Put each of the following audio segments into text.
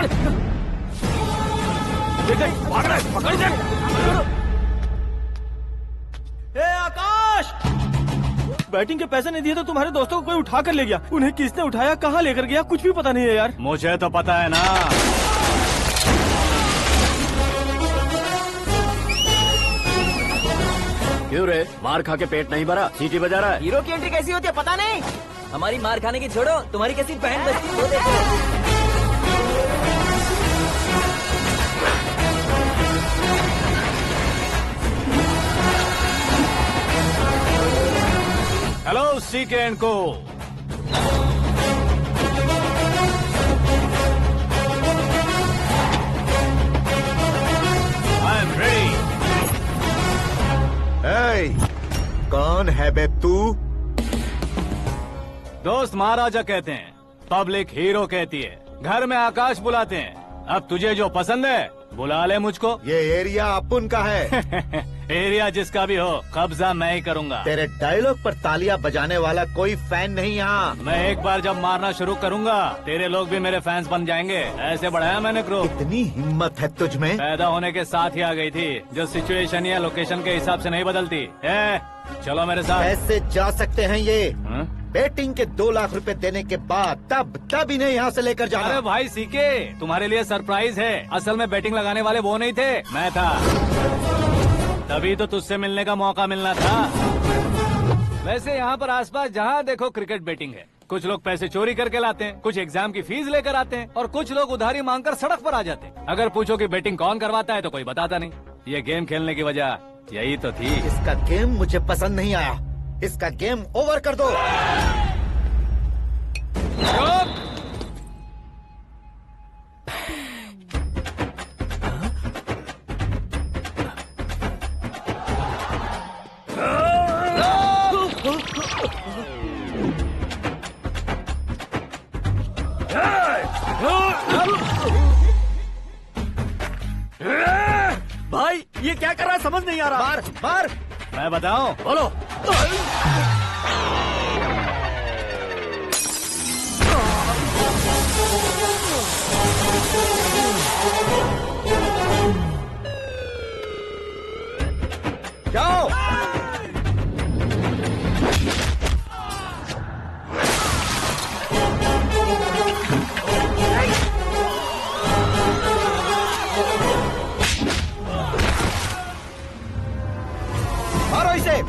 पकड़। भाग रहा है, पकड़ इसे। ए आकाश, बैटिंग के पैसे नहीं दिए तो तुम्हारे दोस्तों को कोई उठा कर ले गया। उन्हें किसने उठाया, कहाँ लेकर गया, कुछ भी पता नहीं है यार। मुझे तो पता है ना। क्यों रे, मार खा के पेट नहीं भरा, सीटी बजा रहा है? हीरो की एंट्री कैसी होती है पता नहीं। हमारी मार खाने की छोड़ो, तुम्हारी कैसी बहन बचती है वो देखो। हेलो सीके एंड को। I am ready. कौन है बे तू? दोस्त महाराजा कहते हैं, पब्लिक हीरो कहती है, घर में आकाश बुलाते हैं। अब तुझे जो पसंद है बुला ले मुझको। ये एरिया अपुन का है। एरिया जिसका भी हो, कब्जा मैं ही करूंगा। तेरे डायलॉग पर तालियां बजाने वाला कोई फैन नहीं यहाँ। मैं एक बार जब मारना शुरू करूंगा, तेरे लोग भी मेरे फैंस बन जाएंगे। ऐसे बढ़ाया मैंने ग्रुप। इतनी हिम्मत है तुझ में? पैदा होने के साथ ही आ गई थी, जो सिचुएशन या लोकेशन के हिसाब से नहीं बदलती। चलो मेरे साथ। कैसे जा सकते हैं ये? हाँ? बेटिंग के 2 लाख रुपए देने के बाद तब इन्हें यहाँ से लेकर जाना। अरे भाई सीके, तुम्हारे लिए सरप्राइज है। असल में बैटिंग लगाने वाले वो नहीं थे, मैं था। तभी तो तुझसे मिलने का मौका मिलना था। वैसे यहाँ पर आसपास जहाँ देखो क्रिकेट बैटिंग है। कुछ लोग पैसे चोरी करके लाते हैं, कुछ एग्जाम की फीस लेकर आते हैं, और कुछ लोग उधारी मांगकर सड़क पर आ जाते हैं। अगर पूछो कि बैटिंग कौन करवाता है तो कोई बताता नहीं। ये गेम खेलने की वजह यही तो थी। इसका गेम मुझे पसंद नहीं आया। इसका गेम ओवर कर दो। भाई ये क्या कर रहा है, समझ नहीं आ रहा। मार मार। मैं बताऊं? बोलो। जाओ। मारो इसे।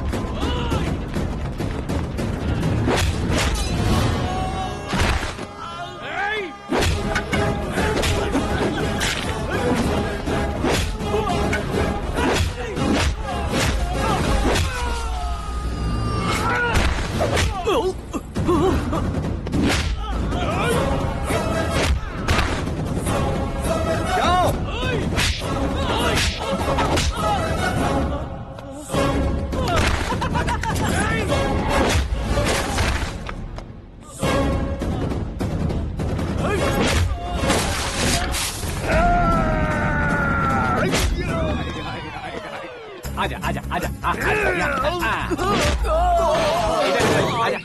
आजा आजा आजा आजा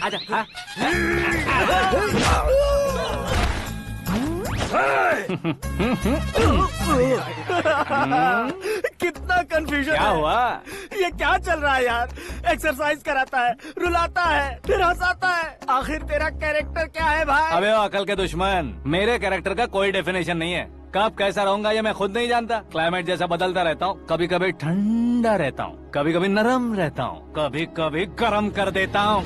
आजा। कितना कंफ्यूजन क्या है। हुआ? ये क्या चल रहा है यार? एक्सरसाइज कराता है, रुलाता है, फिर हंसाता है। आखिर तेरा कैरेक्टर क्या है भाई? अबे ओ अकल के दुश्मन, मेरे कैरेक्टर का कोई डेफिनेशन नहीं है। कब कैसा रहूंगा ये मैं खुद नहीं जानता। क्लाइमेट जैसा बदलता रहता हूँ। कभी कभी ठंडा रहता हूँ, कभी कभी नरम रहता हूँ, कभी कभी गर्म कर देता हूँ।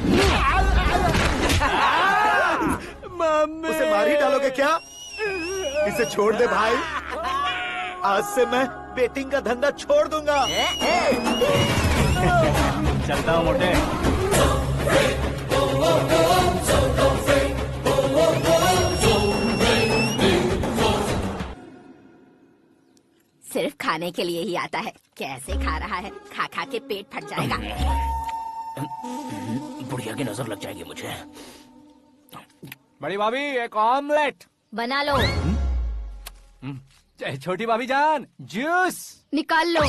उसे मार ही डालोगे क्या? इसे छोड़ दे भाई। आज से मैं बेटिंग का धंधा छोड़ दूंगा। चलता हूँ मोटे। सिर्फ खाने के लिए ही आता है। कैसे खा रहा है, खा खा के पेट फट जाएगा। बुढ़िया की नजर लग जाएगी मुझे। बड़ी भाभी एक ऑमलेट बना लो। छोटी भाभी जान जूस निकाल लो।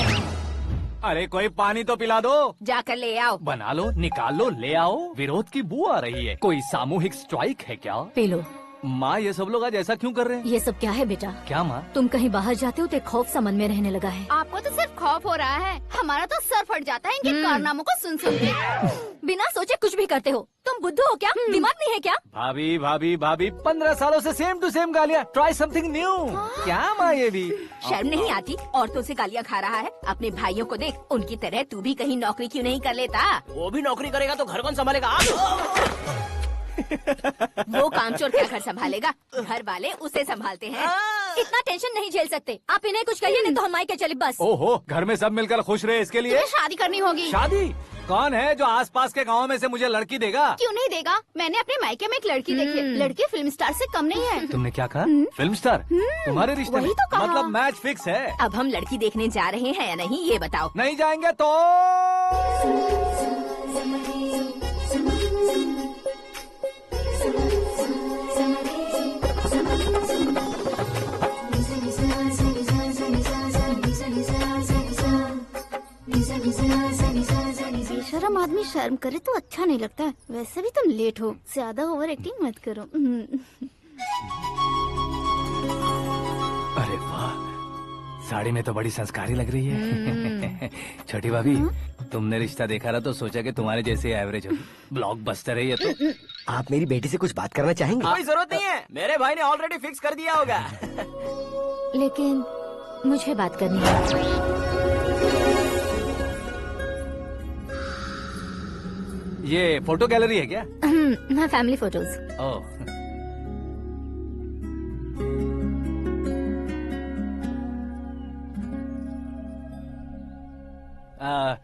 अरे कोई पानी तो पिला दो। जाकर ले आओ। बना लो, निकाल लो, ले आओ। विरोध की बू आ रही है। कोई सामूहिक स्ट्राइक है क्या? P low. माँ ये सब लोग आज ऐसा क्यों कर रहे हैं? ये सब क्या है बेटा? क्या माँ? तुम कहीं बाहर जाते हो तो एक खौफ सा मन में रहने लगा है। आपको तो सिर्फ खौफ हो रहा है, हमारा तो सर फट जाता है इनके कारनामों को सुन सुन के। बिना सोचे कुछ भी करते हो। तुम बुद्धू हो क्या? दिमाग नहीं है क्या? भाभी भाभी भाभी 15 सालों से सेम टू सेम गालियाँ। Try something new. क्या माँ ये भी? शर्म नहीं आती? औरतों से गालियाँ खा रहा है। अपने भाइयों को देख, उनकी तरह तू भी कहीं नौकरी क्यों नहीं कर लेता? वो भी नौकरी करेगा तो घर कौन संभालेगा? वो कामचोर क्या घर संभालेगा? घर वाले उसे संभालते हैं। इतना टेंशन नहीं झेल सकते। आप इन्हें कुछ कहिए नहीं तो हम मायके चले बस। ओहो, घर में सब मिलकर खुश रहे इसके लिए। तुम्हें शादी करनी होगी। शादी? कौन है जो आसपास के गाँव में से मुझे लड़की देगा? क्यों नहीं देगा? मैंने अपने मायके में एक लड़की देखी है। लड़की फिल्म स्टार से कम नहीं है। तुमने क्या कहा? Film star? तुम्हारे रिश्ते में? वही तो कहा। मतलब मैच फिक्स है। अब हम लड़की देखने जा रहे हैं या नहीं, ये बताओ। नहीं जाएंगे तो? बेशरम आदमी शर्म करे तो अच्छा नहीं लगता है। वैसे भी तुम लेट हो, ज्यादा ओवर एक्टिंग मत करो। अरे वाह, साड़ी में तो बड़ी संस्कारी लग रही है। छोटी भाभी, तुमने रिश्ता देखा रहा तो सोचा कि तुम्हारे जैसे एवरेज होगी। ब्लॉकबस्टर है ये तो। आप मेरी बेटी से कुछ बात करना चाहेंगे? कोई जरूरत नहीं है, मेरे भाई ने ऑलरेडी फिक्स कर दिया होगा। लेकिन मुझे बात करनी है। ये फोटो गैलरी है क्या? हाँ, फैमिली फोटोज। ओह,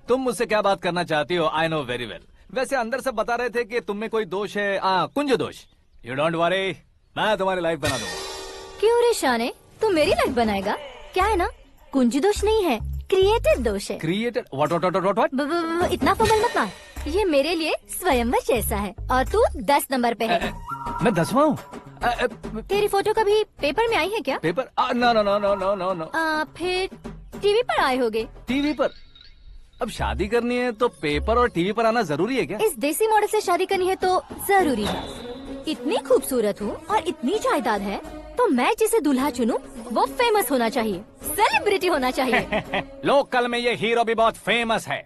तुम मुझसे क्या बात करना चाहती हो? I know very well. वैसे अंदर से बता रहे थे कि तुम में कोई दोष है, कुंज दोष। यू डोंट वरी, मैं तुम्हारी लाइफ बना दूंगा। क्यों रे शाने, तू मेरी लाइफ बनाएगा? क्या है ना, कुंज दोष नहीं है, क्रिएटेड दोष है। क्रिएटेड? व्हाट? इतना फबल मत मार। ये मेरे लिए स्वयंवर जैसा है और तू 10 नंबर पे है। मैं 10वां हूँ? तेरी फोटो कभी पेपर में आई है क्या? Paper? No no no no no no no. फिर टीवी पर आए होगे। टीवी पर? अब शादी करनी है तो पेपर और टीवी पर आना जरूरी है क्या? इस देसी मॉडल से शादी करनी है तो जरूरी है। इतनी खूबसूरत हूँ और इतनी जायदाद है तो मैं जिसे दूल्हा चुनूं वो फेमस होना चाहिए, सेलिब्रिटी होना चाहिए। लोकल में ये हीरो भी बहुत फेमस है।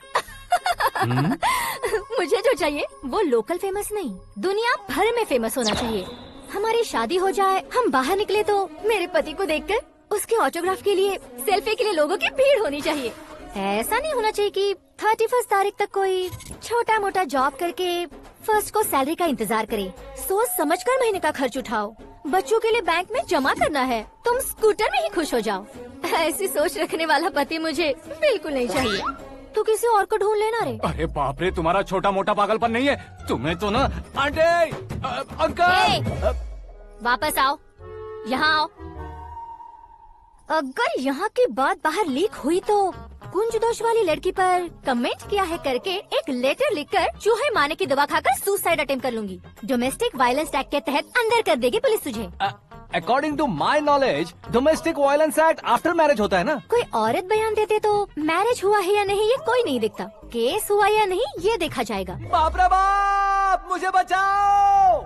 मुझे जो चाहिए वो लोकल फेमस नहीं, दुनिया भर में फेमस होना चाहिए। हमारी शादी हो जाए, हम बाहर निकले तो मेरे पति को देखकर उसके ऑटोग्राफ के लिए, सेल्फी के लिए लोगों की भीड़ होनी चाहिए। ऐसा नहीं होना चाहिए कि 31 तारीख तक कोई छोटा मोटा जॉब करके फर्स्ट को सैलरी का इंतजार करे। सोच समझकर महीने का खर्च उठाओ। बच्चों के लिए बैंक में जमा करना है, तुम स्कूटर में ही खुश हो जाओ। ऐसी सोच रखने वाला पति मुझे बिल्कुल नहीं चाहिए। तू किसी और को ढूंढ लेना रे। अरे बाप रे, तुम्हारा छोटा मोटा पागलपन नहीं है? तुम्हें तो ना आंटी, अंकल। वापस आओ, यहाँ आओ। अगर यहाँ की बात बाहर लीक हुई तो कुंज दोष वाली लड़की पर कमेंट किया है करके एक लेटर लिखकर चूहे मारने की दवा खाकर सुसाइड अटेम्प्ट कर लूंगी। डोमेस्टिक वायलेंस एक्ट के तहत अंदर कर देगी पुलिस तुझे। According to my knowledge domestic violence act after marriage होता है ना? कोई औरत बयान देते तो मैरिज हुआ है या नहीं ये कोई नहीं देखता, केस हुआ या नहीं ये देखा जाएगा। बाप रे बाप, मुझे बचाओ।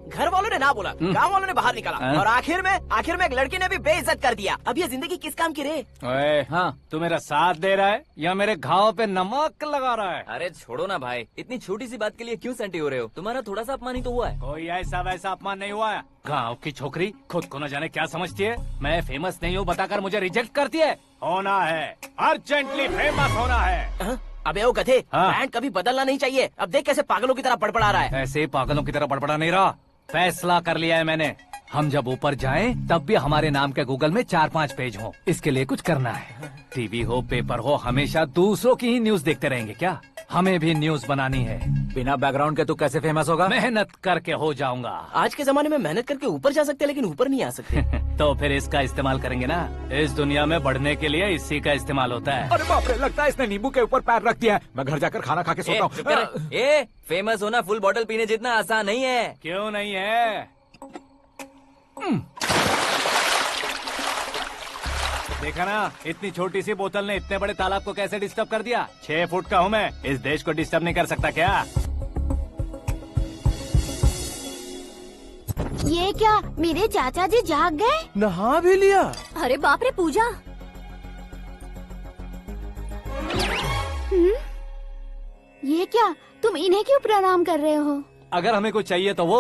घर वालों ने ना बोला, गांव वालों ने बाहर निकाला और आखिर में एक लड़की ने भी बेइज्जत कर दिया। अब ये जिंदगी किस काम की रे? ओए, हाँ, तू मेरा साथ दे रहा है या मेरे घाव पे नमक लगा रहा है? अरे छोड़ो ना भाई, इतनी छोटी सी बात के लिए क्यों सेंटी हो रहे हो? तुम्हारा थोड़ा सा अपमान ही तो हुआ है। कोई ऐसा वैसा अपमान नहीं हुआ है। गाँव की छोकरी खुद को न जाने क्या समझती है। मैं फेमस नहीं हूँ बताकर मुझे रिजेक्ट करती है। होना है, अर्जेंटली फेमस होना है। अबे ओ गधे, हाँ। ब्रांड कभी बदलना नहीं चाहिए। अब देख कैसे पागलों की तरह बड़बड़ा रहा है। ऐसे पागलों की तरह बड़बड़ा नहीं रहा। फैसला कर लिया है मैंने। हम जब ऊपर जाएं तब भी हमारे नाम के गूगल में 4-5 पेज हो। इसके लिए कुछ करना है। टीवी हो, पेपर हो, हमेशा दूसरों की ही न्यूज देखते रहेंगे क्या? हमें भी न्यूज बनानी है। बिना बैकग्राउंड के तू कैसे फेमस होगा? मेहनत करके हो जाऊंगा। आज के जमाने में मेहनत करके ऊपर जा सकते हैं लेकिन ऊपर नहीं आ सकते। तो फिर इसका इस्तेमाल करेंगे ना। इस दुनिया में बढ़ने के लिए इसी का इस्तेमाल होता है। अरे बाप रे, लगता है इसने नींबू के ऊपर पैर रख दिया है। मैं घर जाकर खाना खा के सोता हूँ। ए, फेमस होना फुल बॉटल पीने जितना आसान नहीं है। क्यों नहीं है? देखा ना, इतनी छोटी सी बोतल ने इतने बड़े तालाब को कैसे डिस्टर्ब कर दिया। 6 फुट का हूँ मैं, इस देश को डिस्टर्ब नहीं कर सकता क्या? ये क्या, मेरे चाचा जी जाग गए? नहा भी लिया? अरे बाप रे पूजा। ये क्या, तुम इन्हें क्यों प्रणाम कर रहे हो? अगर हमें कुछ चाहिए तो वो,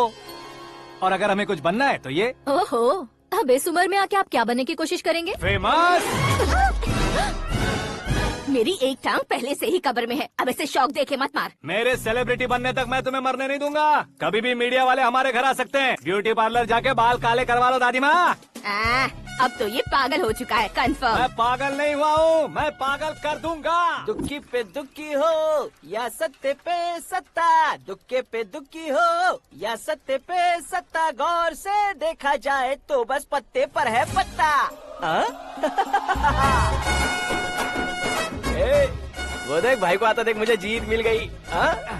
और अगर हमें कुछ बनना है तो ये। ओहो, अब इस उम्र में आके आप क्या बनने की कोशिश करेंगे? फेमस। मेरी एक टांग पहले से ही कब्र में है, अब इसे शौक दे के मत मार। मेरे सेलिब्रिटी बनने तक मैं तुम्हें मरने नहीं दूंगा। कभी भी मीडिया वाले हमारे घर आ सकते हैं। ब्यूटी पार्लर जाके बाल काले करवा लो दादी माँ। अब तो ये पागल हो चुका है, कंफर्म। मैं पागल नहीं हुआ हूँ, मैं पागल कर दूंगा। दुखी पे दुखी हो या सत्य पे सत्ता, दुखे पे दुखी हो या सत्य पे सत्ता, गौर से देखा जाए तो बस पत्ते पर है पत्ता। वो देख भाई को आता देख, मुझे जीत मिल गई।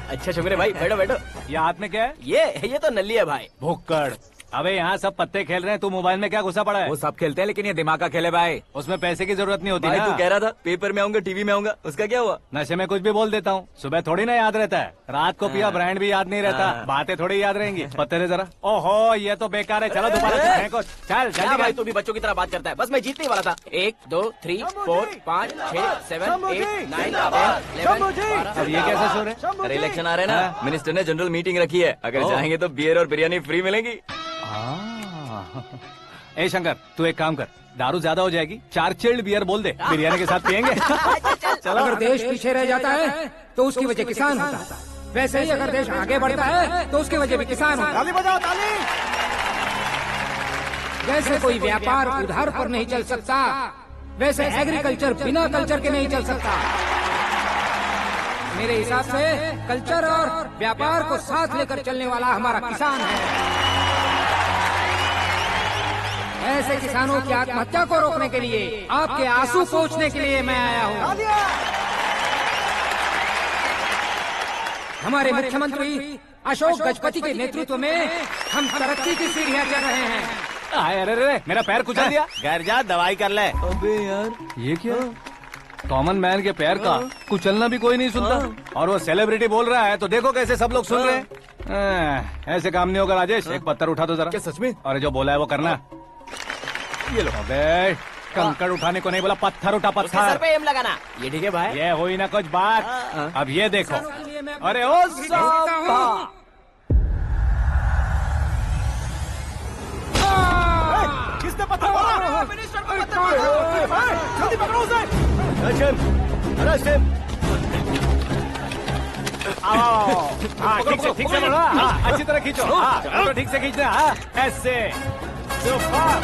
अच्छा शुक्र है भाई, बैठो बैठो। ये हाथ में क्या है? ये तो नल्ली है भाई। भुक्कड़। अबे यहाँ सब पत्ते खेल रहे हैं, तू मोबाइल में क्या घुसा पड़ा है? वो सब खेलते हैं लेकिन ये दिमाग का खेल है भाई। उसमें पैसे की जरूरत नहीं होती भाई ना। तू कह रहा था पेपर में आऊंगा, टीवी में आऊंगा, उसका क्या हुआ? नशे में कुछ भी बोल देता हूँ, सुबह थोड़ी ना याद रहता है। रात को पिया ब्रांड भी याद नहीं रहता, बातें थोड़ी याद रहेंगी। पत्ते दे जरा। ओहो ये तो बेकार है, चलो दोबारा से फेंको। चल क्या जल्दी भाई, कर। तू भी बच्चों की तरह बात करता है। बस मैं जीतने ही वाला था। 1 2 3 4 5 6 7 8 9 10 अब ये कैसे सो रहे? अरे इलेक्शन आ रहे हैं ना, मिनिस्टर ने जनरल मीटिंग रखी है, अगर जाएंगे तो बियर और बिरयानी फ्री मिलेंगी। ए शंकर, तू एक काम कर, दारू ज्यादा हो जाएगी, 4 चिल्ड बियर बोल दे, बिरयानी के साथ पियेंगे। चलो। अगर देश पीछे रह जाता है तो उसकी वजह किसान होता है, वैसे ही अगर देश आगे बढ़ता है तो उसकी वजह भी किसान होता है। ताली बजाओ ताली। जैसे कोई व्यापार उधार पर नहीं चल सकता, वैसे एग्रीकल्चर बिना कल्चर के नहीं चल सकता। मेरे हिसाब से कल्चर और व्यापार को साथ लेकर चलने वाला हमारा किसान है। ऐसे किसानों की आत्महत्या को रोकने के लिए, आपके आंसू पोंछने के लिए मैं आया हूँ। हमारे मुख्यमंत्री अशोक गजपति के नेतृत्व में हम तरक्की की सीढ़ियाँ चढ़ रहे हैं। अरे अरे मेरा पैर कुचल दिया। घर जा दवाई कर ले। अबे यार ये क्या? कॉमन मैन के पैर का कुचलना भी कोई नहीं सुनता, और वो सेलिब्रिटी बोल रहा है तो देखो कैसे सब लोग सुन रहे हैं। ऐसे काम नहीं होगा राजेश, एक पत्थर उठा दो जरा। क्या सच में? और जो बोला है वो करना। ये लो। अबे कंकड़ उठाने को नहीं बोला, पत्थर उठा, उसके सर पत्थर। पे एम लगाना। ये ठीक है भाई। ये हुई ना कुछ बात। अब ये देखो। अरे ओ साहब, किसने पत्थर मारा? जल्दी पकड़ो उसे। हाँ ठीक से बढ़ो, हाँ अच्छी तरह खींचो, हाँ तो ठीक से खींचना, हाँ ऐसे। सुपर,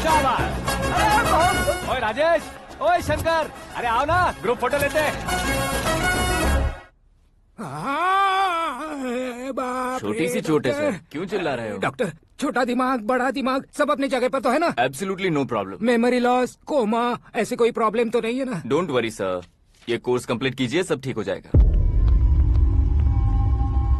शाबाश। ओए राजेश, ओए शंकर, अरे आओ ना, ग्रुप फोटो लेते हैं। छोटी सी चोट है सर, क्यों चिल्ला रहे हो? डॉक्टर, छोटा दिमाग बड़ा दिमाग सब अपनी जगह पर तो है ना? Absolutely no problem. Memory loss, coma, ऐसी कोई प्रॉब्लम तो नहीं है ना? डोंट वरी सर, ये कोर्स कंप्लीट कीजिए, सब ठीक हो जाएगा।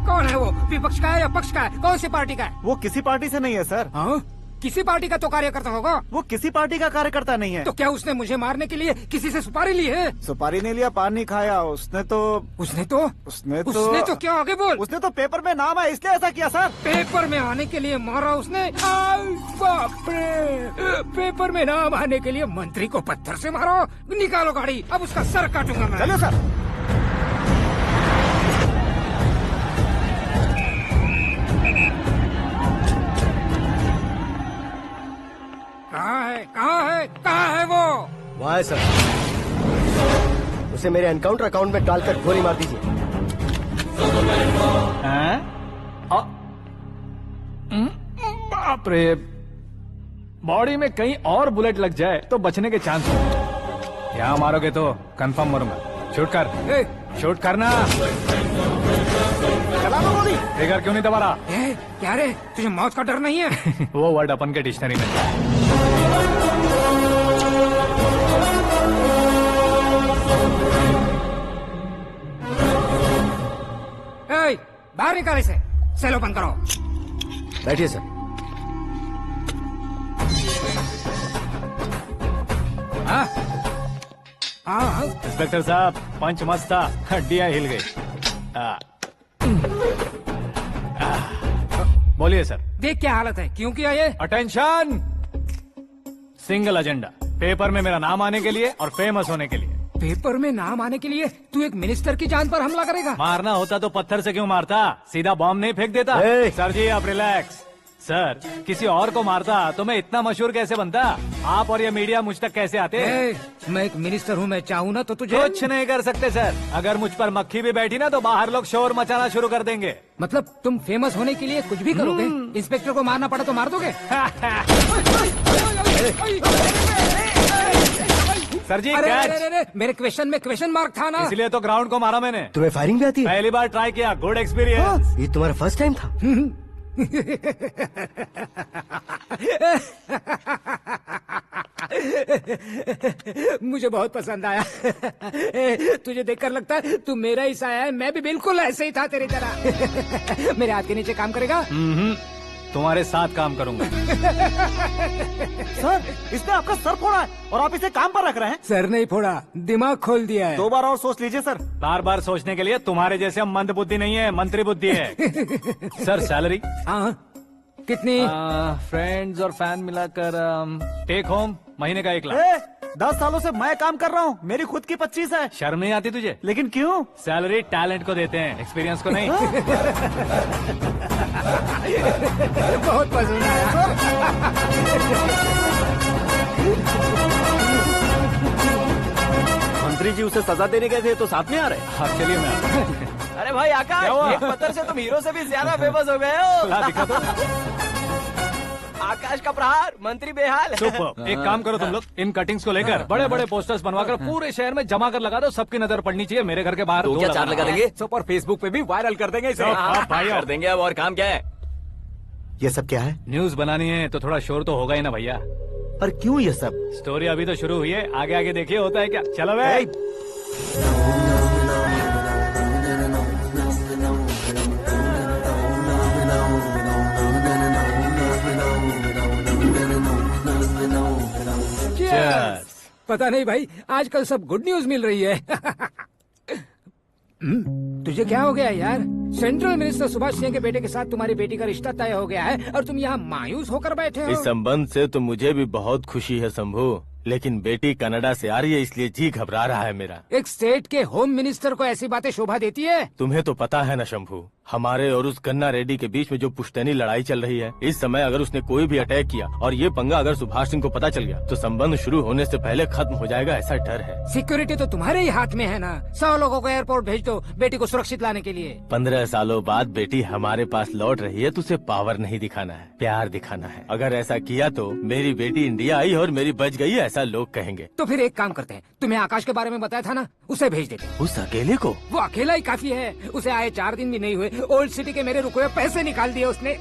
कौन है वो? विपक्ष का है या पक्ष का है? कौन सी पार्टी का है? वो किसी पार्टी से नहीं है सर। हाँ? किसी पार्टी का तो कार्यकर्ता होगा। वो किसी पार्टी का कार्यकर्ता नहीं है। तो क्या उसने मुझे मारने के लिए किसी से सुपारी ली है? सुपारी नहीं लिया, पान नहीं खाया। उसने तो क्या आगे बोल? उसने तो पेपर में नाम है इसलिए ऐसा किया सर। पेपर में आने के लिए मारा उसने? आई बाप रे! पेपर में नाम आने के लिए मंत्री को पत्थर से मारो? निकालो गाड़ी, अब उसका सर काटूंगा मैं। चलो सर। कहाँ है वो? वहाँ है सर, उसे मेरे एनकाउंटर अकाउंट में डालकर गोली मार दीजिए। बाप रे, बॉडी में कहीं और बुलेट लग जाए तो बचने के चांस हो। यहाँ मारोगे तो कंफर्म मरूंगा। शूट कर, शूट करना। फिगर क्यों नहीं दबा रहा? क्या रे, तुझे मौत का डर नहीं है? वो वर्ड अपन के डिक्शनरी में। बाहर निकाल इसे, सेल ओपन करो। बैठिए सर। हाँ हाँ इंस्पेक्टर साहब पंच मस्त था, हड्डियां हिल गई। बोलिए सर। देख क्या हालत है, क्यों किया ये? अटेंशन, सिंगल एजेंडा, पेपर में मेरा नाम आने के लिए और फेमस होने के लिए। पेपर में नाम आने के लिए तू एक मिनिस्टर की जान पर हमला करेगा? मारना होता तो पत्थर से क्यों मारता, सीधा बॉम्ब नहीं फेंक देता। सर जी आप रिलैक्स। सर किसी और को मारता तो मैं इतना मशहूर कैसे बनता, आप और ये मीडिया मुझ तक कैसे आते? मैं एक मिनिस्टर हूँ, मैं चाहूँ ना तो तुझे कुछ नहीं कर सकते सर। अगर मुझ पर मक्खी भी बैठी ना तो बाहर लोग शोर मचाना शुरू कर देंगे। मतलब तुम फेमस होने के लिए कुछ भी करोगे? इंस्पेक्टर को मारना पड़ा तो मार दोगे? सर जी अरे, कैच। अरे, अरे, मेरे क्वेश्चन में क्वेश्चन मार्क था ना, इसलिए तो ग्राउंड को मारा मैंने। तुम्हें फायरिंग भी आती है? पहली बार ट्राई किया, गुड एक्सपीरियंस। ये तुम्हारा फर्स्ट टाइम था? मुझे बहुत पसंद आया। तुझे देखकर लगता है तू मेरा ही साया है, मैं भी बिल्कुल ऐसे ही था तेरी तरह। मेरे हाथ के नीचे काम करेगा? तुम्हारे साथ काम करूंगा। सर इसने आपका सर फोड़ा है और आप इसे काम पर रख रहे हैं। सर नहीं फोड़ा, दिमाग खोल दिया है। 2 बार और सोच लीजिए सर। बार बार सोचने के लिए तुम्हारे जैसे मंद बुद्धि नहीं है, मंत्री बुद्धि है। सर सैलरी हाँ कितनी? फ्रेंड्स और फैन मिलाकर टेक होम महीने का 1 लाख। 10 सालों से मैं काम कर रहा हूँ, मेरी खुद की 25 है। शर्म नहीं आती तुझे? लेकिन क्यों? सैलरी टैलेंट को देते हैं, एक्सपीरियंस को नहीं। बहुत पसंद आया। मंत्री जी उसे सजा देने गए थे तो साथ में आ रहे। हाँ चलिए मैं। अरे भाई आकाश, क्या हुआ? एक पत्थर से तुम हीरो से भी ज्यादा फेमस हो गए हो। ला दिखा दो। आकाश का प्रहार, मंत्री बेहाल। सुपर। एक काम करो तुम लोग, इन कटिंग्स को लेकर बड़े बड़े पोस्टर्स बनवाकर पूरे शहर में जमा कर लगा दो, सबकी नजर पड़नी चाहिए। मेरे घर के बाहर तो क्या चार्ज लगा देंगे? सुपर, फेसबुक पे भी वायरल कर देंगे इसे। भाई कर देंगे। अब और काम क्या है? ये सब क्या है? न्यूज बनानी है तो थोड़ा शोर तो होगा ही ना भैया। पर क्यों ये सब? स्टोरी अभी तो शुरू हुई है, आगे आगे देखिए होता है क्या। चलो भाई। पता नहीं भाई, आजकल सब गुड न्यूज मिल रही है। तुझे क्या हो गया यार? सेंट्रल मिनिस्टर सुभाष सिंह के बेटे के साथ तुम्हारी बेटी का रिश्ता तय हो गया है और तुम यहाँ मायूस होकर बैठे हो। इस संबंध से तो मुझे भी बहुत खुशी है शंभू, लेकिन बेटी कनाडा से आ रही है इसलिए जी घबरा रहा है मेरा। एक स्टेट के होम मिनिस्टर को ऐसी बातें शोभा देती है? तुम्हें तो पता है ना शंभू, हमारे और उस गन्ना रेड्डी के बीच में जो पुश्तैनी लड़ाई चल रही है, इस समय अगर उसने कोई भी अटैक किया और ये पंगा अगर सुभाष सिंह को पता चल गया तो संबंध शुरू होने से पहले खत्म हो जाएगा, ऐसा डर है। सिक्योरिटी तो तुम्हारे ही हाथ में है ना। 100 लोगों को एयरपोर्ट भेज दो बेटी को सुरक्षित लाने के लिए। 15 सालों बाद बेटी हमारे पास लौट रही है तो उसे पावर नहीं दिखाना है, प्यार दिखाना है। अगर ऐसा किया तो मेरी बेटी इंडिया आई और मेरी बच गई, ऐसा लोग कहेंगे। तो फिर एक काम करते हैं, तुम्हें आकाश के बारे में बताया था ना, उसे भेज देते। उस अकेले को? वो अकेला ही काफी है, उसे आए 4 दिन भी नहीं हुए, ओल्ड सिटी के मेरे रुके हुए पैसे निकाल दिए उसने।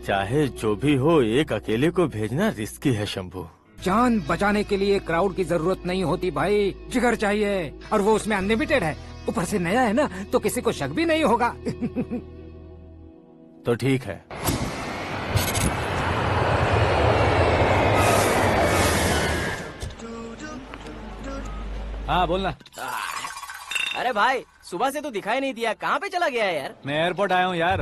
चाहे जो भी हो, एक अकेले को भेजना रिस्की है शंभू। जान बचाने के लिए क्राउड की जरूरत नहीं होती भाई, जिगर चाहिए, और वो उसमें अनलिमिटेड है। ऊपर से नया है ना तो किसी को शक भी नहीं होगा। तो ठीक है। हाँ बोलना। अरे भाई सुबह से तो दिखाई नहीं दिया, कहाँ पे चला गया है यार? मैं एयरपोर्ट आया हूँ यार।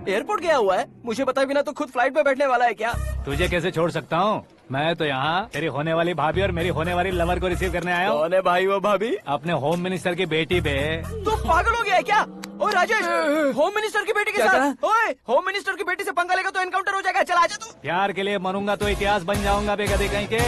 एयरपोर्ट गया हुआ है? मुझे बताए बिना तो खुद फ्लाइट पे बैठने वाला है क्या? तुझे कैसे छोड़ सकता हूँ? मैं तो यहाँ तेरी होने वाली भाभी और मेरी होने वाली लवर को रिसीव करने आया हूँ। कौन है भाई वो भाभी? अपने होम मिनिस्टर की बेटी पे। तू पागल हो गया है क्या? ओए राजेश, होम मिनिस्टर की बेटी के साथ? ओए होम मिनिस्टर की बेटी से पंगा लेगा तो एनकाउंटर हो जाएगा, चल आजा तू। प्यार के लिए मरूंगा तो इतिहास बन जाऊंगा बेगदे कहीं के।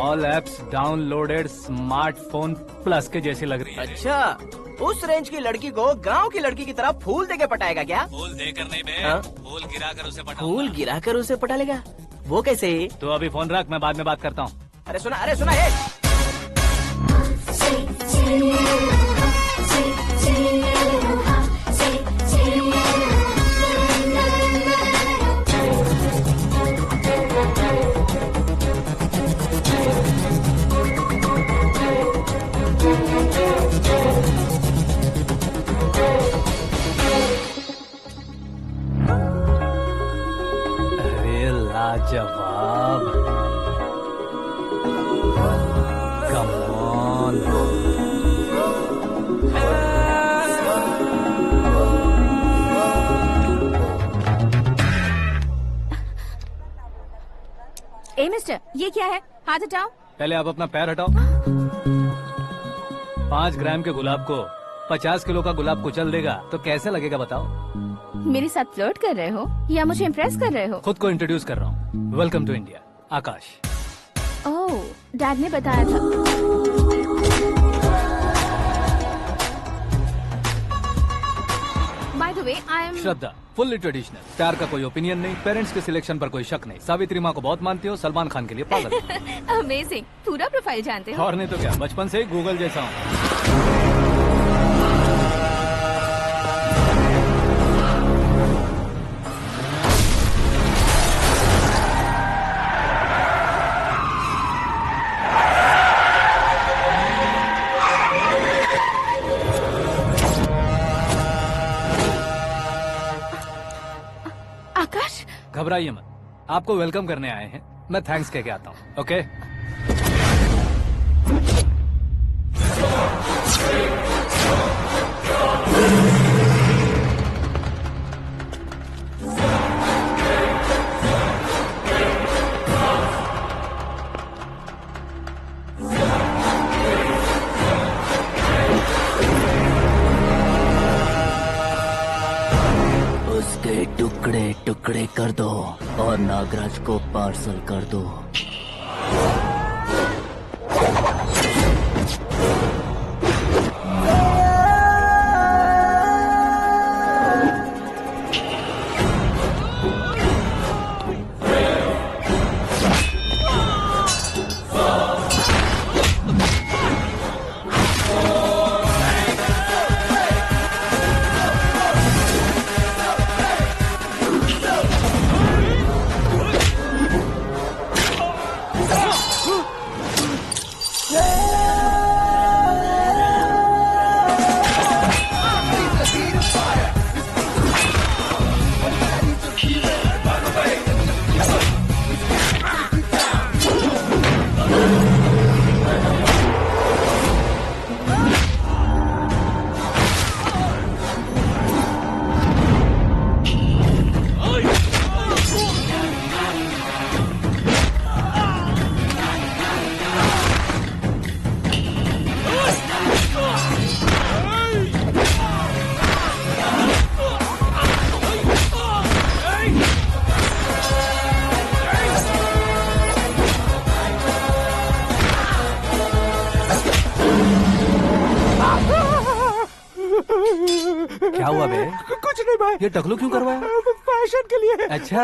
All apps downloaded smartphone plus के जैसी लग रही है। अच्छा, उस रेंज की लड़की को गांव की लड़की की तरह फूल देके पटाएगा क्या? फूल देकर नहीं बे, हाँ? फूल गिराकर उसे पटा। फूल गिराकर उसे पटा लेगा? वो कैसे? तो अभी फोन रख, मैं बाद में बात करता हूँ। अरे सुना है। ये क्या है? हाथ हटाओ। पहले आप अपना पैर हटाओ। 5 ग्राम के गुलाब को 50 किलो का गुलाब कुचल देगा तो कैसे लगेगा बताओ? मेरे साथ फ्लर्ट कर रहे हो या मुझे इम्प्रेस कर रहे हो? खुद को इंट्रोड्यूस कर रहा हूँ। Welcome to India, Akash. Oh, dad ने बताया था। By the way, I am Shraddha, fully traditional. प्यार का कोई ओपिनियन नहीं, पेरेंट्स के सिलेक्शन पर कोई शक नहीं। सावित्री माँ को बहुत मानती हो, सलमान खान के लिए पागल। अमेजिंग, पूरा प्रोफाइल जानते हो। और नहीं तो क्या, बचपन से ही गूगल जैसा हूँ। आकाश, घबराइए मत, आपको वेलकम करने आए हैं। मैं थैंक्स कह के आता हूँ। ओके? उसके टुकड़े टुकड़े कर दो और नागराज को पार्सल कर दो। क्या हुआ बे? कुछ नहीं भाई। ये टकलू क्यों करवाया? फैशन के लिए। अच्छा।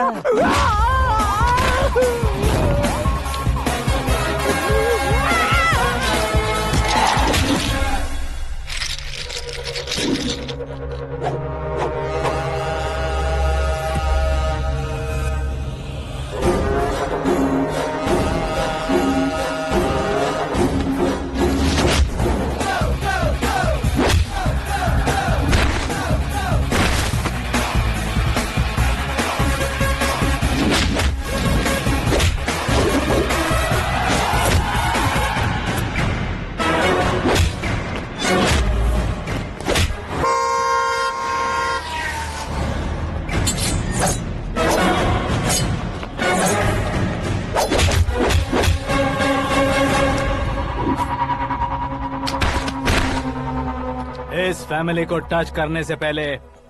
इस फैमिली को टच करने से पहले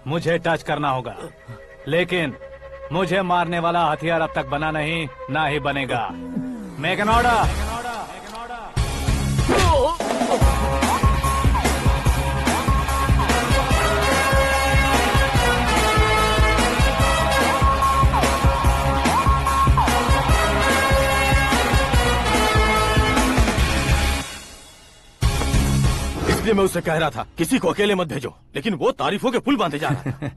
मुझे टच करना होगा, लेकिन मुझे मारने वाला हथियार अब तक बना नहीं, ना ही बनेगा। Make an order. इसलिए मैं उससे कह रहा था किसी को अकेले मत भेजो, लेकिन वो तारीफों के पुल बांधे जा रहा था।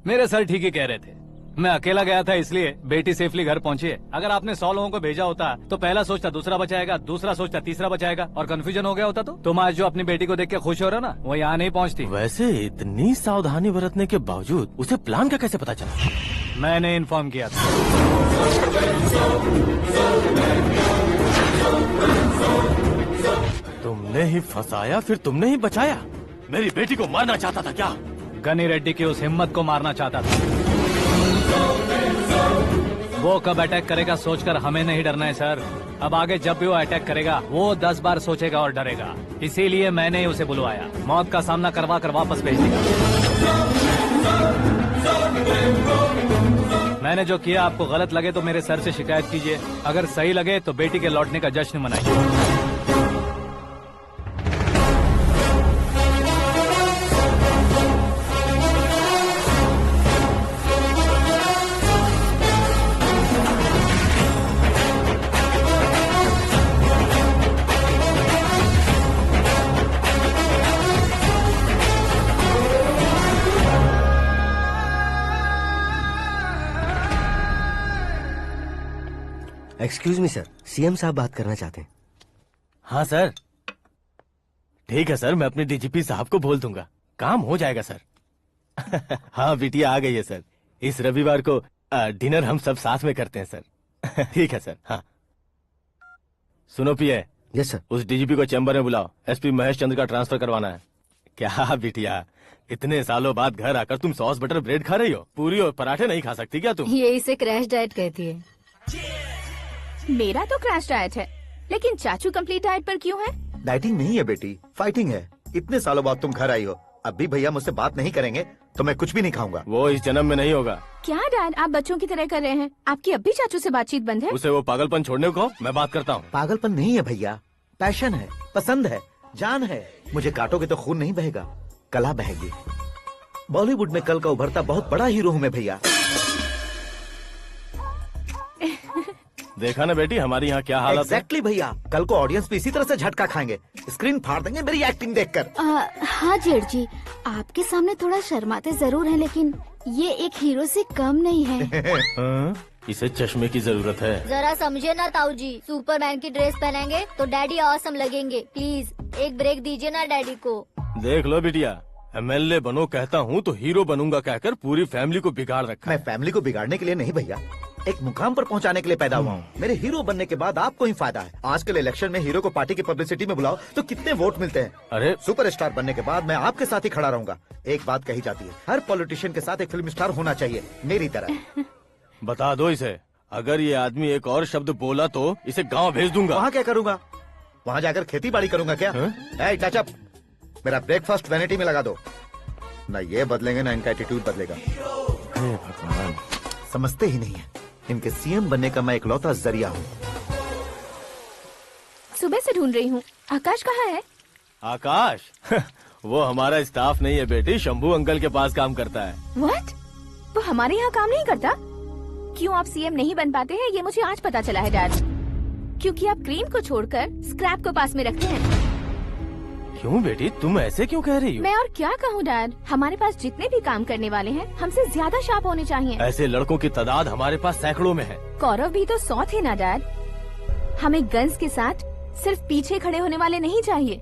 मेरे सर ठीक ही कह रहे थे। मैं अकेला गया था इसलिए बेटी सेफली घर पहुंची है। अगर आपने 100 लोगों को भेजा होता तो पहला सोचता दूसरा बचाएगा, दूसरा सोचता तीसरा बचाएगा, और कंफ्यूजन हो गया होता तो तुम आज जो अपनी बेटी को देख के खुश हो रहे हो ना, वो यहाँ नहीं पहुँचती। वैसे इतनी सावधानी बरतने के बावजूद उसे प्लान का कैसे पता चला? मैंने इन्फॉर्म किया था। तुमने ही फंसाया, फिर तुमने ही बचाया। मेरी बेटी को मारना चाहता था क्या? गनी रेड्डी की उस हिम्मत को मारना चाहता था। वो कब अटैक करेगा सोचकर हमें नहीं डरना है सर। अब आगे जब भी वो अटैक करेगा वो 10 बार सोचेगा और डरेगा। इसीलिए मैंने ही उसे बुलवाया। मौत का सामना करवा कर वापस भेज देगा। मैंने जो किया आपको गलत लगे तो मेरे सर से शिकायत कीजिए, अगर सही लगे तो बेटी के लौटने का जश्न मनाइए। एक्सक्यूज मी सर, सीएम साहब बात करना चाहते हैं। हाँ सर, ठीक है सर, मैं अपने डीजीपी साहब को बोल दूंगा, काम हो जाएगा सर। हाँ बिटिया आ गई है सर। इस रविवार को डिनर हम सब साथ में करते हैं सर। ठीक है सर। हाँ सुनो पिए। Yes sir. उस डीजीपी को चैम्बर में बुलाओ, एसपी महेश चंद्र का ट्रांसफर करवाना है। क्या बिटिया, इतने सालों बाद घर आकर तुम सॉस बटर ब्रेड खा रही हो? पूरी और पराठे नहीं खा सकती क्या तुम? ये इसे क्रैश डाइट कहती है। मेरा तो क्रैश डाइट है, लेकिन चाचू कंप्लीट डाइट पर क्यों है? डाइटिंग नहीं है बेटी, फाइटिंग है। इतने सालों बाद तुम घर आई हो, अब भी भैया मुझसे बात नहीं करेंगे तो मैं कुछ भी नहीं खाऊंगा। वो इस जन्म में नहीं होगा। क्या डैड, आप बच्चों की तरह कर रहे हैं? आपकी अब भी चाचू से बातचीत बंद है? उसे वो पागलपन छोड़ने को मैं बात करता हूँ। पागलपन नहीं है भैया, पैशन है, पसंद है, जान है। मुझे काटोगे तो खून नहीं बहेगा, कला बहेगी। बॉलीवुड में कल का उभरता बहुत बड़ा हीरो हूँ मैं भैया। देखा ना बेटी हमारी यहाँ क्या हालत है। एग्जैक्टली भैया, कल को ऑडियंस भी इसी तरह से झटका खाएंगे, स्क्रीन फाड़ देंगे मेरी एक्टिंग देखकर। हाँ जेठ जी, आपके सामने थोड़ा शर्माते जरूर हैं, लेकिन ये एक हीरो से कम नहीं है। इसे चश्मे की जरूरत है। जरा समझे ना ताऊ जी, सुपरमैन की ड्रेस पहनेंगे तो डैडी ऑसम लगेंगे। प्लीज एक ब्रेक दीजिए ना डैडी को। देख लो बिटिया, एमएलए बनो कहता हूँ तो हीरो बनूंगा कहकर पूरी फैमिली को बिगाड़ रखा। मैं फैमिली को बिगाड़ने के लिए नहीं भैया, एक मुकाम पर पहुंचाने के लिए पैदा हुआ हूँ। मेरे हीरो बनने के बाद आपको ही फायदा है। आजकल इलेक्शन में हीरो को पार्टी की पब्लिसिटी में बुलाओ तो कितने वोट मिलते हैं। अरे सुपरस्टार बनने के बाद मैं आपके साथ ही खड़ा रहूंगा। एक बात कही जाती है, हर पॉलिटिशियन के साथ एक फिल्म स्टार होना चाहिए, मेरी तरह। बता दो इसे, अगर ये आदमी एक और शब्द बोला तो इसे गाँव भेज दूंगा। वहाँ क्या करूँगा? वहाँ जाकर खेती बाड़ी करूँगा क्या? चाचा, मेरा ब्रेकफास्ट वैनिटी में लगा दो। न ये बदलेंगे न इनका एटीट्यूड बदलेगा। भगवान, समझते ही नहीं है, इनके सीएम बनने का मैं इकलौता जरिया हूँ। सुबह से ढूंढ रही हूँ, आकाश कहाँ है? आकाश? वो हमारा स्टाफ नहीं है बेटी, शंभू अंकल के पास काम करता है। व्हाट? वो हमारे यहाँ काम नहीं करता? क्यों आप सीएम नहीं बन पाते हैं ये मुझे आज पता चला है डैड। क्योंकि आप क्रीम को छोड़कर स्क्रैप को पास में रखते हैं। क्यों बेटी, तुम ऐसे क्यों कह रही हो? मैं और क्या कहूँ डैड, हमारे पास जितने भी काम करने वाले हैं हमसे ज्यादा शार्प होने चाहिए। ऐसे लड़कों की तादाद हमारे पास सैकड़ों में है। कौरव भी तो 100 थे ना डैड। हमें गन्स के साथ सिर्फ पीछे खड़े होने वाले नहीं चाहिए,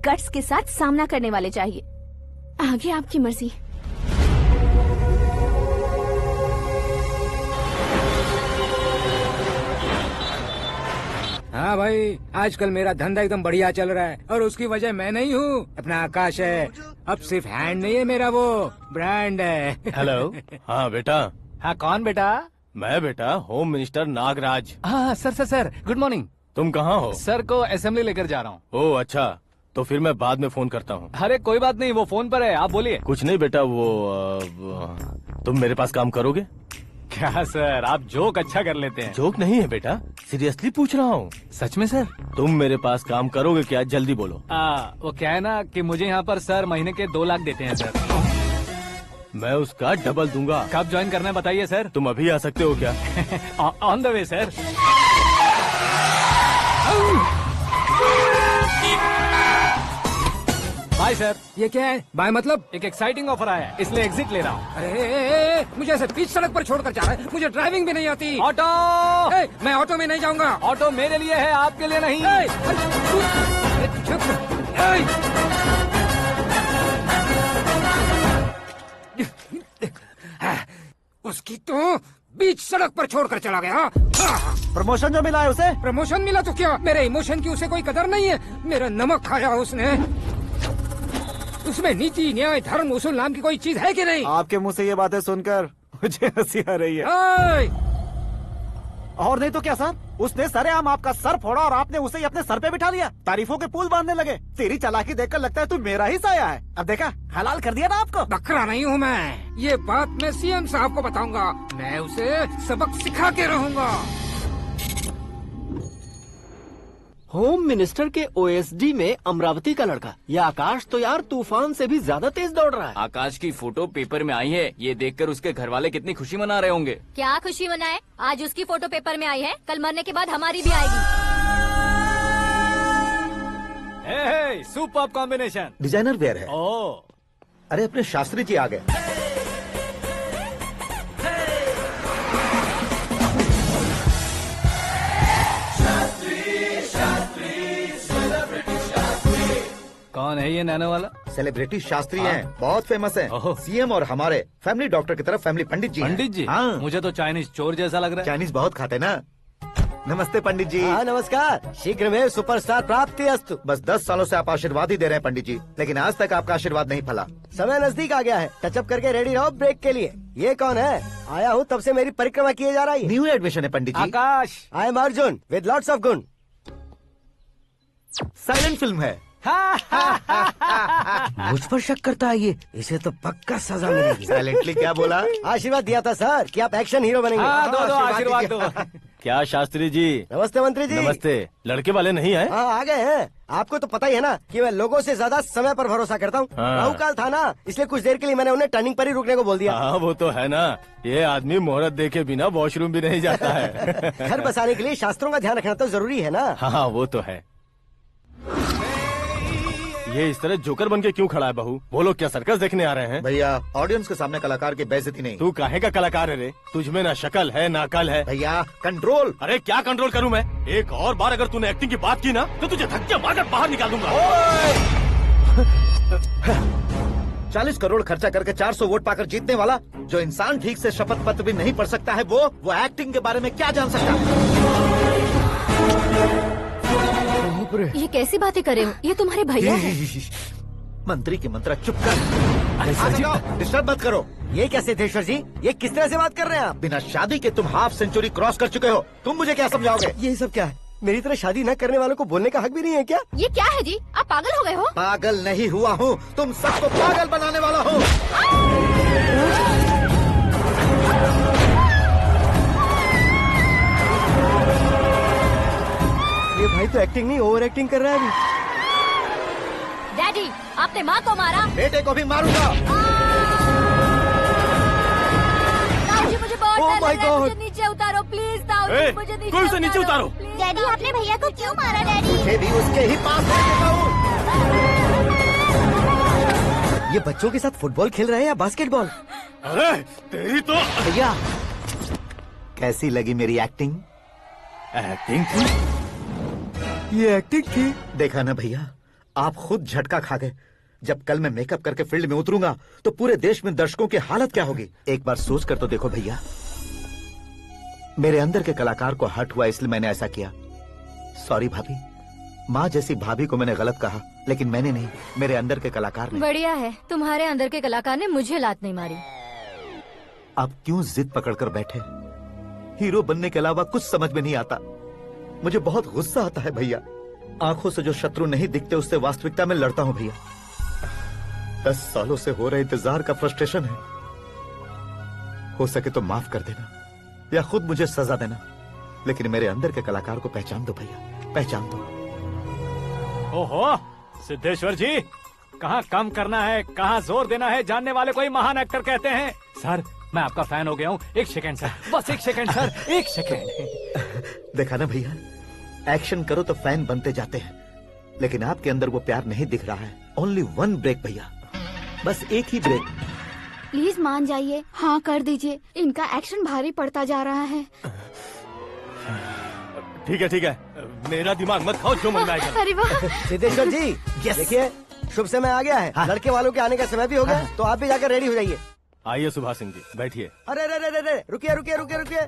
गट्स के साथ सामना करने वाले चाहिए। आगे आपकी मर्जी। हाँ भाई, आजकल मेरा धंधा एकदम बढ़िया चल रहा है और उसकी वजह मैं नहीं हूँ, अपना आकाश है। अब सिर्फ हैंड नहीं है मेरा, वो ब्रांड है। हेलो। हाँ बेटा। हाँ कौन बेटा? मैं बेटा होम मिनिस्टर नागराज। हाँ सर गुड मॉर्निंग। तुम कहाँ हो? सर को असेंबली लेकर जा रहा हूँ। ओह अच्छा, तो फिर मैं बाद में फोन करता हूँ। अरे कोई बात नहीं, वो फोन पर है, आप बोलिए। कुछ नहीं बेटा, तुम मेरे पास काम करोगे? क्या सर, आप जोक अच्छा कर लेते हैं। जोक नहीं है बेटा, सीरियसली पूछ रहा हूँ। सच में सर? तुम मेरे पास काम करोगे क्या? जल्दी बोलो। वो क्या है ना कि मुझे यहाँ पर सर महीने के 2 लाख देते हैं सर। मैं उसका डबल दूंगा। कब ज्वाइन करना है बताइए सर। तुम अभी आ सकते हो क्या? On the way sir. Bye sir. ये क्या है? बाय मतलब? एक एक्साइटिंग ऑफर आया है, इसलिए एग्जिट ले रहा हूँ। अरे मुझे ऐसे बीच सड़क पर छोड़कर जा रहा है, मुझे ड्राइविंग भी नहीं आती। ऑटो! मैं ऑटो में नहीं जाऊंगा। ऑटो मेरे लिए है, आपके लिए नहीं। उसकी तो बीच सड़क पर छोड़कर चला गया। प्रमोशन जो मिला है उसे? प्रमोशन मिला तो क्या, मेरे इमोशन की उसे कोई कदर नहीं है। मेरा नमक खाया उसने। उसमें नीति, न्याय, धर्म, उसूल नाम की कोई चीज है कि नहीं? आपके मुंह से ये बातें सुनकर मुझे हंसी आ रही है। और नहीं तो क्या सर, उसने सरेआम आपका सर फोड़ा और आपने उसे ही अपने सर पे बिठा लिया। तारीफों के पुल बांधने लगे। तेरी चालाकी देखकर लगता है तू मेरा ही साया है। अब देखा, हलाल कर दिया ना आपको। बकरा नहीं हूँ मैं, ये बात मैं सीएम साहब को बताऊंगा। मैं उसे सबक सिखा के रहूंगा। होम मिनिस्टर के ओएसडी में अमरावती का लड़का, ये आकाश तो यार तूफान से भी ज्यादा तेज दौड़ रहा है। आकाश की फोटो पेपर में आई है, ये देखकर उसके घर वाले कितनी खुशी मना रहे होंगे। क्या खुशी मनाए? आज उसकी फोटो पेपर में आई है, कल मरने के बाद हमारी भी आएगी। Super combination. डिजाइनर वेयर है। ओह, अरे अपने शास्त्री जी आ गए। कौन है ये नैनो वाला? सेलिब्रिटी शास्त्री हैं, बहुत फेमस हैं। सीएम और हमारे फैमिली डॉक्टर की तरफ फैमिली पंडित जी हैं। पंडित जी? हाँ। मुझे तो चाइनीज चोर जैसा लग रहा है। चाइनीज बहुत खाते ना। नमस्ते पंडित जी। हाँ नमस्कार, शीघ्र में सुपरस्टार प्राप्ति अस्तु। बस 10 सालों से आप आशीर्वाद ही दे रहे हैं पंडित जी, लेकिन आज तक आपका आशीर्वाद नहीं फला। समय नजदीक आ गया है, टचअप करके रेडी रहो ब्रेक के लिए। ये कौन है? आया हूँ तब से मेरी परिक्रमा किए जा रही है। न्यू एडमिशन है Pandit ji. Akash. I am Arjun with lots of गुण। साइलेंट फिल्म है। मुझ पर शक करता है ये, इसे तो पक्का सजा मिलेगी। साइलेंटली क्या बोला? आशीर्वाद दिया था सर कि आप एक्शन हीरो बनेंगे। दो आशीर्वाद दो। क्या शास्त्री जी? नमस्ते मंत्री जी। नमस्ते। लड़के वाले नहीं आए? हाँ आ गए हैं। आपको तो पता ही है ना कि मैं लोगों से ज्यादा समय पर भरोसा करता हूँ। हाँ। राहु काल था ना, इसलिए कुछ देर के लिए मैंने उन्हें टर्निंग पर ही रुकने को बोल दिया। हाँ वो तो है ना, ये आदमी मुहूर्त देखे बिना वॉशरूम भी नहीं जाता है। घर बसाने के लिए शास्त्रों का ध्यान रखना तो जरूरी है ना। हाँ वो तो है। ये इस तरह जोकर बन के क्यों खड़ा है बहू? वो लोग क्या सर्कस देखने आ रहे हैं? भैया ऑडियंस के सामने कलाकार की बेइज्जती नहीं। तू काहे का कलाकार है रे? तुझमें ना शक्ल है ना अकल है। भैया कंट्रोल। अरे क्या कंट्रोल करूं मैं? एक और बार अगर तूने एक्टिंग की बात की ना तो तुझे धक्के मारकर बाहर निकाल दूंगा। 40 करोड़ खर्चा करके 400 वोट पाकर जीतने वाला, जो इंसान ठीक से शपथ पत्र भी नहीं पढ़ सकता है, वो एक्टिंग के बारे में क्या जान सकता है? ये कैसी बातें कर रहे हो? ये तुम्हारे भैया हैं। मंत्री की मंत्रा चुप कर। डिस्टर्ब मत करो। ये क्या सिद्धेश्वर जी, ये किस तरह से बात कर रहे हैं आप? बिना शादी के तुम हाफ सेंचुरी क्रॉस कर चुके हो, तुम मुझे क्या समझाओगे? ये सब क्या है? मेरी तरह शादी न करने वालों को बोलने का हक भी नहीं है क्या? ये क्या है जी? आप पागल हो गए हो? पागल नहीं हुआ हूँ, तुम सबको पागल बनाने वाला हूँ। ये भाई तो एक्टिंग नहीं ओवर एक्टिंग कर रहा है अभी। डैडी, आपने माँ को मारा। बेटे को भी मारूंगा। ताऊजी मुझे बहुत Oh डर my लग रहा है, God! मुझे नीचे उतारो प्लीज। ताऊजी मुझे नीचे कोई उसे नीचे उतारो। डैडी आपने भैया को क्यों मारा? डैडी मुझे भी उसके ही पास लेके जाऊं। ये बच्चों के साथ फुटबॉल खेल रहे हैं या बास्केटबॉल? अरे तेरी तो भैया कैसी लगी मेरी एक्टिंग? एक्टिंग थी? ये एक्टिंग थी? देखा ना भैया, आप खुद झटका खा गए। जब कल मैं मेकअप करके फील्ड में उतरूंगा तो पूरे देश में दर्शकों की हालत क्या होगी? एक बार सोच कर तो देखो भैया। मेरे अंदर के कलाकार को हर्ट हुआ इसलिए मैंने ऐसा किया। सॉरी भाभी। माँ जैसी भाभी को मैंने गलत कहा, लेकिन मैंने नहीं, मेरे अंदर के कलाकार ने। बढ़िया है, तुम्हारे अंदर के कलाकार ने मुझे लात नहीं मारी। आप क्यों जिद पकड़कर बैठे? हीरो बनने के अलावा कुछ समझ में नहीं आता। मुझे बहुत गुस्सा आता है भैया। आंखों से जो शत्रु नहीं दिखते उससे वास्तविकता में लड़ता हूँ भैया। 10 सालों से हो रहे इंतजार का फ्रस्ट्रेशन है। हो सके तो माफ कर देना या खुद मुझे सजा देना, लेकिन मेरे अंदर के कलाकार को पहचान दो भैया, पहचान दो। ओहो सिद्धेश्वर जी, कहाँ कम करना है, कहाँ जोर देना है, जानने वाले को ही महान एक्टर कहते हैं। सर मैं आपका फैन हो गया हूँ। एक सेकंड सर, बस एक सेकंड सर, एक सेकंड। देखा ना भैया, एक्शन करो तो फैन बनते जाते हैं, लेकिन आपके अंदर वो प्यार नहीं दिख रहा है। ओनली 1 ब्रेक भैया, बस एक ही ब्रेक। प्लीज मान जाइए, हाँ कर दीजिए। इनका एक्शन भारी पड़ता जा रहा है। ठीक है, मेरा दिमाग मत खाओ, जो मन में आएगा। अरे वाह सिद्धेश्वर जी, देखिए शुभ समय आ गया है। लड़के वालों के आने का समय भी हो गया, तो आप भी जाकर रेडी हो जाइए। आइए सुभाष सिंह जी, बैठिए। अरे रुकिए।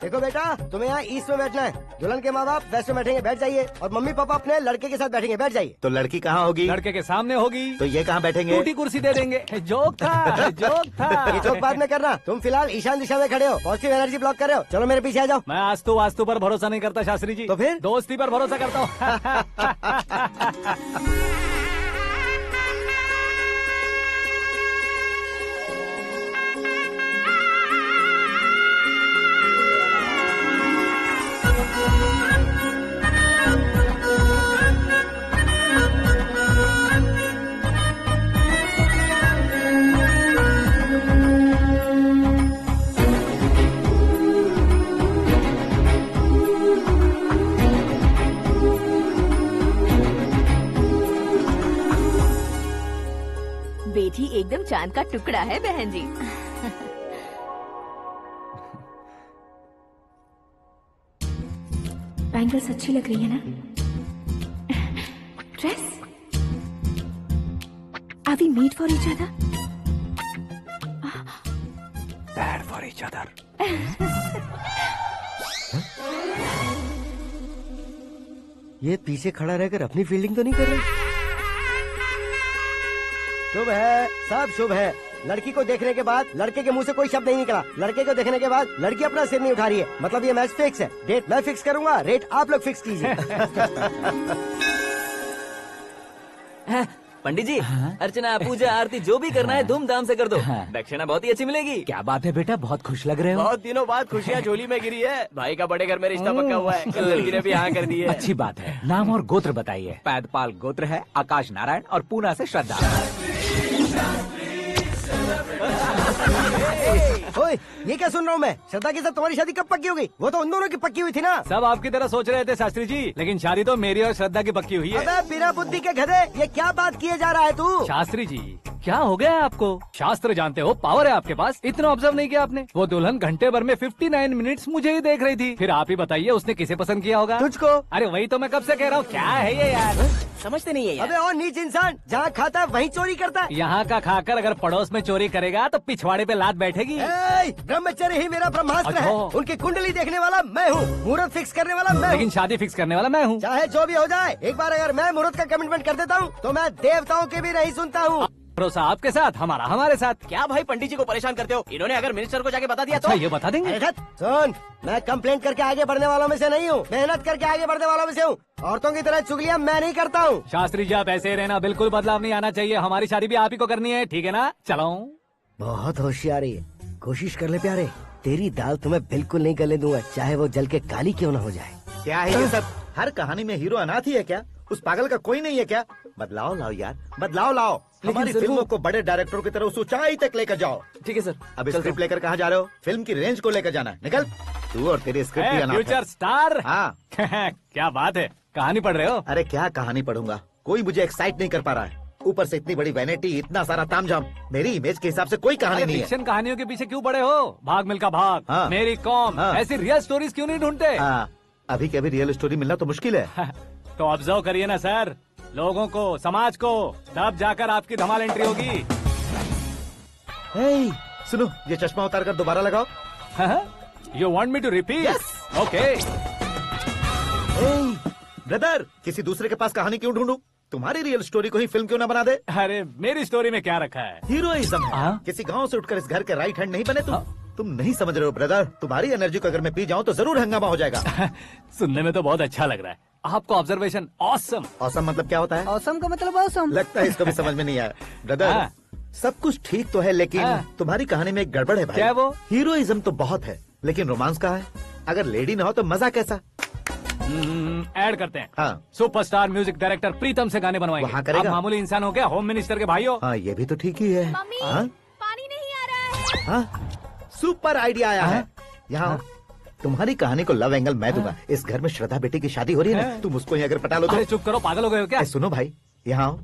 देखो बेटा, तुम्हें यहाँ ईस्ट में बैठना है। दुल्हन के माँ बाप वेस्ट में बैठेंगे, बैठ जाइए। और मम्मी पापा अपने लड़के के साथ बैठेंगे, बैठ जाइए। तो लड़की कहाँ होगी? लड़के के सामने होगी। तो ये कहाँ बैठेंगे? टूटी कुर्सी दे देंगे। जोक था, जोक था। ये जोक बाद में करना। तुम फिलहाल ईशान दिशा में खड़े हो, पॉजिटिव एनर्जी ब्लॉक कर रहे हो। चलो मेरे पीछे आ जाओ। मैं आस्तु वास्तु पर भरोसा नहीं करता शास्त्री जी। तो फिर? दोस्ती पर भरोसा करता हूँ। बेटी एकदम चांद का टुकड़ा है बहन जी। बैंगल्स अच्छी लग रही है ना? Dress? Are we made for each other? Bad for each other. ये पीछे खड़ा रहकर अपनी फील्डिंग तो नहीं कर रहा? शुभ है, सब शुभ है। लड़की को देखने के बाद लड़के के मुंह से कोई शब्द नहीं निकला। लड़के को देखने के बाद लड़की अपना सिर नहीं उठा रही है। मतलब ये मैच फिक्स है। डेट मैं फिक्स करूंगा, रेट आप लोग फिक्स कीजिए। पंडित जी, अर्चना पूजा आरती जो भी करना है धूमधाम से कर दो। दक्षिणा बहुत ही अच्छी मिलेगी। क्या बात है बेटा, बहुत खुश लग रहे हो। बहुत दिनों बाद खुशियाँ झोली में गिरी है। भाई का बड़े घर में रिश्ता पक्का हुआ है। कल लड़की ने भी हाँ कर दी है। अच्छी बात है। नाम और गोत्र बताइए। पैदपाल गोत्र है, आकाश नारायण और पूना से श्रद्धा। ओए, ये क्या सुन रहा हूँ मैं? श्रद्धा के साथ तुम्हारी शादी कब पक्की हो गई? वो तो उन दोनों की पक्की हुई थी ना। सब आपकी तरह सोच रहे थे शास्त्री जी, लेकिन शादी तो मेरी और श्रद्धा की पक्की हुई है। अबे बिना बुद्धि के गधे, ये क्या बात किए जा रहा है तू? शास्त्री जी, क्या हो गया है आपको? शास्त्र जानते हो, पावर है आपके पास। इतना ऑब्जर्व नहीं किया आपने? वो दुल्हन घंटे भर में 59 मिनट्स मुझे ही देख रही थी। फिर आप ही बताइए उसने किसे पसंद किया होगा? तुझको। अरे वही तो मैं कब से कह रहा हूँ, क्या है ये यार? समझते नहीं है यार। अबे और नीच इंसान, जहाँ खाता है वहीं चोरी करता है। यहाँ का खाकर अगर पड़ोस में चोरी करेगा तो पिछवाड़े पे लात बैठेगी। ब्रह्मचर्य ही मेरा ब्रह्मास्त्र है। अच्छा। उनकी कुंडली देखने वाला मैं हूँ, मुहूर्त फिक्स करने वाला मैं हूँ। लेकिन शादी फिक्स करने वाला मैं हूँ। चाहे जो भी हो जाए, एक बार अगर मैं मुहूर्त का कमिटमेंट कर देता हूँ तो मैं देवताओं के भी नहीं सुनता हूँ। भरोसा आपके साथ, हमारा हमारे साथ। क्या भाई पंडित जी को परेशान करते हो? इन्होंने अगर मिनिस्टर को जाके बता दिया अच्छा, तो ये बता देंगे? अरे सुन, मैं कंप्लेंट करके आगे बढ़ने वालों में से नहीं हूँ, मेहनत करके आगे बढ़ने वालों में से हूँ। औरतों की तरह चुगलियाँ मैं नहीं करता हूँ। शास्त्री जी आप ऐसे ही रहना, बिल्कुल बदलाव नहीं आना चाहिए। हमारी शादी भी आप ही को करनी है, ठीक है ना? चलो। बहुत होशियारी है, कोशिश कर ले प्यारे। तेरी दाल तुम्हें बिल्कुल नहीं गलने दूंगा, चाहे वो जल के काली क्यों न हो जाए। क्या है ये सब? हर कहानी में हीरो अनाथ ही है क्या? उस पागल का कोई नहीं है क्या? बदलाव लाओ यार, बदलाव लाओ। हमारी फिल्मों को बड़े डायरेक्टरों की तरह उस ऊंचाई तक लेकर जाओ। ठीक है सर। अब स्क्रिप्ट लेकर कहाँ जा रहे हो? फिल्म की रेंज को लेकर जाना है। निकल तू और तेरी स्क्रिप्ट भी अनाथ है। Future star. हाँ। क्या बात है, कहानी पढ़ रहे हो? अरे क्या कहानी पढ़ूंगा, कोई मुझे एक्साइट नहीं कर पा रहा है। ऊपर से इतनी बड़ी वैनिटी, इतना सारा तामझाम। मेरी इमेज के हिसाब से कोई कहानी नहीं है। फिक्शन कहानियों के पीछे क्यों पड़े हो? भाग मिल्खा भाग, हाँ। मेरी कॉम, हाँ। ऐसी रियल स्टोरीज क्यों नहीं ढूंढते? अभी के अभी रियल स्टोरी मिलना तो मुश्किल है। तो ऑब्जर्व करिए ना सर, लोगों को, समाज को, तब जाकर आपकी धमाल एंट्री होगी। सुनो, ये चश्मा उतार कर दोबारा लगाओ। You want me to repeat? Okay. Brother, किसी दूसरे के पास कहानी क्यों ढूंढूं? तुम्हारी रियल स्टोरी को ही फिल्म क्यों ना बना दे? अरे मेरी स्टोरी में क्या रखा है? हीरोइज्म है। किसी गांव से उठकर इस घर के राइट हैंड नहीं बने तुम नहीं समझ रहे हो ब्रदर। तुम्हारी एनर्जी को अगर मैं पी जाऊं तो जरूर हंगामा हो जाएगा। सुनने में तो बहुत अच्छा लग रहा है। आपको ऑब्जर्वेशन ऑसम। ऑसम मतलब क्या होता है? ऑसम का मतलब ऑसम। लगता है इसको भी समझ में नहीं आया। ब्रदर, सब कुछ ठीक तो है, लेकिन तुम्हारी कहानी में एक गड़बड़ है भाई। क्या वो? हीरोइज्म तो बहुत है, लेकिन रोमांस कहाँ है? अगर लेडी ना हो तो मजा कैसा? ऐड करते हैं। हाँ। सुपरस्टार म्यूजिक डायरेक्टर प्रीतम से गाने बनवाएंगे। वहाँ करेगा? आप मामूली इंसान हो क्या? होम मिनिस्टर के भाई हो। हाँ, ये भी तो ठीक ही है। मम्मी, हाँ? पानी नहीं आ रहा है। हाँ? सुपर आइडिया आया है। यहाँ तुम्हारी कहानी को लव एंगल मैं दूंगा। इस घर में श्रद्धा बेटी की शादी हो रही है ना, तुम उसको ही अगर पटा लो तो। अरे चुप करो, पागल हो गए हो क्या? सुनो भाई, यहाँ आओ।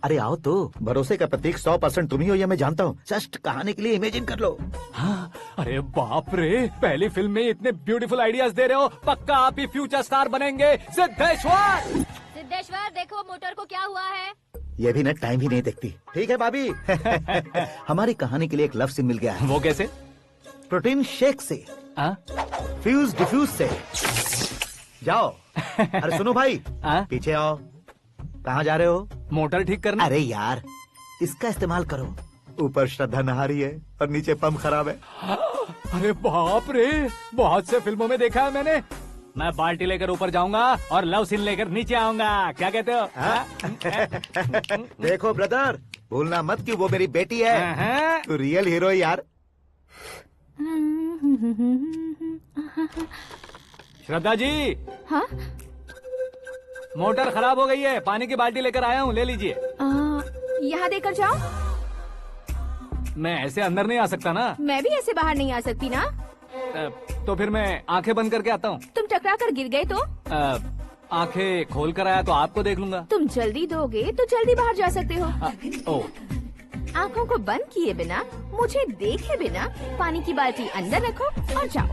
अरे आओ तो। भरोसे का प्रतीक 100% तुम ही हो, ये मैं जानता हूँ। जस्ट कहानी के लिए इमेजिन कर लो। हाँ, अरे बाप रे, पहली फिल्म में इतने ब्यूटीफुल आइडियाज दे रहे हो। पक्का आप ही फ्यूचर स्टार बनेंगे। सिद्धेश्वर, सिद्धेश्वर देखो मोटर को क्या हुआ है। ये भी ना टाइम ही नहीं देखती। ठीक है भाभी। हमारी कहानी के लिए एक लव सीन मिल गया है। वो कैसे? प्रोटीन शेक से फ्यूज डिफ्यूज से जाओ। अरे सुनो भाई, पीछे आओ। कहाँ जा रहे हो? मोटर ठीक करना। अरे यार, इसका इस्तेमाल करो। ऊपर श्रद्धा नहा रही है और नीचे पंप खराब है। अरे बाप रे, बहुत से फिल्मों में देखा है मैंने। मैं बाल्टी लेकर ऊपर जाऊंगा और लव सीन लेकर नीचे आऊंगा। क्या कहते हो? देखो ब्रदर, भूलना मत कि वो मेरी बेटी है। तू रियल हीरो है यार। श्रद्धा जी। हाँ? मोटर खराब हो गई है, पानी की बाल्टी लेकर आया हूँ, ले लीजिए। यहाँ देकर जाओ। मैं ऐसे अंदर नहीं आ सकता ना। मैं भी ऐसे बाहर नहीं आ सकती ना। तो फिर मैं आंखें बंद करके आता हूँ। तुम टकरा कर गिर गए तो? आंखें खोल कर आया तो आपको देख लूंगा। तुम जल्दी दोगे तो जल्दी बाहर जा सकते हो। आंखों को बंद किए बिना, मुझे देखे बिना पानी की बाल्टी अंदर रखो और जाओ।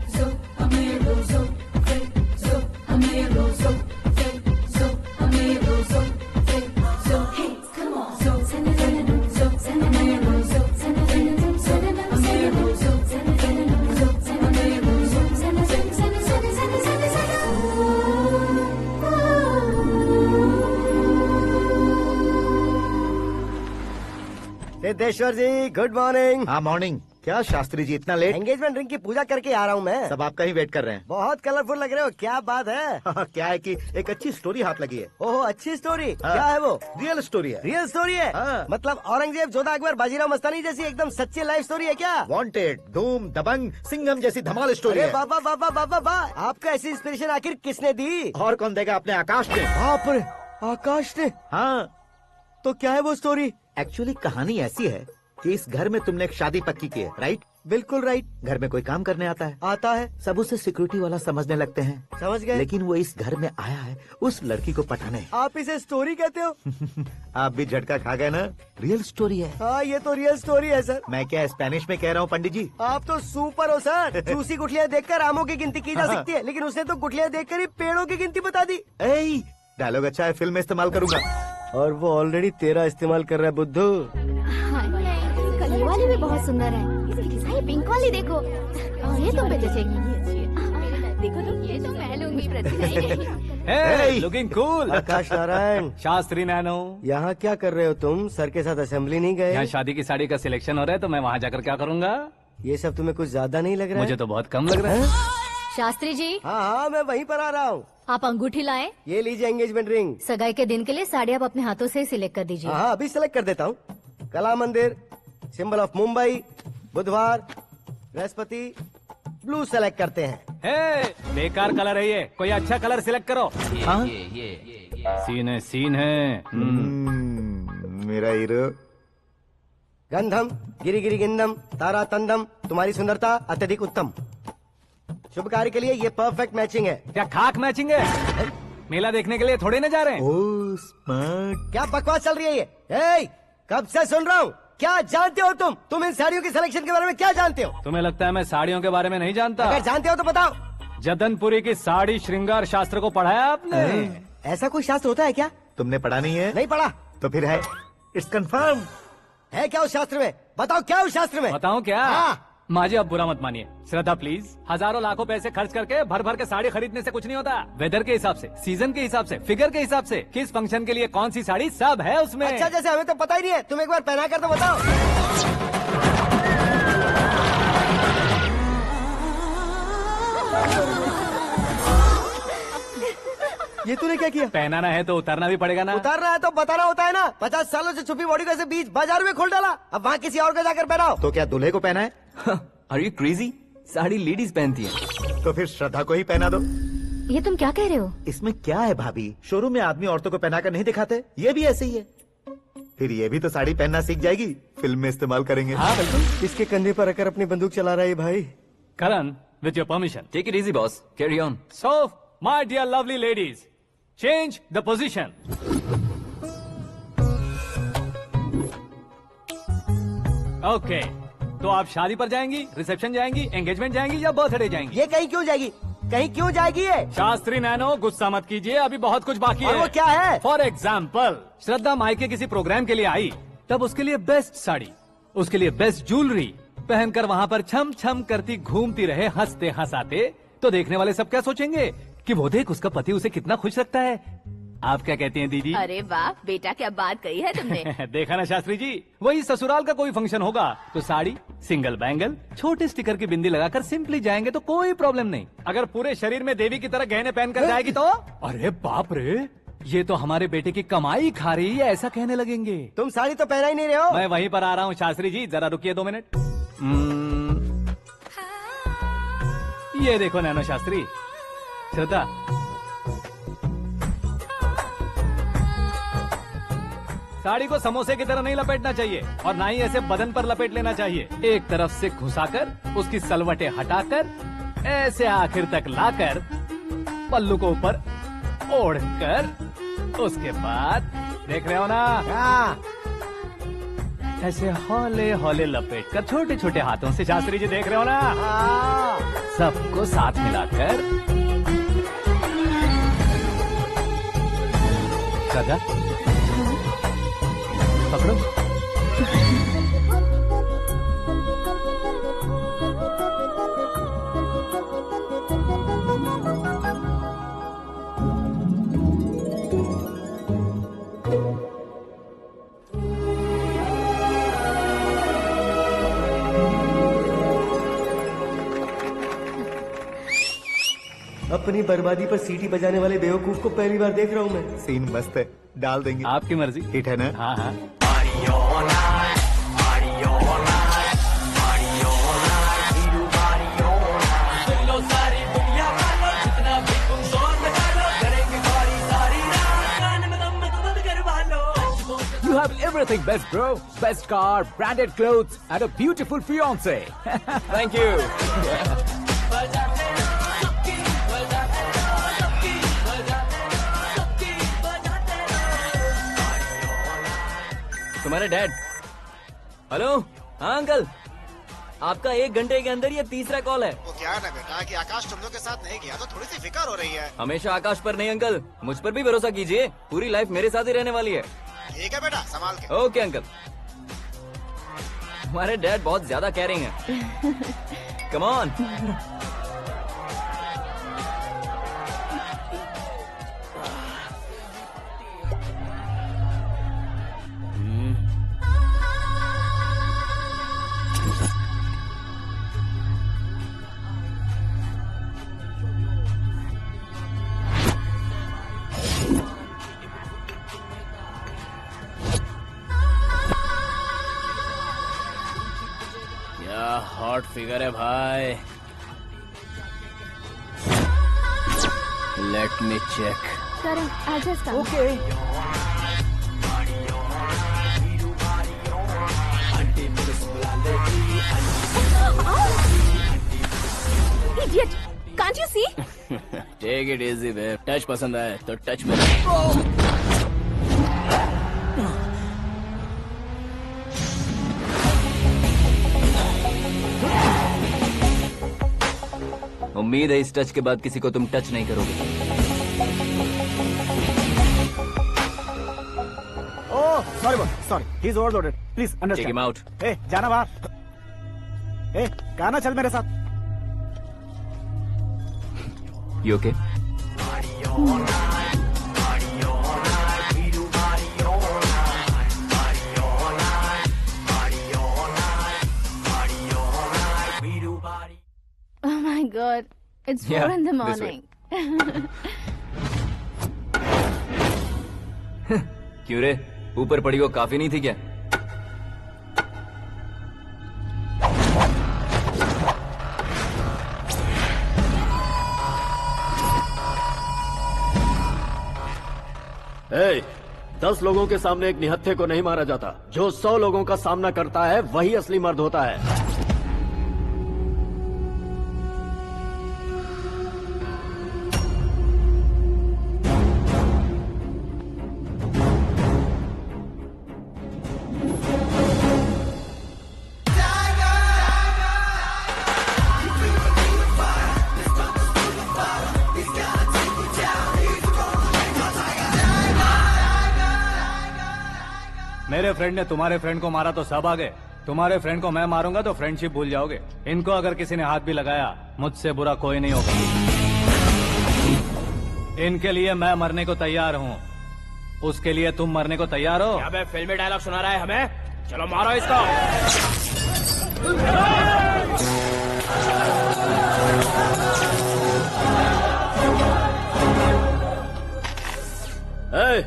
सिद्धेश्वर जी, गुड मॉर्निंग। हाँ मॉर्निंग। क्या शास्त्री जी इतना लेट? एंगेजमेंट रिंग की पूजा करके आ रहा हूँ मैं। सब आपका ही वेट कर रहे हैं। बहुत कलरफुल लग रहे हो, क्या बात है? क्या है कि एक अच्छी स्टोरी हाथ लगी है। ओह, अच्छी स्टोरी। क्या है वो? रियल स्टोरी है। रियल स्टोरी है? मतलब औरंगजेब, जोधा अकबर, बाजीराव मस्तानी जैसी एकदम सच्ची लाइफ स्टोरी है क्या? वांटेड, धूम, दबंग, सिंघम जैसी धमाल स्टोरी है। बाबा बाबा बाबा बा, आपको ऐसी इंस्पिरेशन आखिर किसने दी? और कौन देगा? अपने आकाश ने। बाप रे, आकाश ने? हाँ। तो क्या है वो स्टोरी? एक्चुअली कहानी ऐसी है कि इस घर में तुमने एक शादी पक्की की है, राइट? बिल्कुल राइट। घर में कोई काम करने आता है? आता है। सब उसे सिक्योरिटी वाला समझने लगते हैं। समझ गए। लेकिन वो इस घर में आया है उस लड़की को पटाने। आप इसे स्टोरी कहते हो? आप भी झटका खा गए ना। रियल स्टोरी है। हाँ, ये तो रियल स्टोरी है सर। मैं क्या स्पेनिश में कह रहा हूँ पंडित जी? आप तो सुपर हो सर। चूसी गुठलियाँ देखकर आमों की गिनती की जा सकती है, लेकिन उसने तो गुठलियाँ देखकर ही पेड़ों की गिनती बता दी। डायलॉग अच्छा है, फिल्म में इस्तेमाल करूंगा। और वो ऑलरेडी तेरा इस्तेमाल कर रहा है बुद्धू। ये वाली भी बहुत सुंदर है। इसकी डिजाइन पिंक वाली देखो। ये तुम पे जचेगी। देखो तुम, ये तो मैं लूंगी। Looking cool. Akash Narayan. Shastri Nano. यहाँ क्या कर रहे हो तुम? सर के साथ असेंबली नहीं गए? यहाँ शादी की साड़ी का सिलेक्शन हो रहा है, तो मैं वहाँ जाकर क्या करूँगा? ये सब तुम्हें कुछ ज्यादा नहीं लग रहा है? मुझे तो बहुत कम लग रहा है। शास्त्री जी। हाँ, मैं वहीं पर आ रहा हूँ। आप अंगूठी लाए। ये लीजिए एंगेजमेंट रिंग। सगाई के दिन के लिए साड़ी आप अपने हाथों से सिलेक्ट कर दीजिए। हाँ, अभी सिलेक्ट कर देता हूँ। कला मंदिर, सिंबल ऑफ मुंबई, बुधवार, बृहस्पति, ब्लू सेलेक्ट करते हैं। बेकार कलर है ये, कोई अच्छा कलर सिलेक्ट करो। सीन है। मेरा हीरो। गंधम, गिरी गिरी गिंदम, तारा तंदम, तुम्हारी सुंदरता अत्यधिक उत्तम। शुभ कार्य के लिए ये परफेक्ट मैचिंग है। क्या खाक मैचिंग है? मेला देखने के लिए थोड़े न जा रहे हैं। Oh smart. क्या बकवास चल रही है ये? कब से सुन रहा हूँ। क्या जानते हो तुम इन साड़ियों की सिलेक्शन के बारे में क्या जानते हो? तुम्हें लगता है मैं साड़ियों के बारे में नहीं जानता? अगर जानते हो तो बताओ। जदनपुरी की साड़ी श्रृंगार शास्त्र को पढ़ाया आपने? ऐसा कोई शास्त्र होता है क्या? तुमने पढ़ा नहीं है? नहीं पढ़ा। तो फिर है, इट्स कंफर्म। है क्या उस शास्त्र में? बताओ क्या उस शास्त्र में? बताऊं क्या? हाँ। माजी, अब बुरा मत मानिए। श्रद्धा प्लीज, हजारों लाखों पैसे खर्च करके भर भर के साड़ी खरीदने से कुछ नहीं होता। वेदर के हिसाब से, सीजन के हिसाब से, फिगर के हिसाब से, किस फंक्शन के लिए कौन सी साड़ी, सब है उसमें। अच्छा, जैसे हमें तो पता ही नहीं है। तुम एक बार पहना कर तो बताओ। ये तूने क्या किया? पहनाना है तो उतारना भी पड़ेगा ना। उतारना है तो बताना होता है ना। 50 सालों से छुपी बॉडी को ऐसे बीच बाजार में खोल डाला, अब वहाँ किसी और को जाकर पहनाओ। तो क्या दूल्हे को पहना है? Are you crazy? Sari ladies पहनती है। तो फिर श्रद्धा को ही पहना दो। ये तुम क्या कह रहे हो? इसमें क्या है भाभी? शोरूम में आदमी औरतों को पहनाकर नहीं दिखाते? ये भी ऐसे ही है। फिर ये भी तो साड़ी पहनना सीख जाएगी, फिल्म में इस्तेमाल करेंगे। हाँ बिल्कुल। इसके कंधे पर रखकर अपनी बंदूक चला रहा है भाई। Karan, with your permission. Take it easy boss, carry on. So my dear lovely ladies, change the position. Okay, तो आप शादी पर जाएंगी, रिसेप्शन जाएंगी, एंगेजमेंट जाएंगी या बर्थडे जाएंगी? ये कहीं क्यों जाएगी? कहीं क्यों जाएगी ये? शास्त्री नैनो, गुस्सा मत कीजिए, अभी बहुत कुछ बाकी है। और वो क्या है? फॉर एग्जाम्पल, श्रद्धा मायके किसी प्रोग्राम के लिए आई, तब उसके लिए बेस्ट साड़ी, उसके लिए बेस्ट ज्वेलरी, पहनकर वहाँ पर छम छम करती घूमती रहे हंसते हंसाते, तो देखने वाले सब क्या सोचेंगे कि वो देख उसका पति उसे कितना खुश रखता है। आप क्या कहती हैं दीदी? अरे वाह बेटा, क्या बात कही है तुमने। देखा ना शास्त्री जी, वही ससुराल का कोई फंक्शन होगा तो साड़ी, सिंगल बैंगल, छोटे स्टिकर की बिंदी लगाकर सिंपली जाएंगे तो कोई प्रॉब्लम नहीं। अगर पूरे शरीर में देवी की तरह गहने पहनकर जाएगी तो अरे बाप रे, ये तो हमारे बेटे की कमाई खा रही है, ऐसा कहने लगेंगे। तुम साड़ी तो पहना ही नहीं रहे हो। मैं वहीं पर आ रहा हूँ शास्त्री जी, जरा रुकिए 2 मिनट। ये देखो नैनो शास्त्री, श्रद्धा, साड़ी को समोसे की तरह नहीं लपेटना चाहिए और ना ही ऐसे बदन पर लपेट लेना चाहिए। एक तरफ से घुसाकर उसकी सलवटें हटाकर ऐसे आखिर तक लाकर पल्लू को ऊपर ओढ़कर, उसके बाद देख रहे हो ना, ऐसे हौले हौले लपेट कर छोटे छोटे हाथों से, शास्त्री जी देख रहे हो ना, सबको साथ मिलाकर, राजा पकड़ो। अपनी बर्बादी पर सीटी बजाने वाले बेवकूफ को पहली बार देख रहा हूँ मैं। सीन मस्त है, डाल देंगे। आपकी मर्जी। हिट है ना? हाँ हाँ। You have everything best, bro. Best car, branded clothes, and a beautiful fiance. Thank you. तुम्हारे डैड। हेलो, हाँ अंकल, आपका 1 घंटे के अंदर ये 3रा कॉल है। वो क्या है ना बेटा कि आकाश तुम लोग के साथ नहीं गया तो थोड़ी सी फिक्र हो रही है। हमेशा आकाश पर नहीं अंकल, मुझ पर भी भरोसा कीजिए, पूरी लाइफ मेरे साथ ही रहने वाली है। ठीक है बेटा, संभाल के। Okay uncle. हमारे डैड बहुत ज्यादा केयरिंग है। Come on. हॉट फिगर है भाई। Let me check. Karan, I'll just come. Okay. Idiot! Can't you see? Take it easy, babe. Touch पसंद आए तो टच में। उम्मीद है इस टच के बाद किसी को तुम टच नहीं करोगे। Oh sorry sorry, he is overloaded, please understand. Take him out. ए जाना बाहर। ए गाना चल मेरे साथ। You okay? Oh my God, it's 4 in the morning. क्यों रे, ऊपर पड़ी वो काफी नहीं थी क्या? ए, 10 लोगों के सामने एक निहत्थे को नहीं मारा जाता। जो 100 लोगों का सामना करता है वही असली मर्द होता है। मेरे फ्रेंड ने तुम्हारे फ्रेंड को मारा तो सब आ गए, तुम्हारे फ्रेंड को मैं मारूंगा तो फ्रेंडशिप भूल जाओगे। इनको अगर किसी ने हाथ भी लगाया, मुझसे बुरा कोई नहीं होगा। इनके लिए मैं मरने को तैयार हूँ, उसके लिए तुम मरने को तैयार हो? अबे फिल्मी डायलॉग सुना रहा है हमें? चलो मारो इसको।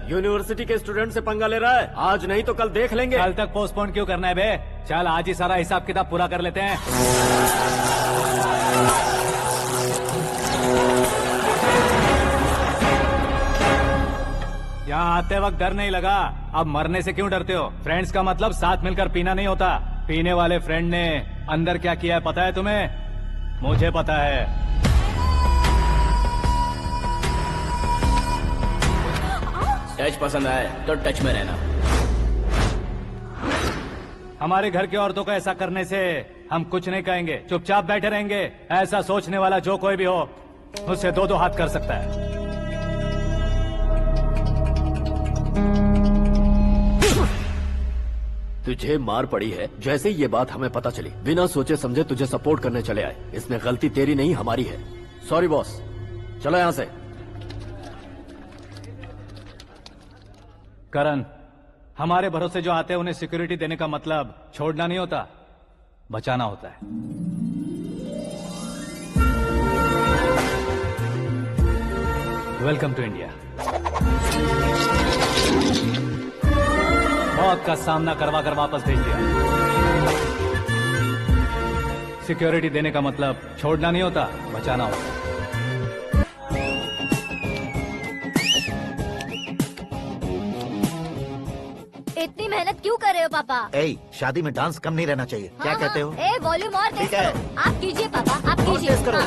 यूनिवर्सिटी के स्टूडेंट से पंगा ले रहा है, आज नहीं तो कल देख लेंगे। कल तक पोस्टपोन क्यों करना है बे? चल आज ही सारा हिसाब किताब पूरा कर लेते हैं। यहाँ आते वक्त डर नहीं लगा, अब मरने से क्यों डरते हो? फ्रेंड्स का मतलब साथ मिलकर पीना नहीं होता। पीने वाले फ्रेंड ने अंदर क्या किया है पता है तुम्हें? मुझे पता है। टच पसंद आए तो टच में रहना। हमारे घर की औरतों को ऐसा करने से हम कुछ नहीं कहेंगे, चुपचाप बैठे रहेंगे। ऐसा सोचने वाला जो कोई भी हो, उससे दो दो हाथ कर सकता है। तुझे मार पड़ी है। जैसे ही ये बात हमें पता चली, बिना सोचे समझे तुझे सपोर्ट करने चले आए। इसमें गलती तेरी नहीं हमारी है। सॉरी बॉस, चलो यहाँ से। करण, हमारे भरोसे जो आते हैं उन्हें सिक्योरिटी देने का मतलब छोड़ना नहीं होता, बचाना होता है। Welcome to India. मौत का सामना करवा कर वापस भेज दिया। सिक्योरिटी देने का मतलब छोड़ना नहीं होता, बचाना होता है। इतनी मेहनत क्यों कर रहे हो पापा? ए, शादी में डांस कम नहीं रहना चाहिए। क्या कहते हो? ए वॉल्यूम और तेज ठीक है। करो। आप कीजिए पापा, आप कीजिए। तेज करो।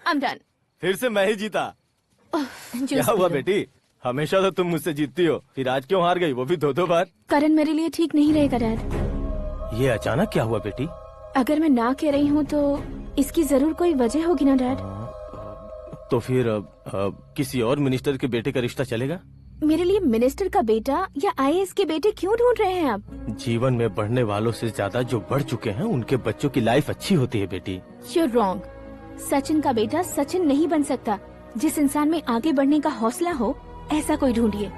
I'm done. फिर से मैं ही जीता। क्या हुआ बेटी? हमेशा तो तुम मुझसे जीतती हो, फिर आज क्यों हार गई, वो भी दो दो बार? करण मेरे लिए ठीक नहीं रहेगा डैड। ये अचानक क्या हुआ बेटी? अगर मैं ना कह रही हूँ तो इसकी जरूर कोई वजह होगी ना डैड। तो फिर किसी और मिनिस्टर के बेटे का रिश्ता चलेगा? मेरे लिए मिनिस्टर का बेटा या आईएएस के बेटे क्यों ढूंढ रहे हैं आप? जीवन में बढ़ने वालों से ज्यादा जो बढ़ चुके हैं उनके बच्चों की लाइफ अच्छी होती है बेटी। You're wrong. सचिन का बेटा सचिन नहीं बन सकता। जिस इंसान में आगे बढ़ने का हौसला हो, ऐसा कोई ढूंढिए।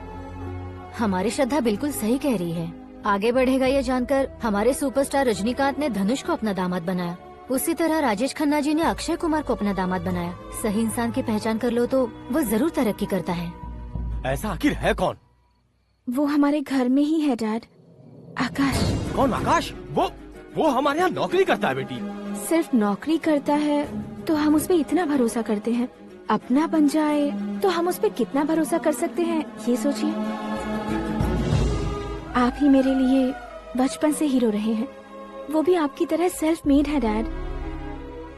हमारी श्रद्धा बिल्कुल सही कह रही है। आगे बढ़ेगा ये जानकर हमारे सुपरस्टार रजनीकांत ने धनुष को अपना दामाद बनाया। उसी तरह राजेश खन्ना जी ने अक्षय कुमार को अपना दामाद बनाया। सही इंसान की पहचान कर लो तो वो जरूर तरक्की करता है। ऐसा आखिर है कौन? वो हमारे घर में ही है डैड, आकाश। कौन आकाश? वो हमारे यहाँ नौकरी करता है बेटी। सिर्फ नौकरी करता है तो हम उस पे इतना भरोसा करते हैं, अपना बन जाए तो हम उस पे कितना भरोसा कर सकते हैं, ये सोचिए। आप ही मेरे लिए बचपन से हीरो रहे हैं, वो भी आपकी तरह सेल्फ मेड है डैड।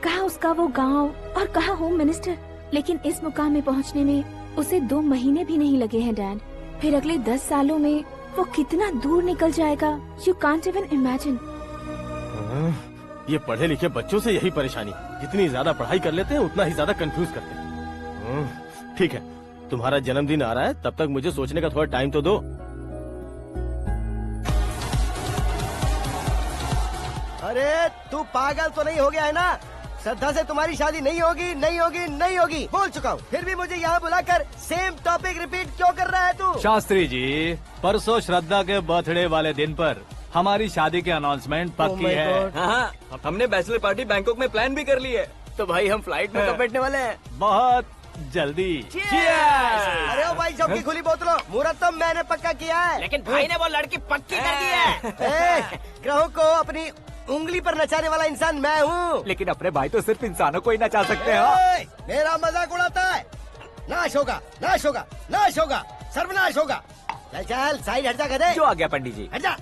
कहाँ उसका वो गांव और कहाँ होम मिनिस्टर, लेकिन इस मुकाम में पहुँचने में उसे 2 महीने भी नहीं लगे हैं डैड। फिर अगले 10 सालों में वो कितना दूर निकल जाएगा, यू कांट इवन इमेजिन। ये पढ़े लिखे बच्चों से यही परेशानी, जितनी ज्यादा पढ़ाई कर लेते हैं उतना ही ज्यादा कंफ्यूज करते हैं। ठीक है, तुम्हारा जन्मदिन आ रहा है, तब तक मुझे सोचने का थोड़ा टाइम तो दो। अरे तू पागल तो नहीं हो गया है ना? श्रद्धा से तुम्हारी शादी नहीं होगी, नहीं होगी, नहीं होगी, बोल चुका हूँ। फिर भी मुझे यहाँ बुलाकर सेम टॉपिक रिपीट क्यों कर रहा है तू? शास्त्री जी, परसों श्रद्धा के बर्थडे वाले दिन पर हमारी शादी की अनाउंसमेंट पक्की है। हाँ, हमने बैचलर पार्टी बैंकॉक में प्लान भी कर ली है। तो भाई हम फ्लाइट में कब बैठने वाले हैं? बहुत जल्दी। अरे ओ भाई, सबकी खुली बोतलों, मुहूर्त तो मैंने पक्का किया है। लेकिन भाई ने वो लड़की पक्की कर दी है। ग्रहों को अपनी उंगली पर नचाने वाला इंसान मैं हूँ। लेकिन अपने भाई तो सिर्फ इंसानों को ही नचा सकते हैं। मेरा मजाक उड़ाता है? नाश होगा, नाश होगा, नाश होगा, सर्वनाश होगा। चल चल साइड हट जा गधे। जो आ गया पंडित जी। हट जा।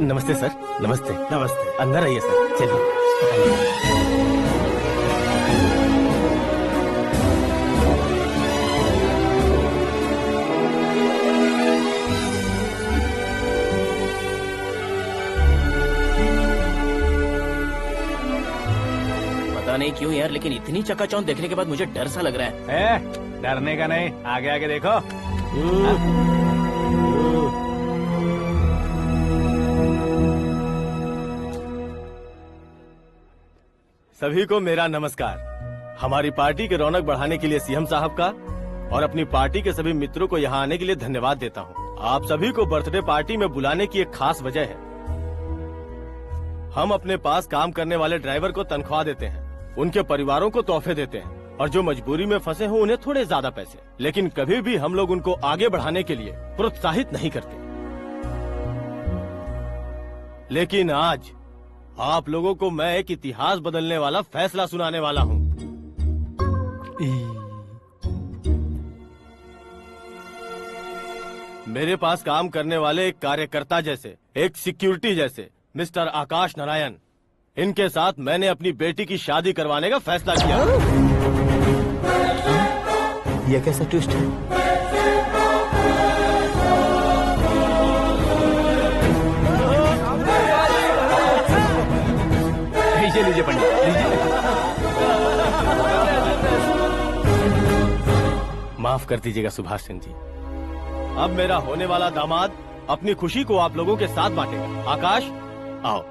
नमस्ते सर। नमस्ते। नमस्ते। अंदर आइए सर, चलिए। पता नहीं क्यों यार, लेकिन इतनी चकाचौंध देखने के बाद मुझे डर सा लग रहा है। डरने का नहीं, आगे आगे देखो। सभी को मेरा नमस्कार। हमारी पार्टी की रौनक बढ़ाने के लिए सीएम साहब का और अपनी पार्टी के सभी मित्रों को यहाँ आने के लिए धन्यवाद देता हूँ। आप सभी को बर्थडे पार्टी में बुलाने की एक खास वजह है। हम अपने पास काम करने वाले ड्राइवर को तनख्वाह देते हैं, उनके परिवारों को तोहफे देते हैं और जो मजबूरी में फंसे हो उन्हें थोड़े ज्यादा पैसे, लेकिन कभी भी हम लोग उनको आगे बढ़ाने के लिए प्रोत्साहित नहीं करते। लेकिन आज आप लोगों को मैं एक इतिहास बदलने वाला फैसला सुनाने वाला हूँ। मेरे पास काम करने वाले एक कार्यकर्ता जैसे, एक सिक्योरिटी जैसे मिस्टर आकाश नारायण, इनके साथ मैंने अपनी बेटी की शादी करवाने का फैसला किया। यह कैसा ट्विस्ट है? लीजिए पंडित, लीजिए। माफ कर दीजिएगा सुभाष सिंह जी। अब मेरा होने वाला दामाद अपनी खुशी को आप लोगों के साथ बांटेगा। आकाश, आओ।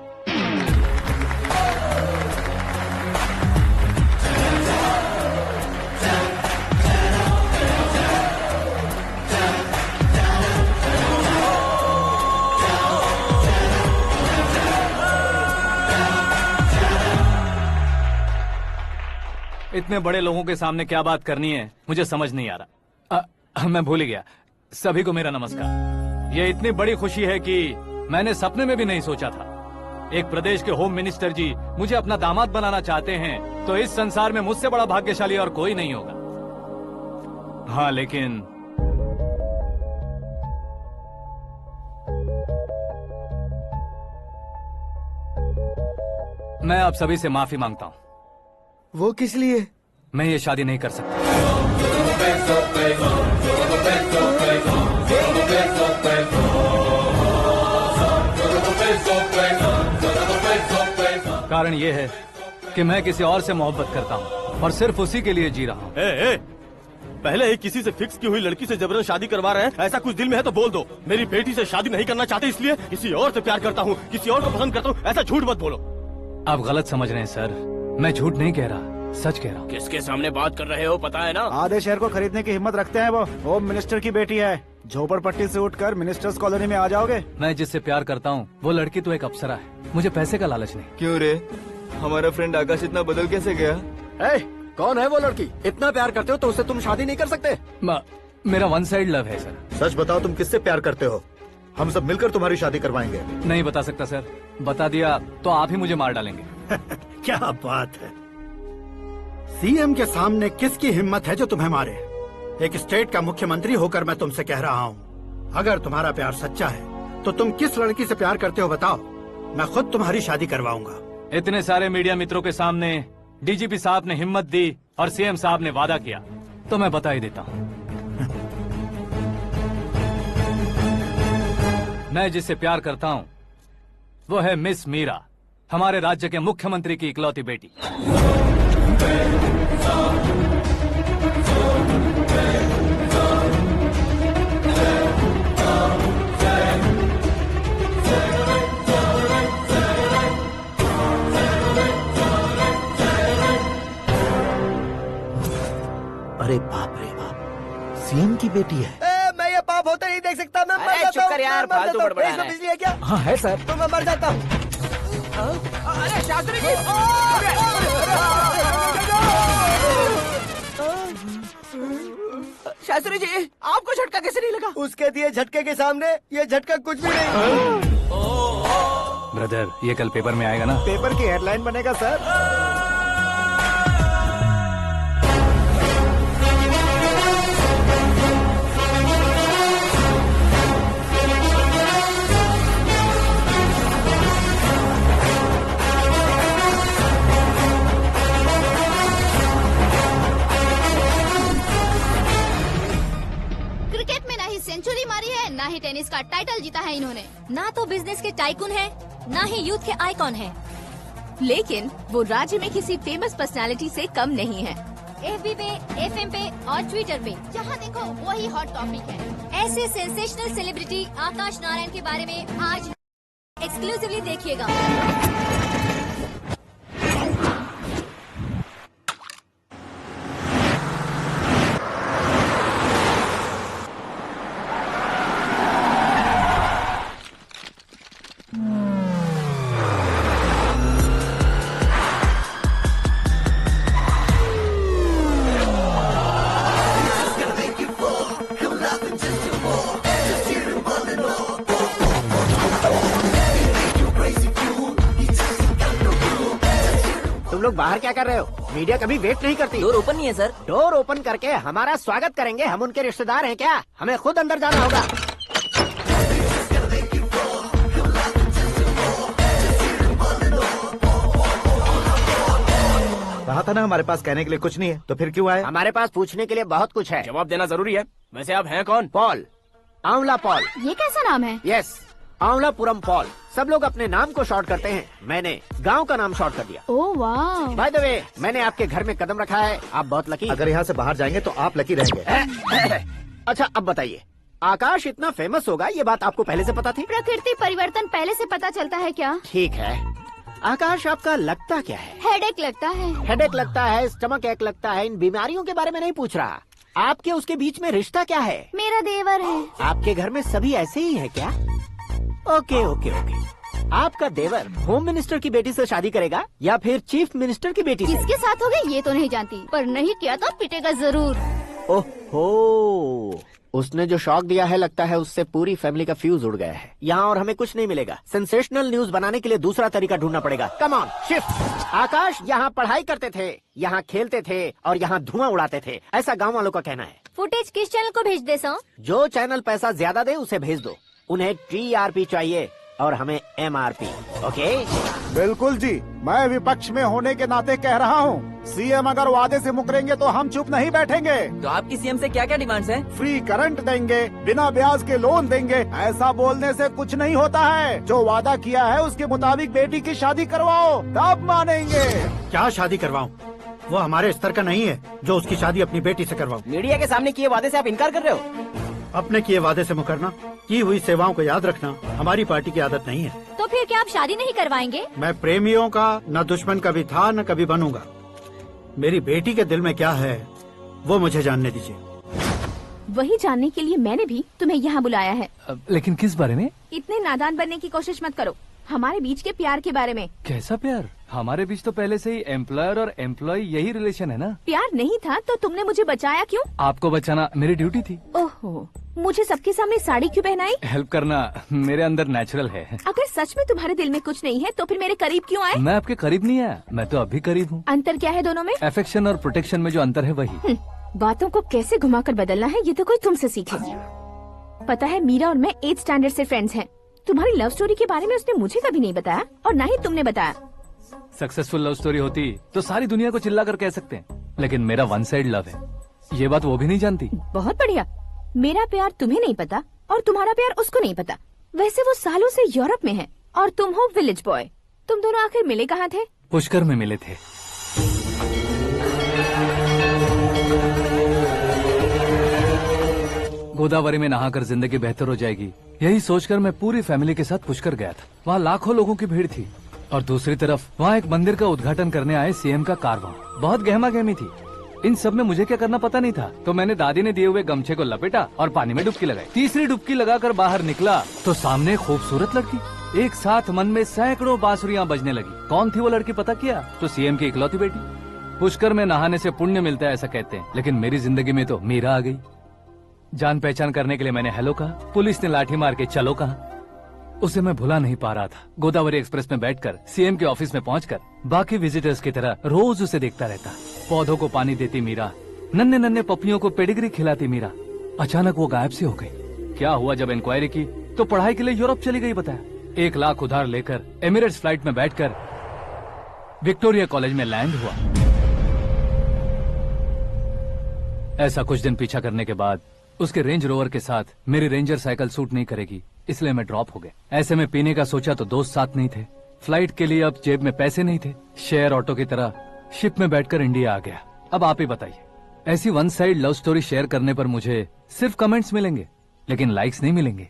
इतने बड़े लोगों के सामने क्या बात करनी है मुझे समझ नहीं आ रहा। मैं भूल ही गया। सभी को मेरा नमस्कार। ये इतनी बड़ी खुशी है कि मैंने सपने में भी नहीं सोचा था। एक प्रदेश के होम मिनिस्टर जी मुझे अपना दामाद बनाना चाहते हैं तो इस संसार में मुझसे बड़ा भाग्यशाली और कोई नहीं होगा। हाँ, लेकिन मैं आप सभी से माफी मांगता हूँ। वो किस लिए? मैं ये शादी नहीं कर सकता। कारण ये है कि मैं किसी और से मोहब्बत करता हूँ और सिर्फ उसी के लिए जी रहा हूँ। पहले ही किसी से फिक्स की हुई लड़की से जबरन शादी करवा रहे हैं। ऐसा कुछ दिल में है तो बोल दो। मेरी बेटी से शादी नहीं करना चाहते इसलिए किसी और से प्यार करता हूँ, किसी और को पसंद करता हूँ, ऐसा झूठ मत बोलो। आप गलत समझ रहे हैं सर, मैं झूठ नहीं कह रहा, सच कह रहा हूँ। किसके सामने बात कर रहे हो पता है ना? आधे शहर को खरीदने की हिम्मत रखते हैं वो। होम मिनिस्टर की बेटी है, झोपड़पट्टी से उठकर मिनिस्टर्स कॉलोनी में आ जाओगे। मैं जिससे प्यार करता हूँ वो लड़की तो एक अप्सरा है, मुझे पैसे का लालच नहीं। क्यों रे, हमारा फ्रेंड आकाश इतना बदल कैसे गया? कौन है वो लड़की? इतना प्यार करते हो तो उससे तुम शादी नहीं कर सकते? मेरा वन साइड लव है सर। सच बताओ, तुम किससे प्यार करते हो? हम सब मिलकर तुम्हारी शादी करवाएंगे। नहीं बता सकता सर, बता दिया तो आप ही मुझे मार डालेंगे। क्या बात है, सीएम के सामने किसकी हिम्मत है जो तुम्हें मारे? एक स्टेट का मुख्यमंत्री होकर मैं तुमसे कह रहा हूँ, अगर तुम्हारा प्यार सच्चा है तो तुम किस लड़की से प्यार करते हो बताओ, मैं खुद तुम्हारी शादी करवाऊंगा। इतने सारे मीडिया मित्रों के सामने डीजीपी साहब ने हिम्मत दी और सीएम साहब ने वादा किया तो मैं बता ही देता हूँ। मैं जिससे प्यार करता हूँ वो है मिस मीरा, हमारे राज्य के मुख्यमंत्री की इकलौती बेटी। अरे बाप रे बाप, सीएम की बेटी है। मैं ये पाप होते नहीं देख सकता। मैं मर जाता हूँ यार, फालतू बड़बड़ा रहा है। बिजली है क्या? हाँ है सर। तो मैं मर जाता हूँ। अरे शास्त्री जी, शास्त्री जी आपको झटका कैसे नहीं लगा? उसके दिए झटके के सामने ये झटका कुछ भी नहीं। ब्रदर, ये कल पेपर में आएगा ना? पेपर की हेडलाइन बनेगा सर। सेंचुरी मारी है, ना ही टेनिस का टाइटल जीता है इन्होंने। ना तो बिजनेस के टाइकून है, ना ही यूथ के आइकॉन है। लेकिन वो राज्य में किसी फेमस पर्सनालिटी से कम नहीं है। FB पे, FM पे और ट्विटर पे जहाँ देखो वही हॉट टॉपिक है। ऐसे सेंसेशनल सेलिब्रिटी आकाश नारायण के बारे में आज एक्सक्लूसिवली देखिएगा। तुम लोग बाहर क्या कर रहे हो? मीडिया कभी वेट नहीं करती। डोर ओपन नहीं है सर। डोर ओपन करके हमारा स्वागत करेंगे? हम उनके रिश्तेदार हैं क्या? हमें खुद अंदर जाना होगा। कहा था ना हमारे पास कहने के लिए कुछ नहीं है, तो फिर क्यों आए? हमारे पास पूछने के लिए बहुत कुछ है। जवाब देना जरूरी है। वैसे आप हैं कौन? पॉल, आंवला पॉल। ये कैसा नाम है? Yes, Anwalapuram Paul. सब लोग अपने नाम को शॉर्ट करते हैं, मैंने गांव का नाम शॉर्ट कर दिया। ओह वाह। बाय द वे, मैंने आपके घर में कदम रखा है, आप बहुत लकी। अगर यहाँ से बाहर जाएंगे तो आप लकी रहेंगे। अच्छा अब बताइए, आकाश इतना फेमस होगा ये बात आपको पहले से पता थी? प्रकृति परिवर्तन पहले से पता चलता है क्या? ठीक है, आकाश आपका लगता क्या है? हेडेक लगता है। हेडेक लगता है, स्टमक एक लगता है, इन बीमारियों के बारे में नहीं पूछ रहा। आपके उसके बीच में रिश्ता क्या है? मेरा देवर है। आपके घर में सभी ऐसे ही है क्या? Okay okay okay. आपका देवर होम मिनिस्टर की बेटी से शादी करेगा या फिर चीफ मिनिस्टर की बेटी से? किसके साथ होगा ये तो नहीं जानती, पर नहीं किया तो पिटेगा जरूर। ओहो, उसने जो शॉक दिया है लगता है उससे पूरी फैमिली का फ्यूज उड़ गया है। यहाँ और हमें कुछ नहीं मिलेगा। सेंसेशनल न्यूज बनाने के लिए दूसरा तरीका ढूंढना पड़ेगा। Come on shift. आकाश यहाँ पढ़ाई करते थे, यहाँ खेलते थे और यहाँ धुआं उड़ाते थे, ऐसा गाँव वालों का कहना है। फुटेज किस चैनल को भेज दे सो? जो चैनल पैसा ज्यादा दे उसे भेज दो। उन्हें TRP चाहिए और हमें MRP। ओके? बिल्कुल जी, मैं विपक्ष में होने के नाते कह रहा हूँ, सीएम अगर वादे से मुकरेंगे तो हम चुप नहीं बैठेंगे। तो आपकी सीएम से क्या क्या डिमांड्स हैं? फ्री करंट देंगे, बिना ब्याज के लोन देंगे। ऐसा बोलने से कुछ नहीं होता है। जो वादा किया है उसके मुताबिक बेटी की शादी करवाओ, तब मानेंगे। क्या शादी करवाऊं? वो हमारे स्तर का नहीं है जो उसकी शादी अपनी बेटी से करवाऊं। मीडिया के सामने किए वादे से आप इनकार कर रहे हो? अपने किए वादे से मुकरना, की हुई सेवाओं को याद रखना हमारी पार्टी की आदत नहीं है। तो फिर क्या आप शादी नहीं करवाएंगे? मैं प्रेमियों का न दुश्मन कभी था न कभी बनूंगा। मेरी बेटी के दिल में क्या है वो मुझे जानने दीजिए। वही जानने के लिए मैंने भी तुम्हें यहाँ बुलाया है। लेकिन किस बारे में? इतने नादान बनने की कोशिश मत करो। हमारे बीच के प्यार के बारे में। कैसा प्यार? हमारे बीच तो पहले से ही एम्प्लॉयर और एम्प्लॉय यही रिलेशन है ना। प्यार नहीं था तो तुमने मुझे बचाया क्यों? आपको बचाना मेरी ड्यूटी थी। ओहो, मुझे सबके सामने साड़ी क्यों पहनाई? हेल्प करना मेरे अंदर नेचुरल है। अगर सच में तुम्हारे दिल में कुछ नहीं है तो फिर मेरे करीब क्यों आए? मैं आपके करीब नहीं आया, मैं तो अभी करीब हूँ। अंतर क्या है दोनों में? अफेक्शन और प्रोटेक्शन में जो अंतर है वही। बातों को कैसे घुमाकर बदलना है ये तो कोई तुमसे सीखे। पता है मीरा और मैं 8th स्टैंडर्ड से फ्रेंड्स हैं। तुम्हारी लव स्टोरी के बारे में उसने मुझे कभी नहीं बताया और न ही तुमने बताया। सक्सेसफुल लव स्टोरी होती तो सारी दुनिया को चिल्ला कर कह सकते हैं, लेकिन मेरा वन साइड लव है, ये बात वो भी नहीं जानती। बहुत बढ़िया। मेरा प्यार तुम्हें नहीं पता और तुम्हारा प्यार उसको नहीं पता। वैसे वो सालों से यूरोप में है और तुम हो विलेज बॉय। तुम दोनों आखिर मिले कहाँ थे? पुष्कर में मिले थे। गोदावरी में नहाकर जिंदगी बेहतर हो जाएगी, यही सोचकर मैं पूरी फैमिली के साथ पुष्कर गया था। वहाँ लाखों लोगों की भीड़ थी और दूसरी तरफ वहाँ एक मंदिर का उद्घाटन करने आए सीएम का कारवां। बहुत गहमा गहमी थी। इन सब में मुझे क्या करना पता नहीं था, तो मैंने दादी ने दिए हुए गमछे को लपेटा और पानी में डुबकी लगाई। तीसरी डुबकी लगाकर बाहर निकला तो सामने एक खूबसूरत लड़की। एक साथ मन में सैकड़ों बांसुरियां बजने लगी। कौन थी वो लड़की पता किया? तो सीएम की इकलौती बेटी। पुष्कर में नहाने से पुण्य मिलता है ऐसा कहते हैं, लेकिन मेरी जिंदगी में तो मीरा आ गई। जान पहचान करने के लिए मैंने हेलो कहा, पुलिस ने लाठी मार के चलो कहा। उसे मैं भुला नहीं पा रहा था। गोदावरी एक्सप्रेस में बैठकर सीएम के ऑफिस में पहुंचकर बाकी विजिटर्स की तरह रोज उसे देखता रहता। पौधों को पानी देती मीरा, नन्हे नन्हे पपियों को पेडिग्री खिलाती मीरा। अचानक वो गायब सी हो गई। क्या हुआ? जब इंक्वायरी की तो पढ़ाई के लिए यूरोप चली गई बताया। 1 लाख उधार लेकर एमिरेट्स फ्लाइट में बैठकर विक्टोरिया कॉलेज में लैंड हुआ। ऐसा कुछ दिन पीछा करने के बाद उसके रेंज रोवर के साथ मेरी रेंजर साइकिल सूट नहीं करेगी, इसलिए मैं ड्रॉप हो गया। ऐसे में पीने का सोचा तो दोस्त साथ नहीं थे, फ्लाइट के लिए अब जेब में पैसे नहीं थे, शेयर ऑटो की तरह शिप में बैठकर इंडिया आ गया। अब आप ही बताइए, ऐसी one side love story share करने पर मुझे सिर्फ कमेंट्स मिलेंगे, लेकिन लाइक्स नहीं मिलेंगे।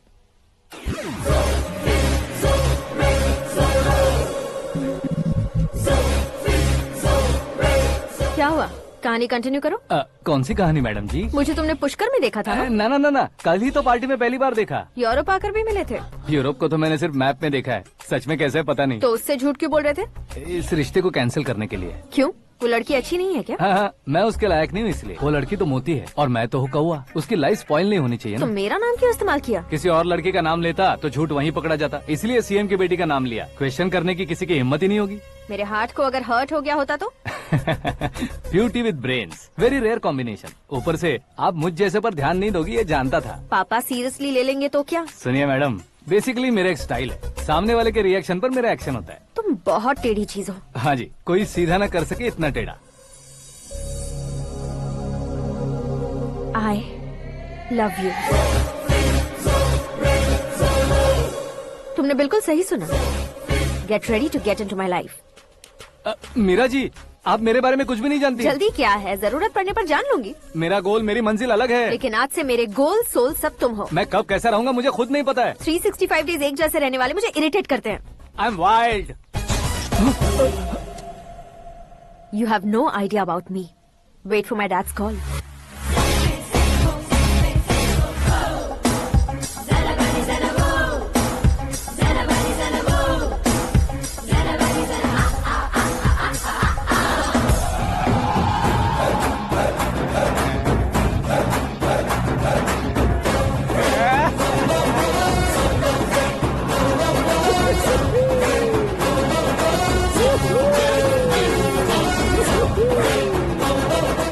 क्या हुआ, कहानी कंटिन्यू करो। कौन सी कहानी मैडम जी? मुझे तुमने पुष्कर में देखा था ना? ना, कल ही तो पार्टी में पहली बार देखा। यूरोप आकर भी मिले थे? यूरोप को तो मैंने सिर्फ मैप में देखा है, सच में कैसे है पता नहीं। तो उससे झूठ क्यों बोल रहे थे? इस रिश्ते को कैंसिल करने के लिए। क्यों, वो लड़की अच्छी नहीं है क्या? हाँ, मैं उसके लायक नहीं हूँ इसलिए। वो लड़की तो मोती है और मैं तो हूँ कौवा, उसकी लाइफ स्पॉइल नहीं होनी चाहिए तो ना। मेरा नाम क्यों इस्तेमाल किया? किसी और लड़की का नाम लेता तो झूठ वहीं पकड़ा जाता, इसलिए सीएम की बेटी का नाम लिया। क्वेश्चन करने की किसी की हिम्मत ही नहीं होगी। मेरे हार्ट को अगर हर्ट हो गया होता तो? Beauty with brains, very rare combination. ऊपर से आप मुझ जैसे पर ध्यान नहीं दोगी, ये जानता था। पापा सीरियसली ले लेंगे तो क्या? सुनिए मैडम, बेसिकली मेरा एक स्टाइल है, सामने वाले के रिएक्शन पर मेरा एक्शन होता है। तुम बहुत टेढ़ी चीज हो। हाँ जी, कोई सीधा न कर सके इतना टेढ़ा। I love you। तुमने बिल्कुल सही सुना। Get ready to get into my life। Meera ji, आप मेरे बारे में कुछ भी नहीं जानती। जल्दी क्या है, जरूरत पड़ने पर जान लूंगी। मेरा गोल, मेरी मंजिल अलग है। लेकिन आज से मेरे गोल सोल सब तुम हो। मैं कब कैसा रहूंगा मुझे खुद नहीं पता है। 365 डेज एक जैसे रहने वाले मुझे इरिटेट करते हैं। I am wild. You have no idea about me। Wait for my dad's call।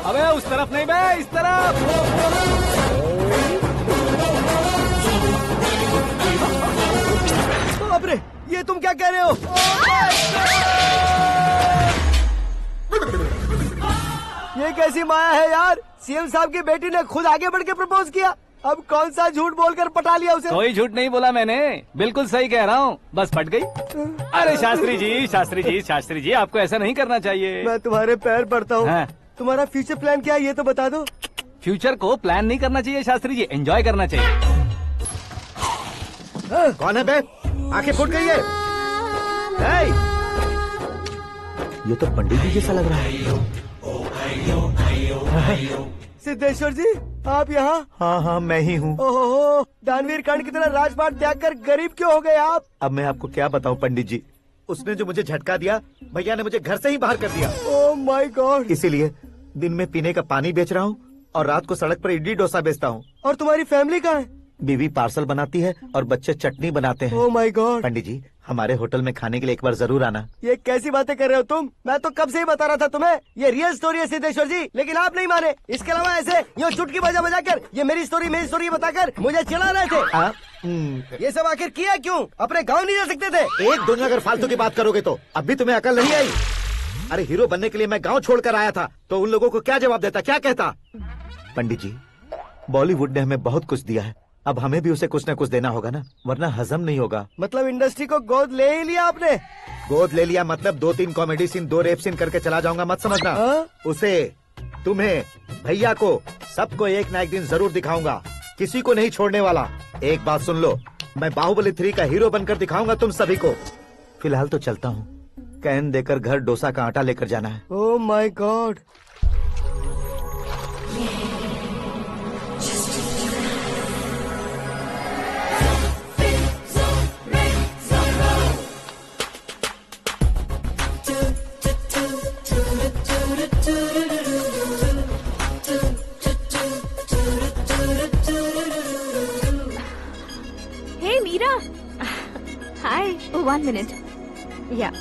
अबे उस तरफ नहीं बे, इस तरफ। बाप रे, ये तुम क्या कह रहे हो? ये कैसी माया है यार? सीएम साहब की बेटी ने खुद आगे बढ़ के प्रपोज किया, अब कौन सा झूठ बोलकर पटा लिया उसे? कोई झूठ नहीं बोला मैंने, बिल्कुल सही कह रहा हूँ, बस फट गई। अरे शास्त्री जी आपको ऐसा नहीं करना चाहिए। मैं तुम्हारे पैर पड़ता हूँ। हाँ। तुम्हारा फ्यूचर प्लान क्या है ये तो बता दो। फ्यूचर को प्लान नहीं करना चाहिए शास्त्री जी, एंजॉय करना चाहिए। कौन है बे? आंखें फूट गई है। हे! ये तो पंडित जी जैसा लग रहा है। सिद्धेश्वर जी, आप यहाँ? हाँ, मैं ही हूँ। ओहो, दानवीर कर्ण की तरह राजपाट त्याग कर गरीब क्यों हो गए आप? अब मैं आपको क्या बताऊँ पंडित जी, उसने जो मुझे झटका दिया, भैया ने मुझे घर से ही बाहर कर दिया। Oh my God. इसीलिए दिन में पीने का पानी बेच रहा हूँ और रात को सड़क पर इडली डोसा बेचता हूँ। और तुम्हारी फैमिली कहाँ है? बीवी पार्सल बनाती है और बच्चे चटनी बनाते हैं। Oh my God. पंडित जी, हमारे होटल में खाने के लिए एक बार जरूर आना। ये कैसी बातें कर रहे हो तुम? मैं तो कब से ही बता रहा था तुम्हें, ये रियल स्टोरी है सिद्धेश्वर जी, लेकिन आप नहीं माने। इसके अलावा ऐसे यूँ चुटकी बजा कर ये मेरी स्टोरी बताकर मुझे चिढ़ा रहे थे। ये सब आखिर किया क्यों? अपने गाँव नहीं जा सकते थे? एक दो अगर फालतू की बात करोगे तो अब भी तुम्हें अकल नहीं आई। अरे हीरो बनने के लिए मैं गाँव छोड़कर आया था, तो उन लोगों को क्या जवाब देता, क्या कहता? पंडित जी, बॉलीवुड ने हमें बहुत कुछ दिया है, अब हमें भी उसे कुछ न कुछ देना होगा ना, वरना हजम नहीं होगा। मतलब इंडस्ट्री को गोद ले ही लिया आपने? गोद ले लिया मतलब 2-3 कॉमेडी सीन, 2 रेप सीन करके चला जाऊंगा मत समझना। उसे, तुम्हें, भैया को, सबको एक ना एक दिन जरूर दिखाऊंगा, किसी को नहीं छोड़ने वाला। एक बात सुन लो, मैं बाहुबली 3 का हीरो बनकर दिखाऊंगा तुम सभी को। फिलहाल तो चलता हूँ, कैन देकर घर डोसा का आटा लेकर जाना है। Oh my God. Hey Meera. Hi. Oh, 1 minute. Yeah.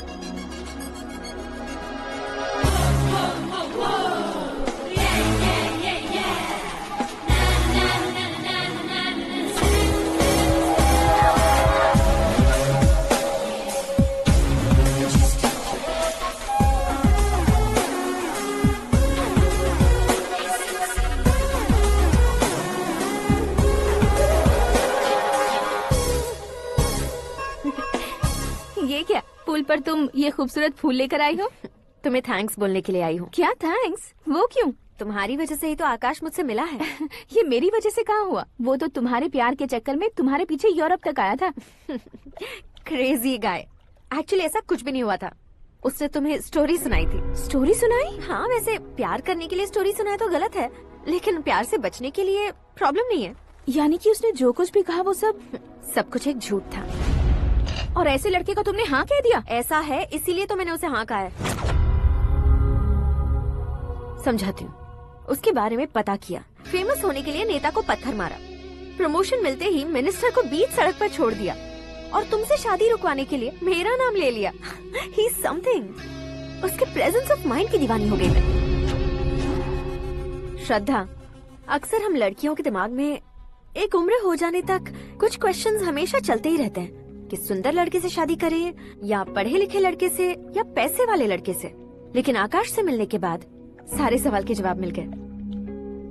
पर तुम ये खूबसूरत फूल लेकर आई हो। तुम्हें थैंक्स बोलने के लिए आई हूँ। क्या थैंक्स? वो क्यों? तुम्हारी वजह से ही तो आकाश मुझसे मिला है। ये मेरी वजह से कहाँ हुआ? वो तो तुम्हारे प्यार के चक्कर में तुम्हारे पीछे यूरोप तक आया था। Crazy guy. एक्चुअली ऐसा कुछ भी नहीं हुआ था। उसने तुम्हें स्टोरी सुनाई थी। स्टोरी सुनाई? हाँ, वैसे प्यार करने के लिए स्टोरी सुनाए तो गलत है, लेकिन प्यार से बचने के लिए प्रॉब्लम नहीं है। यानी कि उसने जो कुछ भी कहा वो सब कुछ एक झूठ था। और ऐसे लड़के को तुमने हाँ कह दिया? ऐसा है, इसीलिए तो मैंने उसे हाँ कहा है। समझाती हूँ। उसके बारे में पता किया, फेमस होने के लिए नेता को पत्थर मारा, प्रमोशन मिलते ही मिनिस्टर को बीच सड़क पर छोड़ दिया, और तुमसे शादी रुकवाने के लिए मेरा नाम ले लिया। ही समथिंग। उसके प्रेजेंस ऑफ माइंड की दीवानी हो गई मैं। श्रद्धा, अक्सर हम लड़कियों के दिमाग में एक उम्र हो जाने तक कुछ क्वेश्चंस हमेशा चलते ही रहते हैं कि सुंदर लड़के से शादी करें या पढ़े लिखे लड़के से या पैसे वाले लड़के से। लेकिन आकाश से मिलने के बाद सारे सवाल के जवाब मिल गए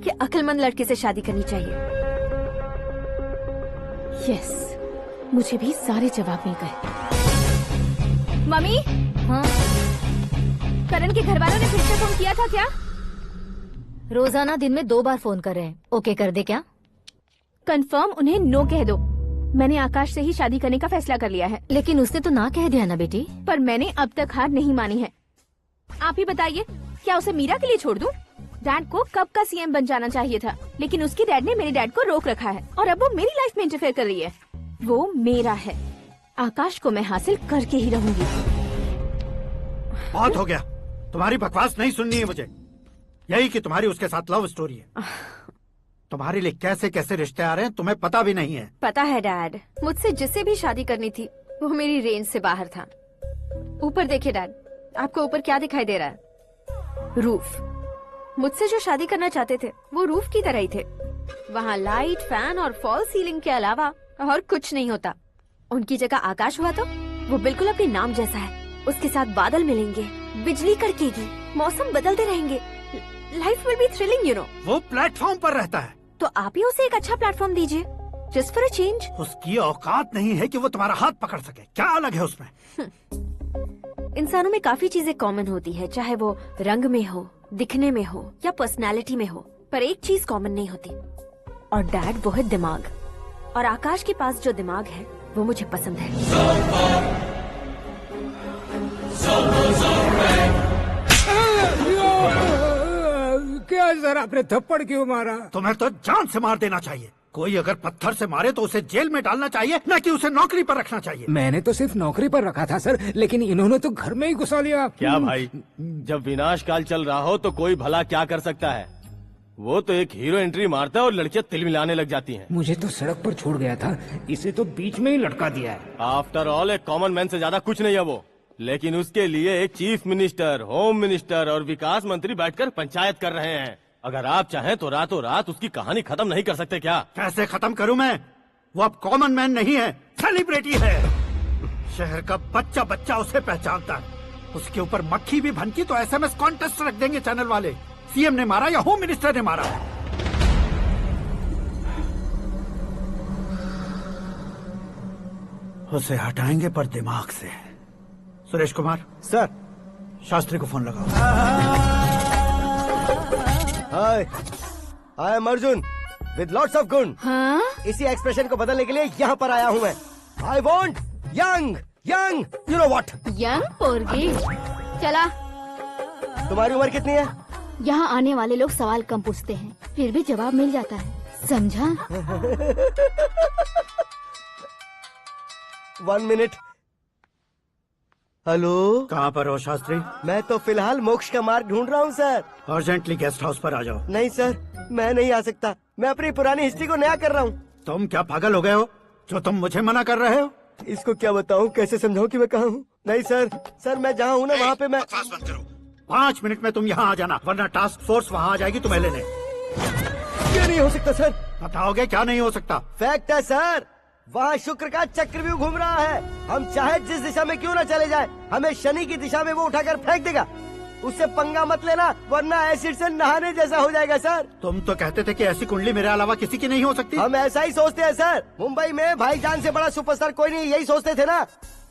कि अक्लमंद लड़के से शादी करनी चाहिए। यस, मुझे भी सारे जवाब मिल गए। मम्मी, हाँ? करण के घर वालों ने फिर से फोन किया था क्या? रोजाना दिन में 2 बार फोन कर रहे हैं। ओके कर दे क्या? कंफर्म उन्हें नो कह दो। मैंने आकाश से ही शादी करने का फैसला कर लिया है। लेकिन उसने तो ना कह दिया ना बेटी। पर मैंने अब तक हार नहीं मानी है। आप ही बताइए, क्या उसे मीरा के लिए छोड़ दूं? डैड को कब का सीएम बन जाना चाहिए था, लेकिन उसके डैड ने मेरे डैड को रोक रखा है और अब वो मेरी लाइफ में इंटरफेयर कर रही है। वो मेरा है। आकाश को मैं हासिल करके ही रहूंगी। बहुत हो गया, तुम्हारी बकवास नहीं सुननी है मुझे। यही कि तुम्हारी उसके साथ लव स्टोरी है। तुम्हारे लिए कैसे कैसे रिश्ते आ रहे हैं तुम्हें पता भी नहीं है। पता है डैड, मुझसे जिससे भी शादी करनी थी वो मेरी रेंज से बाहर था। ऊपर देखिए डैड, आपको ऊपर क्या दिखाई दे रहा है? रूफ। मुझसे जो शादी करना चाहते थे वो रूफ की तरह ही थे। वहाँ लाइट, फैन और फॉल सीलिंग के अलावा और कुछ नहीं होता। उनकी जगह आकाश हुआ तो वो बिल्कुल अपने नाम जैसा है। उसके साथ बादल मिलेंगे, बिजली कड़केगी, मौसम बदलते रहेंगे। Life will be thrilling, you know. वो प्लेटफॉर्म पर रहता है तो आप ही उसे एक अच्छा प्लेटफॉर्म दीजिए, जस्ट फॉर अ चेंज। उसकी औकात नहीं है कि वो तुम्हारा हाथ पकड़ सके। क्या अलग है उसमें? इंसानों में काफी चीजें कॉमन होती है, चाहे वो रंग में हो, दिखने में हो या पर्सनालिटी में हो, पर एक चीज कॉमन नहीं होती, और डैड वो है दिमाग। और आकाश के पास जो दिमाग है वो मुझे पसंद है। क्या सर, आपने थप्पड़ क्यों मारा? तुम्हें तो जान से मार देना चाहिए। कोई अगर पत्थर से मारे तो उसे जेल में डालना चाहिए, न कि उसे नौकरी पर रखना चाहिए। मैंने तो सिर्फ नौकरी पर रखा था सर, लेकिन इन्होंने तो घर में ही घुसा लिया। क्या भाई, जब विनाश काल चल रहा हो तो कोई भला क्या कर सकता है? वो तो एक हीरो एंट्री मारता है और लड़कियां तिल मिलाने लग जाती हैं। मुझे तो सड़क पर छोड़ गया था, इसे तो बीच में ही लटका दिया है। आफ्टर ऑल एक कॉमन मैन से ज्यादा कुछ नहीं है वो, लेकिन उसके लिए एक चीफ मिनिस्टर, होम मिनिस्टर और विकास मंत्री बैठकर पंचायत कर रहे हैं। अगर आप चाहें तो रातों रात उसकी कहानी खत्म नहीं कर सकते क्या? कैसे खत्म करूं मैं? वो अब कॉमन मैन नहीं है, सेलिब्रिटी है। शहर का बच्चा बच्चा उसे पहचानता है। उसके ऊपर मक्खी भी भनकी तो एसएमएस कॉन्टेस्ट रख देंगे चैनल वाले। सीएम ने मारा या होम मिनिस्टर ने मारा? उसे हटाएंगे पर दिमाग से। सुरेश कुमार सर, शास्त्री को फोन लगाओ। Hi, I am Arjun with lots of गुण। हाँ? इसी एक्सप्रेशन को बदलने के लिए यहाँ पर आया हूँ मैं। I want young young, you know what? Young पोरगी। चला। तुम्हारी उम्र कितनी है? यहाँ आने वाले लोग सवाल कम पूछते हैं, फिर भी जवाब मिल जाता है, समझा? 1 मिनट। हेलो, कहाँ पर हो शास्त्री? मैं तो फिलहाल मोक्ष का मार्ग ढूंढ रहा हूँ सर। अर्जेंटली गेस्ट हाउस पर आ जाओ। नहीं सर, मैं नहीं आ सकता। मैं अपनी पुरानी हिस्ट्री को नया कर रहा हूँ। तुम क्या पागल हो गए हो जो तुम मुझे मना कर रहे हो? इसको क्या बताऊँ, कैसे समझाऊँ कि मैं कहाँ हूँ? नहीं सर, मैं जहाँ हूँ ना वहाँ पे मैं। 5 मिनट में तुम यहाँ आ जाना, वरना टास्क फोर्स वहाँ आ जाएगी तुम्हें लेने। क्यों नहीं हो सकता सर? बताओगे क्या नहीं हो सकता? फैक्ट है सर, वहाँ शुक्र का चक्रव्यूह घूम रहा है। हम चाहे जिस दिशा में क्यों न चले जाए, हमें शनि की दिशा में वो उठाकर फेंक देगा। उससे पंगा मत लेना, वरना एसिड से नहाने जैसा हो जाएगा सर। तुम तो कहते थे कि ऐसी कुंडली मेरे अलावा किसी की नहीं हो सकती। हम ऐसा ही सोचते हैं सर। मुंबई में भाईजान से बड़ा सुपरस्टार कोई नहीं, यही सोचते थे ना।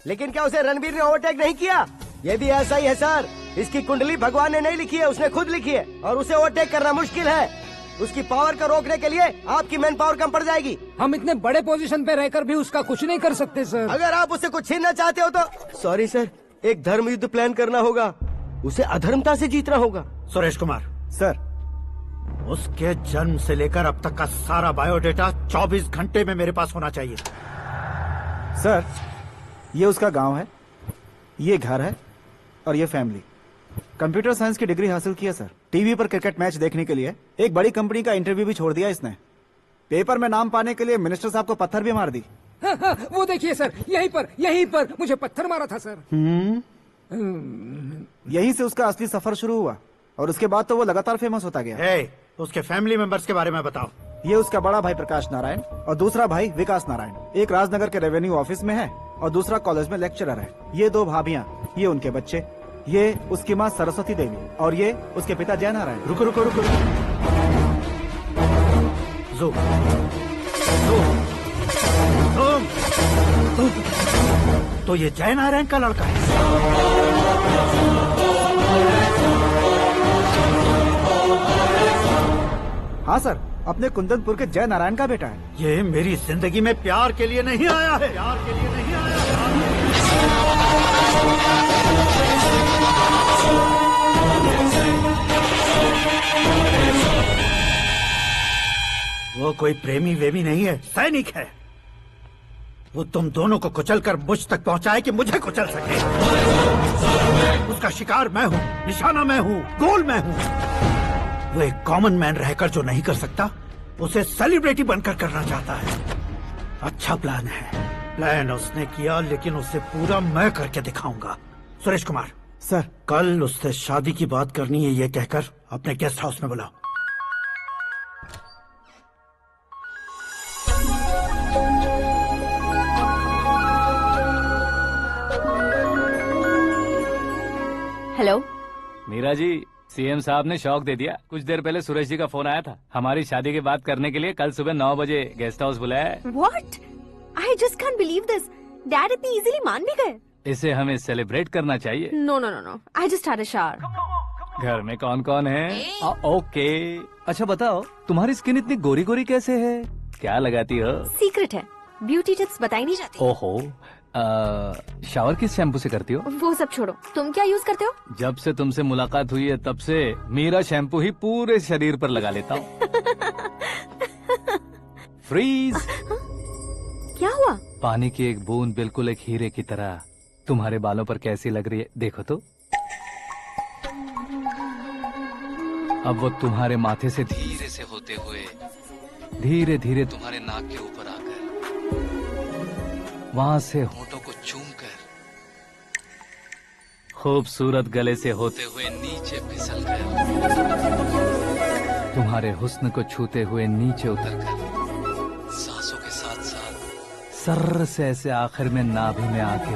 लेकिन क्या उसे रणबीर ने ओवरटेक नहीं किया? ये भी ऐसा ही है सर। इसकी कुंडली भगवान ने नहीं लिखी है, उसने खुद लिखी है, और उसे ओवरटेक करना मुश्किल है। उसकी पावर को रोकने के लिए आपकी मैन पावर कम पड़ जाएगी। हम इतने बड़े पोजीशन पे रहकर भी उसका कुछ नहीं कर सकते सर। अगर आप उससे कुछ छीनना चाहते हो तो सॉरी सर, एक धर्म युद्ध प्लान करना होगा। उसे अधर्मता से जीतना होगा। सुरेश कुमार सर, उसके जन्म से लेकर अब तक का सारा बायोडेटा 24 घंटे में मेरे पास होना चाहिए। सर, ये उसका गांव है, ये घर है और ये फैमिली। कंप्यूटर साइंस की डिग्री हासिल की है सर। टीवी पर क्रिकेट मैच देखने के लिए एक बड़ी कंपनी का इंटरव्यू भी छोड़ दिया इसने। पेपर में नाम पाने के लिए मिनिस्टर साहब को पत्थर भी मार दी। हाँ, वो देखिए सर, यहीं पर मुझे पत्थर मारा था सर। यहीं से उसका असली सफर शुरू हुआ और उसके बाद तो वो लगातार फेमस होता गया। उसके फैमिली मेंबर्स के बारे में बताओ। ये उसका बड़ा भाई प्रकाश नारायण और दूसरा भाई विकास नारायण। एक राजनगर के रेवेन्यू ऑफिस में है और दूसरा कॉलेज में लेक्चरर है। ये 2 भाभियां, ये उनके बच्चे, ये उसकी माँ सरस्वती देवी और ये उसके पिता जय नारायण। रुको रुको रुको, जो तो ये जय नारायण का लड़का है। हाँ सर, अपने कुंदनपुर के जय नारायण का बेटा है। ये मेरी जिंदगी में प्यार के लिए नहीं आया है। प्यार के लिए नहीं आया वो कोई प्रेमी वेमी नहीं है, सैनिक है। वो तुम दोनों को कुचलकर मुझ तक पहुंचाए कि मुझे कुचल सके। उसका शिकार मैं हूँ, निशाना मैं हूँ, गोल मैं हूँ। वो एक कॉमन मैन रहकर जो नहीं कर सकता, उसे सेलिब्रिटी बनकर करना चाहता है। अच्छा प्लान है। प्लान उसने किया, लेकिन उसे पूरा मैं करके दिखाऊंगा। सुरेश कुमार सर, कल उससे शादी की बात करनी है, ये कहकर अपने गेस्ट हाउस में बुलाओ। हेलो मीरा जी, सीएम साहब ने शौक दे दिया। कुछ देर पहले सुरेश जी का फोन आया था, हमारी शादी की बात करने के लिए कल सुबह 9 बजे गेस्ट हाउस बुलाया है। What? I just can't believe this. Dad इतनी इजीली मान भी गए। इसे हमें सेलिब्रेट करना चाहिए। No. I just had a shower. घर में कौन कौन है? ओके। अच्छा बताओ, तुम्हारी स्किन इतनी गोरी गोरी कैसे है? क्या लगाती हो? सीक्रेट है, ब्यूटी टिप्स बताई नहीं जाती। ओहो, शावर किस शैम्पू से करती हो? वो सब छोड़ो, तुम क्या यूज करते हो? जब से तुमसे मुलाकात हुई है तब से मीरा शैम्पू ही पूरे शरीर पर लगा लेता हूँ। फ्रीज। क्या हुआ? पानी की एक बूंद बिल्कुल एक हीरे की तरह तुम्हारे बालों पर कैसी लग रही है, देखो तो। अब वो तुम्हारे माथे से धीरे से होते हुए धीरे धीरे तुम्हारे नाक के ऊपर आकर वहां से होठों को चूमकर खूबसूरत गले से होते हुए नीचे फिसल कर तुम्हारे हुस्न को छूते हुए नीचे उतरकर सांसों के साथ साथ सर्र से ऐसे आखिर में नाभि में आके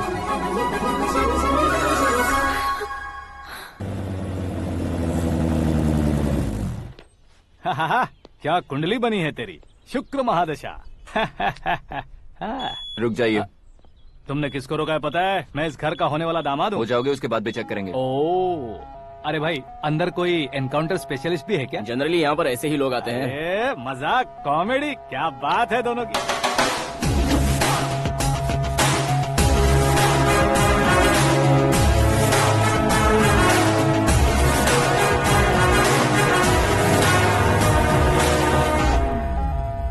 क्या कुंडली बनी है तेरी, शुक्र महादशा। रुक जाइए। तुमने किसको रोका है पता है? मैं इस घर का होने वाला दामाद हूँ। हो जाओगे उसके बाद भी चेक करेंगे। ओ, अरे भाई, अंदर कोई एनकाउंटर स्पेशलिस्ट भी है क्या? जनरली यहाँ पर ऐसे ही लोग आते हैं। मजाक, कॉमेडी, क्या बात है दोनों की।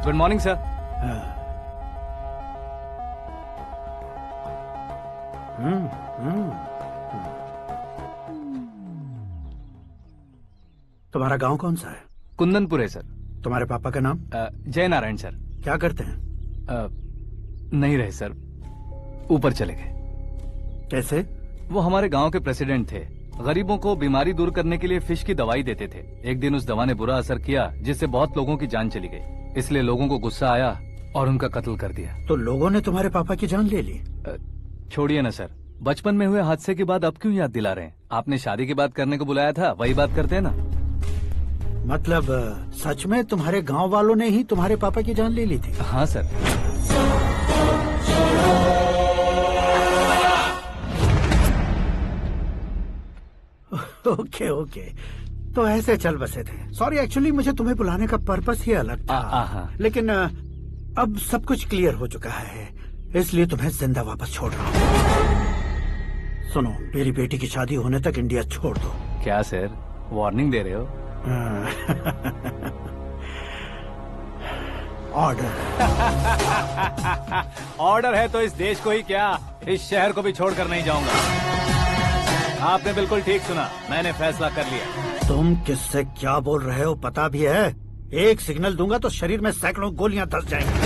Good morning sir. तुम्हारा गांव कौन सा है? कुंदनपुर है सर। तुम्हारे पापा का नाम? जय नारायण सर। क्या करते हैं? नहीं रहे सर, ऊपर चले गए। कैसे? वो हमारे गांव के प्रेसिडेंट थे। गरीबों को बीमारी दूर करने के लिए फिश की दवाई देते थे। एक दिन उस दवा ने बुरा असर किया, जिससे बहुत लोगों की जान चली गई। इसलिए लोगों को गुस्सा आया और उनका कत्ल कर दिया। तो लोगों ने तुम्हारे पापा की जान ले ली? छोड़िए ना सर, बचपन में हुए हादसे के बाद अब क्यों याद दिला रहे हैं? आपने शादी की बात करने को बुलाया था, वही बात करते हैं ना। मतलब सच में तुम्हारे गांव वालों ने ही तुम्हारे पापा की जान ले ली थी? हाँ सर। ओके ओके, तो ऐसे चल बसे थे। सॉरी, एक्चुअली मुझे तुम्हें बुलाने का पर्पस ही अलग था, लेकिन अब सब कुछ क्लियर हो चुका है, इसलिए तुम्हें जिंदा वापस छोड़ रहा हूँ। सुनो, मेरी बेटी की शादी होने तक इंडिया छोड़ दो। क्या सर, वार्निंग दे रहे हो? ऑर्डर। ऑर्डर है तो इस देश को ही क्या, इस शहर को भी छोड़कर नहीं जाऊंगा। आपने बिल्कुल ठीक सुना, मैंने फैसला कर लिया। तुम किससे क्या बोल रहे हो पता भी है? एक सिग्नल दूंगा तो शरीर में सैकड़ों गोलियां धस जाएंगी।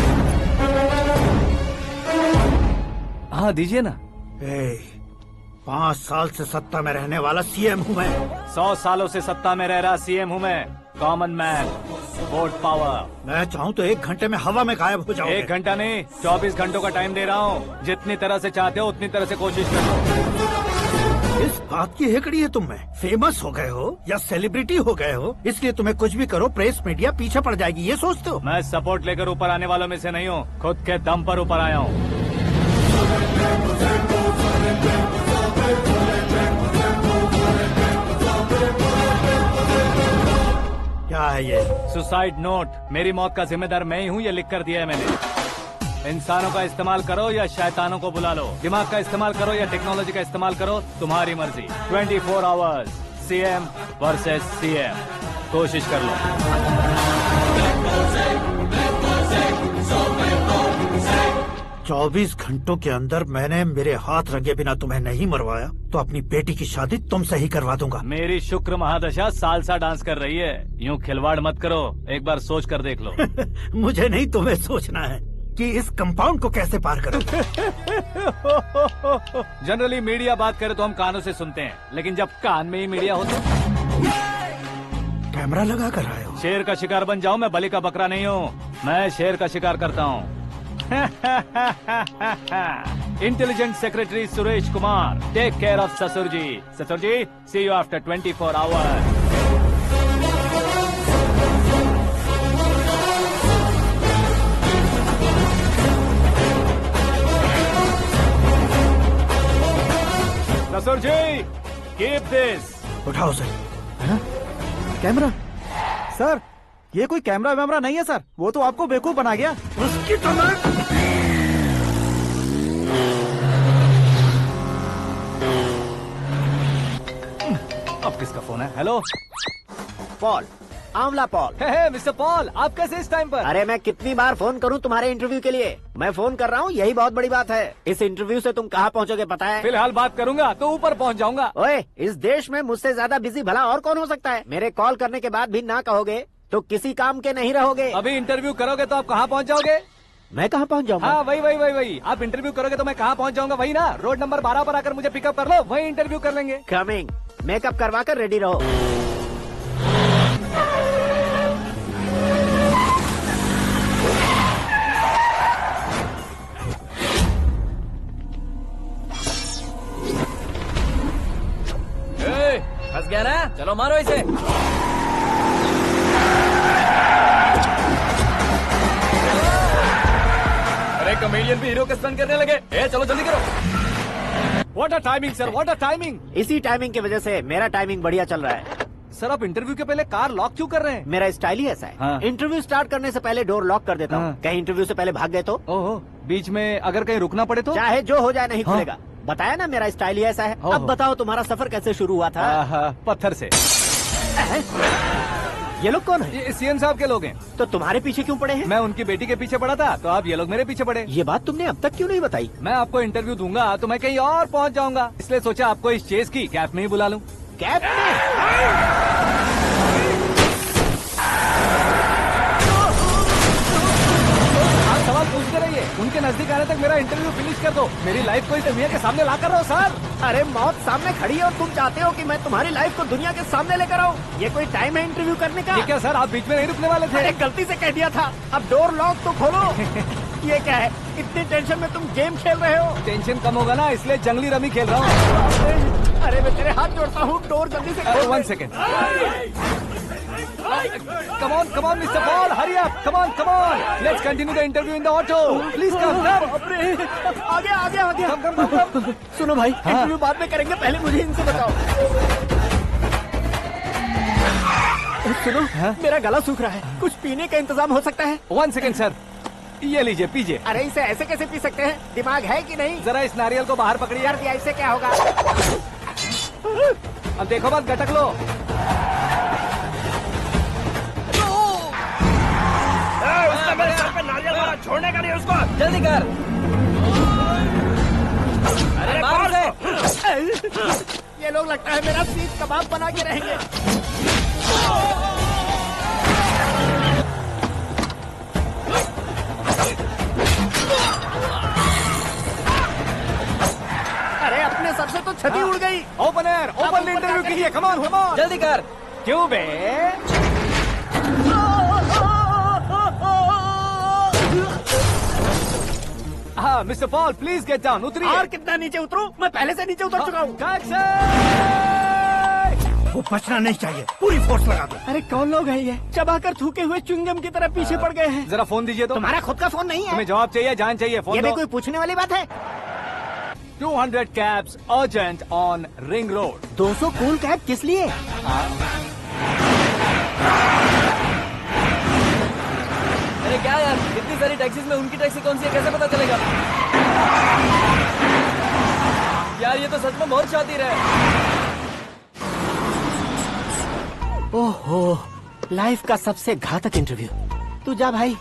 हाँ दीजिए ना। 5 साल से सत्ता में रहने वाला सीएम हूँ मैं। 100 सालों से सत्ता में रह रहा सीएम हूँ मैं। Common man, vote power. मैं चाहूँ तो 1 घंटे में हवा में गायब हो जाऊँ। 1 घंटा नहीं, 24 घंटों का टाइम दे रहा हूँ। जितनी तरह से चाहते हो उतनी तरह से कोशिश करो। इस बात की हेकड़ी है तुम में। फेमस हो गए हो या सेलिब्रिटी हो गए हो, इसलिए तुम्हें कुछ भी करो प्रेस मीडिया पीछे पड़ जाएगी, ये सोचते हो? मैं सपोर्ट लेकर ऊपर आने वालों में से नहीं हूँ, खुद के दम पर ऊपर आया हूँ। क्या है ये? Suicide note. मेरी मौत का जिम्मेदार मैं ही हूँ, ये लिख कर दिया है मैंने। इंसानों का इस्तेमाल करो या शैतानों को बुला लो, दिमाग का इस्तेमाल करो या टेक्नोलॉजी का इस्तेमाल करो, तुम्हारी मर्जी। 24 आवर्स, सीएम वर्सेस सीएम, कोशिश कर लो। 24 घंटों के अंदर मैंने मेरे हाथ रंगे बिना तुम्हें नहीं मरवाया तो अपनी बेटी की शादी तुमसे ही करवा दूंगा। मेरी शुक्र महादशा सालसा डांस कर रही है, यूँ खिलवाड़ मत करो, एक बार सोच कर देख लो। मुझे नहीं, तुम्हें सोचना है कि इस कंपाउंड को कैसे पार करूं। जनरली मीडिया बात करे तो हम कानों से सुनते हैं, लेकिन जब कान में ही मीडिया हो तो कैमरा लगा कर आए हो। शेर का शिकार बन जाऊं, मैं बलि का बकरा नहीं हूँ, मैं शेर का शिकार करता हूँ। Intelligent secretary Suresh Kumar, take care of ससुर जी। ससुर जी, सी यू आफ्टर 24 आवर्स। ससुर जी, कीप दिस। उठाओ सर। कैमरा? सर, ये कोई कैमरा वैमरा नहीं है सर, वो तो आपको बेवकूफ बना गया। उसकी तो मैं... अब किसका फोन है? हेलो पॉल, आंवला पॉल। मिस्टर पॉल, आप कैसे इस टाइम पर? अरे मैं कितनी बार फोन करूं तुम्हारे इंटरव्यू के लिए? मैं फोन कर रहा हूं, यही बहुत बड़ी बात है। इस इंटरव्यू से तुम कहां पहुंचोगे पता है? फिलहाल बात करूंगा तो ऊपर पहुंच जाऊंगा। ओए, इस देश में मुझसे ज्यादा बिजी भला और कौन हो सकता है? मेरे कॉल करने के बाद भी ना कहोगे तो किसी काम के नहीं रहोगे। अभी इंटरव्यू करोगे तो आप कहाँ पहुँच जाओगे? मैं कहाँ पहुँच जाऊंगा? हाँ वही। आप इंटरव्यू करोगे तो मैं कहाँ पहुँच जाऊंगा? वही ना, रोड नंबर 12 पर आकर मुझे पिकअप कर लो, वही इंटरव्यू कर लेंगे। कमिंग। मेकअप करवा कर रेडी रहो। फंस गया ना, चलो मारो इसे। अरे कॉमेडियन भी हीरो के स्टंट करने लगे। चलो जल्दी करो। What a timing sir, what a timing. इसी टाइमिंग की वजह से मेरा टाइमिंग बढ़िया चल रहा है। सर, आप इंटरव्यू के पहले कार लॉक क्यों कर रहे हैं? मेरा स्टाइल ही ऐसा है। हाँ। इंटरव्यू स्टार्ट करने से पहले डोर लॉक कर देता हूँ। कहीं इंटरव्यू से पहले भाग गए तो? ओहो, बीच में अगर कहीं रुकना पड़े तो? चाहे जो हो जाए नहीं खुलेगा। बताया ना मेरा स्टाइल ही ऐसा है। अब बताओ तुम्हारा सफर कैसे शुरू हुआ था? पत्थर से। ये लोग कौन है? ये सीएम साहब के लोग हैं। तो तुम्हारे पीछे क्यों पड़े हैं? मैं उनकी बेटी के पीछे पड़ा था, तो आप ये लोग मेरे पीछे पड़े। ये बात तुमने अब तक क्यों नहीं बताई? मैं आपको इंटरव्यू दूंगा तो मैं कहीं और पहुंच जाऊंगा, इसलिए सोचा आपको इस चेस की कैप में ही बुला लूं। कैप में? सवाल पूछते रहिए, उनके नजदीक आने तक मेरा इंटरव्यू फिनिश कर दो। मेरी लाइफ को इस दुनिया के सामने ला कर रहो सर। अरे मौत सामने खड़ी है और तुम चाहते हो कि मैं तुम्हारी लाइफ को दुनिया के सामने लेकर आऊं? ये कोई टाइम है इंटरव्यू करने का? ठीक है सर, आप बीच में नहीं रुकने वाले थे। अरे गलती से कह दिया था, अब डोर लॉक तो खोलो। ये क्या है, इतनी टेंशन में तुम गेम खेल रहे हो? टेंशन कम होगा ना, इसलिए जंगली रमी खेल रहा हूँ। अरे मैं तेरे हाथ जोड़ता हूँ, डोर जल्दी से खोल। 1 second. Come on, Mr. Paul, hurry up! Come on! Let's continue the interview in the auto. Please come. आगे। सुनो भाई, इंटरव्यू बाद में करेंगे, पहले मुझे इनसे बताओ। सुनो, मेरा गला सूख रहा है, कुछ पीने का इंतजाम हो सकता है? 1 सेकेंड सर, ये लीजिए पीजिए। अरे इसे ऐसे कैसे पी सकते हैं? दिमाग है कि नहीं? जरा इस नारियल को बाहर पकड़िए। कर दिया, इससे क्या होगा? अब देखो मत, गटक लो। उसने मेरे सर पे नारियल मारा, छोड़ने का नहीं उसको। जल्दी कर। अरे मार उसे। ये लोग लगता है मेरा सीख कबाब बना के रहेंगे। अरे अपने सर से तो छती उड़ गई। ओपनर, ओपन इंटरव्यू कीजिए। कम ऑन, कम ऑन, जल्दी कर। क्यों बे? हाँ mister Paul, please get down. उतरिए। और कितना नीचे उतरूं? मैं पहले से नीचे उतर चुका हूँ। वो बचना नहीं चाहिए, पूरी फोर्स लगा दो। अरे कौन लोग हैं ये? चबाकर थूके हुए च्युइंगम की तरह पीछे पड़ गए हैं। जरा फोन दीजिए तो। तुम्हारा खुद का फोन नहीं है? तुम्हें जवाब चाहिए, जान चाहिए, फोन ये दो। भी कोई पूछने वाली बात है? 200 cabs urgent on ring road. 200 cool cab किस लिए? अरे क्या यार, इतनी सारी टैक्सीज में उनकी टैक्सी कौन सी है, कैसे पता चलेगा? यार ये तो सच में बहुत शातिर है। ओहो, लाइफ का सबसे घातक इंटरव्यू। तू जा भाई।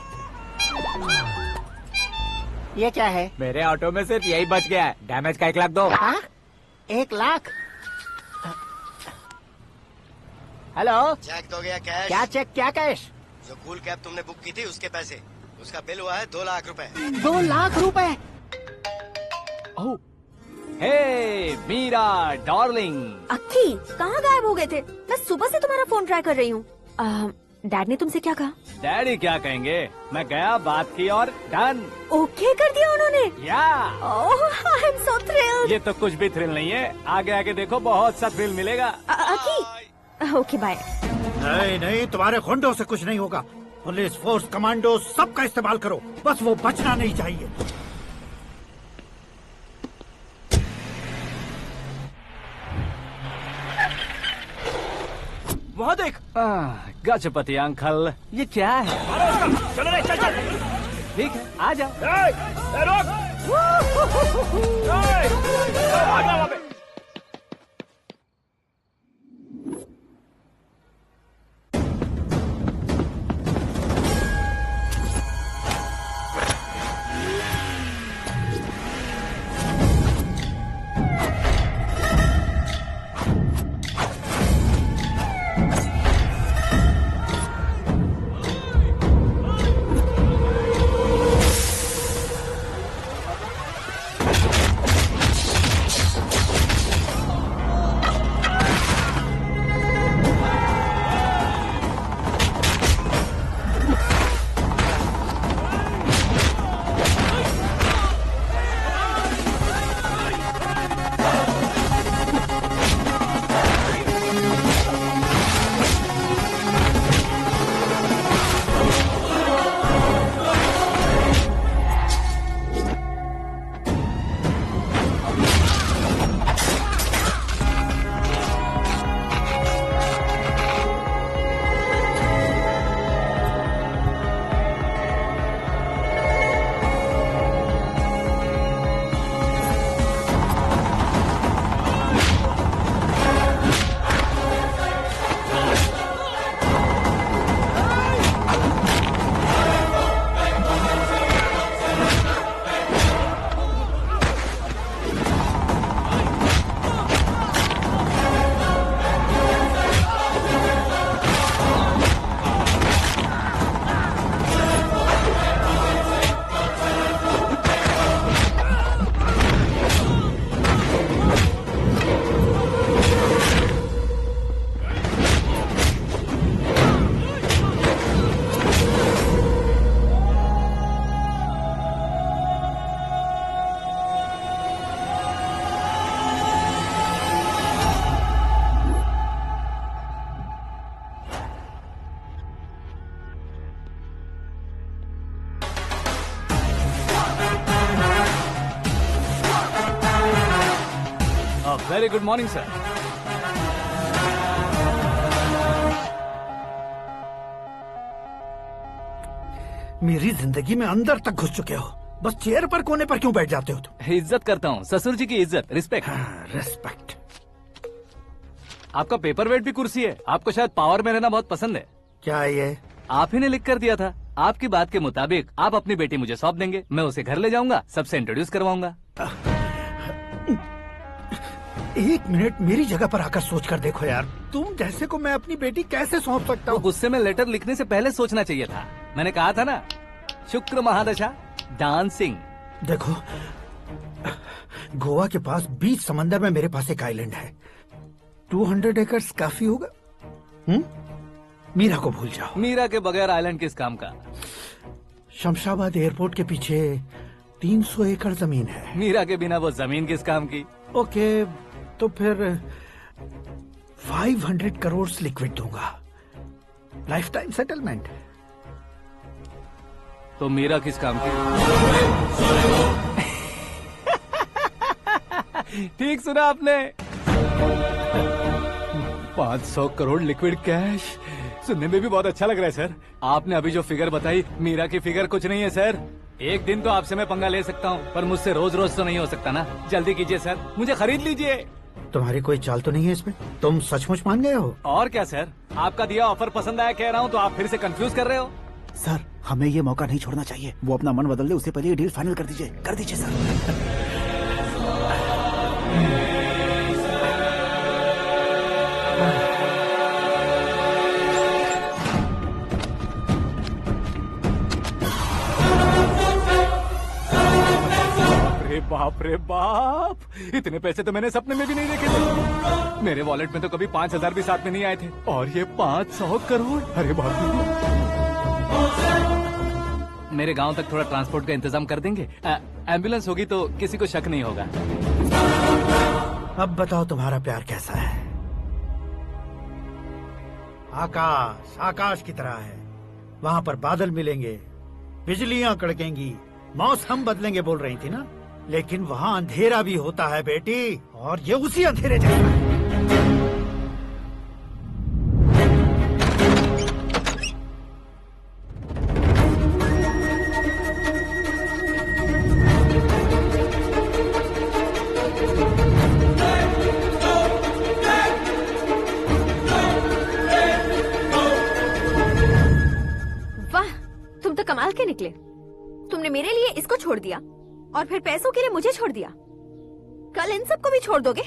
ये क्या है? मेरे ऑटो में सिर्फ यही बच गया है। डैमेज का 1 लाख दो। 1 लाख? हेलो, चेक तो गया कैश। क्या चेक, क्या कैश? जो कूल कैब तुमने बुक की थी उसके पैसे, उसका बिल हुआ है 2 लाख रुपए। 2 लाख रुपए? ओह, हे मीरा डार्लिंग। अक्की, कहाँ गायब हो गए थे? मैं सुबह से तुम्हारा फोन ट्राई कर रही हूँ। डैड ने तुमसे क्या कहा? डैडी क्या कहेंगे, मैं गया, बात की और डन। ओके कर दिया उन्होंने? या। ओह, आई एम सो थ्रिल्ड। ये तो कुछ भी थ्रिल नहीं है, आगे आगे देखो बहुत सा थ्रिल मिलेगा। अक्की, ओके बाय। नहीं नहीं, तुम्हारे गुंडों से कुछ नहीं होगा। पुलिस फोर्स, कमांडो, सबका इस्तेमाल करो, बस वो बचना नहीं चाहिए। वहाँ देख। गजपति अंकल, ये क्या है? चलो रे, चल चल। ठीक है, आ जाओ। रोक। Very good morning, sir. मेरी जिंदगी में अंदर तक घुस चुके हो, बस चेयर पर कोने पर क्यों बैठ जाते हो तुम? इज्जत करता हूँ, ससुर जी की इज्जत, रिस्पेक्ट। रिस्पेक्ट। आपका पेपर वेट भी कुर्सी है। आपको शायद पावर में रहना बहुत पसंद है। क्या ये? आप ही ने लिख कर दिया था। आपकी बात के मुताबिक आप अपनी बेटी मुझे सौंप देंगे, मैं उसे घर ले जाऊंगा, सबसे इंट्रोड्यूस करवाऊंगा। एक मिनट मेरी जगह पर आकर सोच कर देखो यार, तुम जैसे को मैं अपनी बेटी कैसे सौंप सकता हूँ? गुस्से में लेटर लिखने से पहले सोचना चाहिए था। मैंने कहा था ना, शुक्र महादशा डांसिंग। देखो, गोवा के पास बीच समंदर में मेरे पास एक आइलैंड है, 200 एकर्स काफी होगा। मीरा को भूल जाओ। मीरा के बगैर आइलैंड किस काम का? शमशाबाद एयरपोर्ट के पीछे 300 एकड़ जमीन है। मीरा के बिना वो जमीन किस काम की? ओके, तो फिर 500 करोड़ लिक्विड दूंगा, लाइफ टाइम सेटलमेंट। तो मीरा किस काम की? ठीक सुना आपने, 500 करोड़ लिक्विड कैश। सुनने में भी बहुत अच्छा लग रहा है सर। आपने अभी जो फिगर बताई, मीरा की फिगर कुछ नहीं है सर। एक दिन तो आपसे मैं पंगा ले सकता हूँ, पर मुझसे रोज रोज तो नहीं हो सकता ना। जल्दी कीजिए सर, मुझे खरीद लीजिए। तुम्हारी कोई चाल तो नहीं है इसमें? तुम सचमुच मान गए हो? और क्या सर, आपका दिया ऑफर पसंद आया कह रहा हूँ, तो आप फिर से कंफ्यूज कर रहे हो। सर, हमें ये मौका नहीं छोड़ना चाहिए। वो अपना मन बदल दे, उससे पहले ये डील फाइनल कर दीजिए। कर दीजिए सर। बाप रे बाप, इतने पैसे तो मैंने सपने में भी नहीं देखे थे। मेरे वॉलेट में तो कभी 5000 भी साथ में नहीं आए थे, और ये 500 करोड़। अरे बाप रे। मेरे गांव तक थोड़ा ट्रांसपोर्ट का इंतजाम कर देंगे? एम्बुलेंस होगी तो किसी को शक नहीं होगा। अब बताओ तुम्हारा प्यार कैसा है? आकाश आकाश की तरह है, वहाँ पर बादल मिलेंगे, बिजलियां कड़केंगी, मौसम बदलेंगे बोल रही थी ना, लेकिन वहाँ अंधेरा भी होता है बेटी, और ये उसी अंधेरे जैसा है। वाह, तुम तो कमाल के निकले। तुमने मेरे लिए इसको छोड़ दिया और फिर पैसों के लिए मुझे छोड़ दिया। कल इन सबको भी छोड़ दोगे?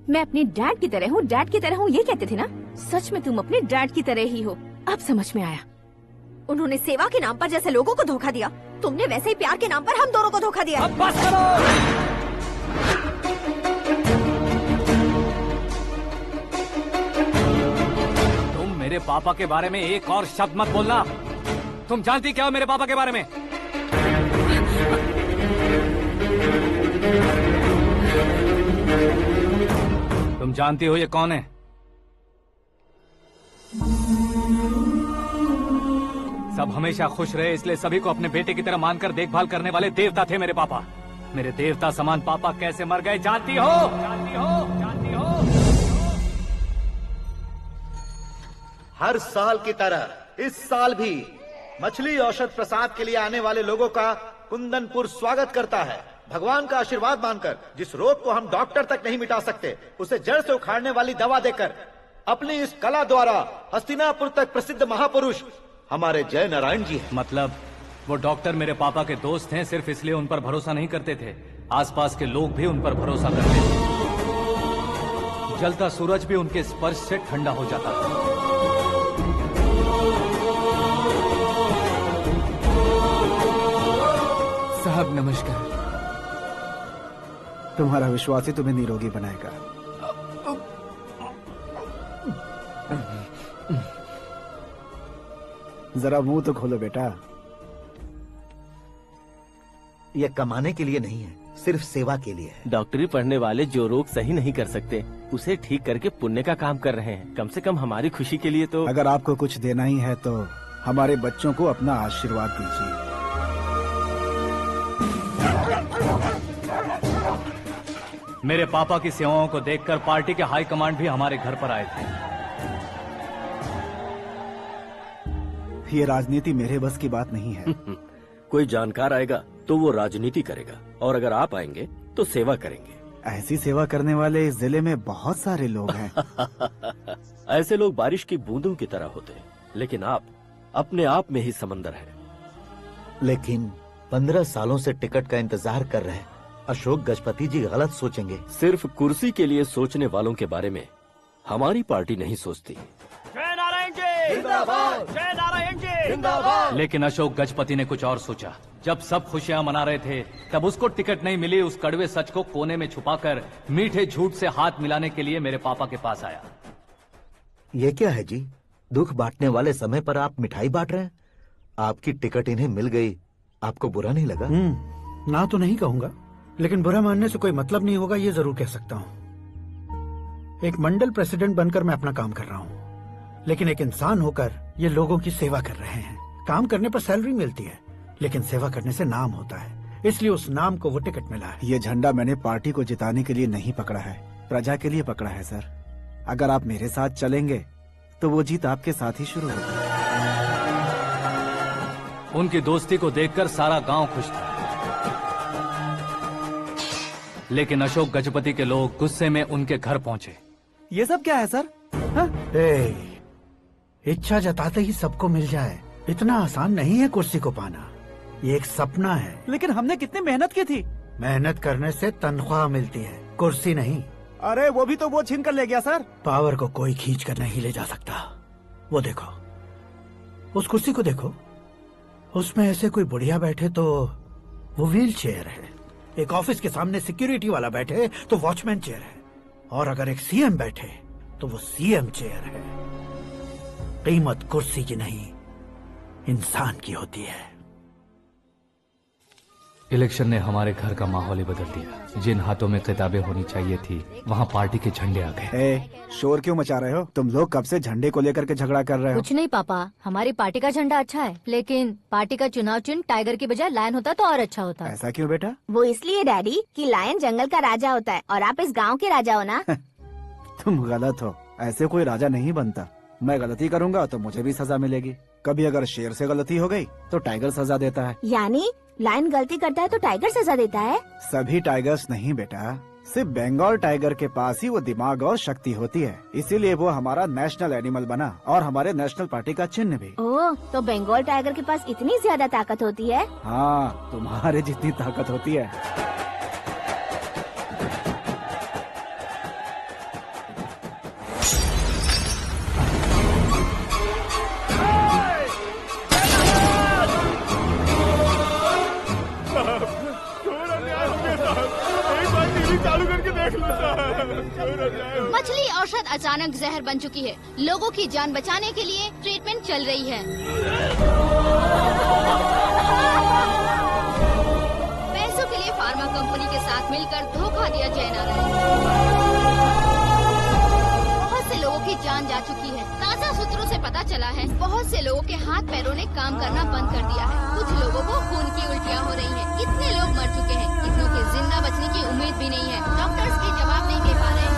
मैं अपने डैड की तरह हूँ, डैड की तरह हूँ, ये कहते थे ना। सच में तुम अपने डैड की तरह ही हो, अब समझ में आया। उन्होंने सेवा के नाम पर जैसे लोगों को धोखा दिया, तुमने वैसे ही प्यार के नाम पर हम दोनों को धोखा दिया। अब बस करो। तुम मेरे पापा के बारे में एक और शब्द मत बोलना। तुम जानती क्या हो मेरे पापा के बारे में? तुम जानती हो ये कौन है? सब हमेशा खुश रहे, इसलिए सभी को अपने बेटे की तरह मानकर देखभाल करने वाले देवता थे मेरे पापा। मेरे देवता समान पापा कैसे मर गए जानती हो? जानती हो? जानती हो? हर साल की तरह इस साल भी मछली औषध प्रसाद के लिए आने वाले लोगों का कुंदनपुर स्वागत करता है। भगवान का आशीर्वाद मानकर जिस रोग को हम डॉक्टर तक नहीं मिटा सकते, उसे जड़ से उखाड़ने वाली दवा देकर अपनी इस कला द्वारा हस्तिनापुर तक प्रसिद्ध महापुरुष हमारे जय नारायण जी हैं। मतलब वो डॉक्टर मेरे पापा के दोस्त हैं, सिर्फ इसलिए उन पर भरोसा नहीं करते थे, आसपास के लोग भी उन पर भरोसा करते थे। जलता सूरज भी उनके स्पर्श से ठंडा हो जाता था। साहब नमस्कार। तुम्हारा विश्वास ही तुम्हें निरोगी बनाएगा। जरा मुंह तो खोलो बेटा। यह कमाने के लिए नहीं है, सिर्फ सेवा के लिए है। डॉक्टरी पढ़ने वाले जो रोग सही नहीं कर सकते, उसे ठीक करके पुण्य का काम कर रहे हैं। कम से कम हमारी खुशी के लिए तो। अगर आपको कुछ देना ही है तो हमारे बच्चों को अपना आशीर्वाद दीजिए। मेरे पापा की सेवाओं को देखकर पार्टी के हाई कमांड भी हमारे घर पर आए थे। ये राजनीति मेरे बस की बात नहीं है। कोई जानकार आएगा तो वो राजनीति करेगा, और अगर आप आएंगे तो सेवा करेंगे। ऐसी सेवा करने वाले इस जिले में बहुत सारे लोग हैं। ऐसे लोग बारिश की बूंदों की तरह होते हैं, लेकिन आप अपने आप में ही समंदर हैं। लेकिन 15 सालों से टिकट का इंतजार कर रहे हैं। अशोक गजपति जी गलत सोचेंगे। सिर्फ कुर्सी के लिए सोचने वालों के बारे में हमारी पार्टी नहीं सोचती। जय नारायण जी जिंदाबाद, जय नारायण जी जिंदाबाद। लेकिन अशोक गजपति ने कुछ और सोचा। जब सब खुशियां मना रहे थे तब उसको टिकट नहीं मिली। उस कड़वे सच को कोने में छुपाकर मीठे झूठ से हाथ मिलाने के लिए मेरे पापा के पास आया। ये क्या है जी? दुख बांटने वाले समय पर आप मिठाई बांट रहे हैं। आपकी टिकट इन्हें मिल गई, आपको बुरा नहीं लगा? ना तो नहीं कहूंगा, लेकिन बुरा मानने से कोई मतलब नहीं होगा, ये जरूर कह सकता हूँ। एक मंडल प्रेसिडेंट बनकर मैं अपना काम कर रहा हूँ, लेकिन एक इंसान होकर ये लोगों की सेवा कर रहे हैं। काम करने पर सैलरी मिलती है, लेकिन सेवा करने से नाम होता है, इसलिए उस नाम को वो टिकट मिला है। ये झंडा मैंने पार्टी को जिताने के लिए नहीं पकड़ा है, प्रजा के लिए पकड़ा है सर। अगर आप मेरे साथ चलेंगे तो वो जीत आपके साथ ही शुरू होगी। उनकी दोस्ती को देखकर सारा गांव खुश था, लेकिन अशोक गजपति के लोग गुस्से में उनके घर पहुंचे। ये सब क्या है सर? इच्छा जताते ही सबको मिल जाए, इतना आसान नहीं है कुर्सी को पाना। ये एक सपना है। लेकिन हमने कितनी मेहनत की थी। मेहनत करने से तनख्वाह मिलती है, कुर्सी नहीं। अरे वो भी तो वो छीन कर ले गया सर। पावर को कोई खींच कर नहीं ले जा सकता। वो देखो, उस कुर्सी को देखो, उसमें ऐसे कोई बुढ़िया बैठे तो वो व्हील चेयर है। एक ऑफिस के सामने सिक्योरिटी वाला बैठे तो वॉचमैन चेयर है, और अगर एक सीएम बैठे तो वो सीएम चेयर है। कीमत कुर्सी की नहीं, इंसान की होती है। इलेक्शन ने हमारे घर का माहौल ही बदल दिया। जिन हाथों में किताबें होनी चाहिए थी, वहाँ पार्टी के झंडे आ गए। शोर क्यों मचा रहे हो? तुम लोग कब से झंडे को लेकर के झगड़ा कर रहे हो? कुछ नहीं पापा, हमारी पार्टी का झंडा अच्छा है, लेकिन पार्टी का चुनाव चिन्ह टाइगर की बजाय लायन होता तो और अच्छा होता। ऐसा क्यों बेटा? वो इसलिए डैडी कि लायन जंगल का राजा होता है और आप इस गांव के राजा हो ना। तुम गलत हो, ऐसे कोई राजा नहीं बनता। मैं गलती करूंगा तो मुझे भी सजा मिलेगी। कभी अगर शेर से गलती हो गई तो टाइगर सजा देता है। यानी लायन गलती करता है तो टाइगर सजा देता है? सभी टाइगर्स नहीं बेटा, सिर्फ बंगाल टाइगर के पास ही वो दिमाग और शक्ति होती है, इसीलिए वो हमारा नेशनल एनिमल बना और हमारे नेशनल पार्टी का चिन्ह भी। ओह, तो बंगाल टाइगर के पास इतनी ज्यादा ताकत होती है? हाँ, तुम्हारे जितनी ताकत होती है। मछली औषध अचानक जहर बन चुकी है। लोगों की जान बचाने के लिए ट्रीटमेंट चल रही है। पैसों के लिए फार्मा कंपनी के साथ मिलकर धोखा दिया जय नारायण। बहुत से लोगों की जान जा चुकी है। ताज़ा सूत्रों से पता चला है बहुत से लोगों के हाथ पैरों ने काम करना बंद कर दिया है। कुछ लोगों को खून की उल्टियाँ हो रही हैं। कितने लोग मर चुके हैं, कितनों के जिंदा बचने की उम्मीद भी नहीं है। डॉक्टर्स के जवाब नहीं दे पा रहे हैं।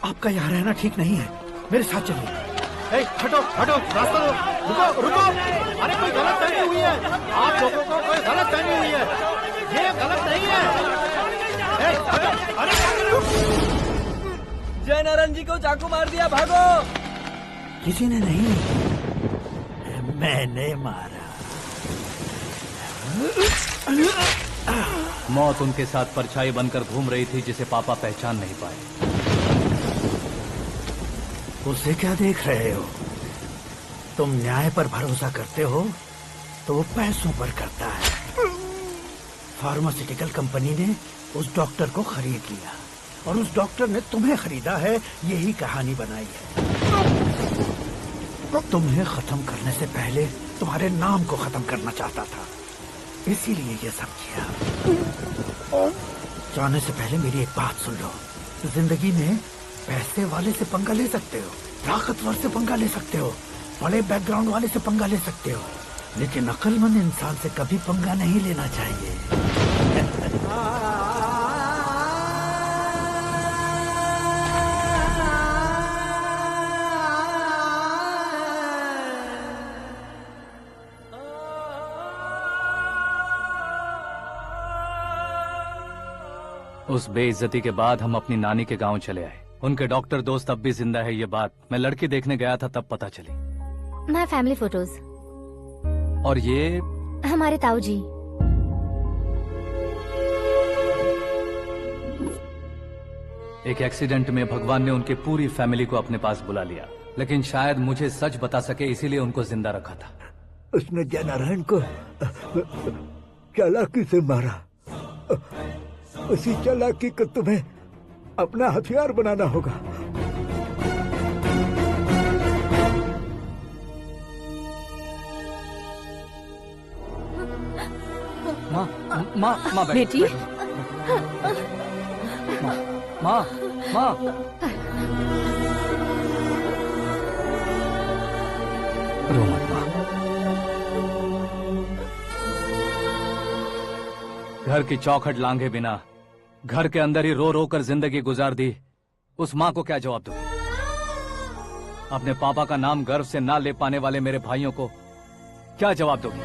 आपका यहाँ रहना ठीक नहीं है, मेरे साथ चलिए। हटो हटो, रास्ता दो, रुको रुको। अरे कोई गलत फहमी हुई है, आप लोगों को कोई गलत फहमी हुई है, ये गलत नहीं है। हटो, अरे जय नारायण जी को चाकू मार दिया, भागो। किसी ने नहीं, मैंने मारा। मौत उनके साथ परछाई बनकर घूम रही थी, जिसे पापा पहचान नहीं पाए। उसे क्या देख रहे हो? तुम न्याय पर भरोसा करते हो तो वो पैसों पर करता है। फार्मास्यूटिकल कंपनी ने उस डॉक्टर को खरीद लिया और उस डॉक्टर ने तुम्हें खरीदा है, यही कहानी बनाई है। तुम्हें खत्म करने से पहले तुम्हारे नाम को खत्म करना चाहता था, इसीलिए ये सब किया। जाने से पहले मेरी एक बात सुन लो। जिंदगी में पैसे वाले से पंगा ले सकते हो, ताकतवर से पंगा ले सकते हो, बड़े बैकग्राउंड वाले से पंगा ले सकते हो, लेकिन अक्लमंद इंसान से कभी पंगा नहीं लेना चाहिए। उस बेइज्जती के बाद हम अपनी नानी के गांव चले आए। उनके डॉक्टर दोस्त अब भी जिंदा है, ये बात मैं लड़की देखने गया था तब पता चली। My family photos. और ये हमारे ताऊ जी। एक एक्सीडेंट में भगवान ने उनकी पूरी फैमिली को अपने पास बुला लिया, लेकिन शायद मुझे सच बता सके इसीलिए उनको जिंदा रखा था। उसने जयनारायण को चालाकी से मारा। उसी चालाकी को तुम्हें अपना हथियार बनाना होगा। माँ, माँ, माँ बेटी। माँ, माँ, माँ। रो मत माँ। घर की चौखट लांघे बिना घर के अंदर ही रो रो कर जिंदगी गुजार दी उस माँ को क्या जवाब दूं? अपने पापा का नाम गर्व से ना ले पाने वाले मेरे भाइयों को क्या जवाब दोगी?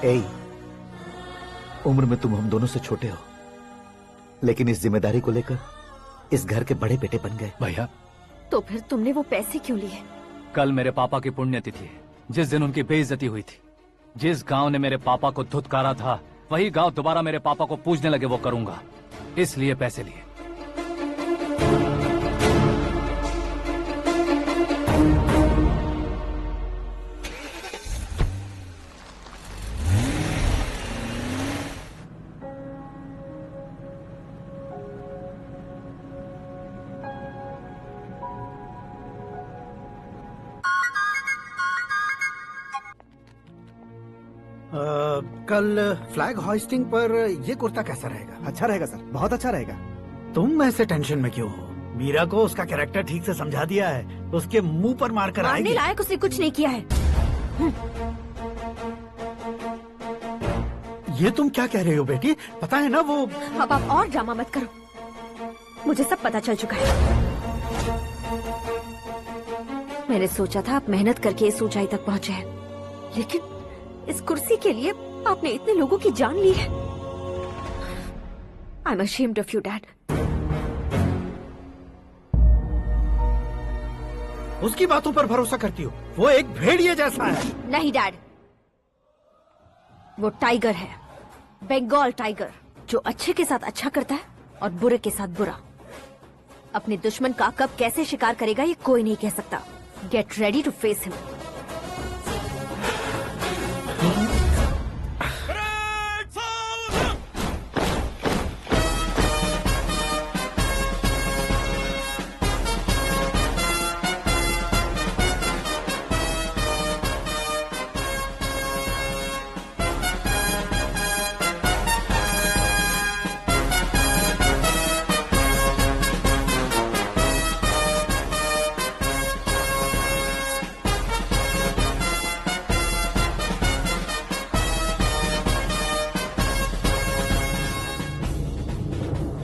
ए, उम्र में तुम हम दोनों से छोटे हो, लेकिन इस जिम्मेदारी को लेकर इस घर के बड़े बेटे बन गए। भैया, तो फिर तुमने वो पैसे क्यों लिए? कल मेरे पापा की पुण्यतिथि है, जिस दिन उनकी बेइज्जती हुई थी। जिस गांव ने मेरे पापा को धुतकारा था, वही गांव दोबारा मेरे पापा को पूजने लगे वो करूंगा, इसलिए पैसे लिए। कल फ्लैग होइस्टिंग पर ये कुर्ता कैसा रहेगा? अच्छा रहेगा सर, बहुत अच्छा रहेगा। तुम ऐसे टेंशन में क्यों हो? मीरा को उसका कैरेक्टर ठीक से समझा दिया है, उसके मुंह पर मारकर मारने आएगी। लायक उसने कुछ नहीं किया है। ये तुम क्या कह रहे हो बेटी? पता है ना वो। अब आप और ड्रामा मत करो, मुझे सब पता चल चुका है। मैंने सोचा था आप मेहनत करके इस ऊंचाई तक पहुंचे हैं, लेकिन इस कुर्सी के लिए आपने इतने लोगों की जान ली है। I am ashamed of you, Dad. उसकी बातों पर भरोसा करती हो? वो एक भेड़िए जैसा है। नहीं डैड, वो टाइगर है, बंगाल टाइगर, जो अच्छे के साथ अच्छा करता है और बुरे के साथ बुरा। अपने दुश्मन का कब कैसे शिकार करेगा ये कोई नहीं कह सकता। Get ready to face him.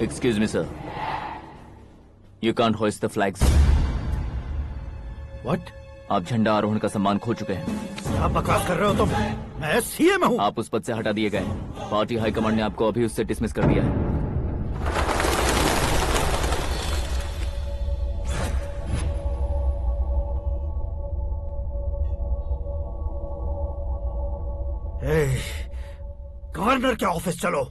Excuse me, sir. You can't hoist the flags. What? आप झंडा आरोहण का सम्मान खो चुके हैं। क्या बकवास कर रहे हो तुम? मैं सीएम हूँ। आप उस पद से हटा दिए गए। पार्टी हाईकमांड ने आपको अभी उससे डिसमिस कर दिया है। गवर्नर के ऑफिस चलो।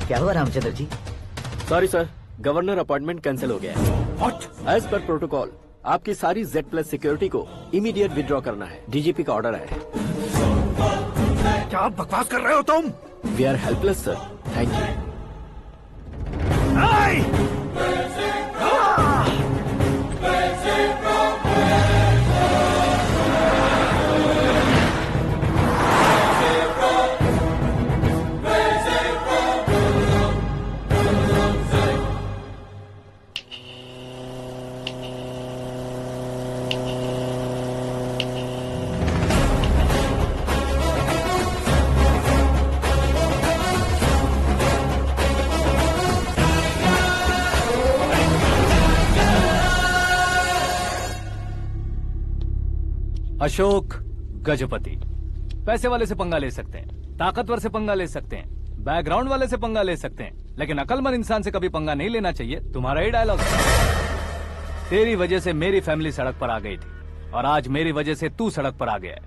क्या हुआ Ramchandra ji? Sorry sir, governor appointment cancel हो गया है। What? एज पर प्रोटोकॉल आपकी सारी Z+ सिक्योरिटी को इमीडिएट विड्रॉ करना है। डीजीपी का ऑर्डर है। क्या आप बकवास कर रहे हो तुम? We are helpless sir. Thank you. Ashok Gajapati पैसे वाले से पंगा ले सकते हैं, ताकतवर से पंगा ले सकते हैं, बैकग्राउंड वाले से पंगा ले सकते हैं, लेकिन अकलमंद इंसान से कभी पंगा नहीं लेना चाहिए। तुम्हारा ही डायलॉग। तेरी वजह से मेरी फैमिली सड़क पर आ गई थी और आज मेरी वजह से तू सड़क पर आ गया है।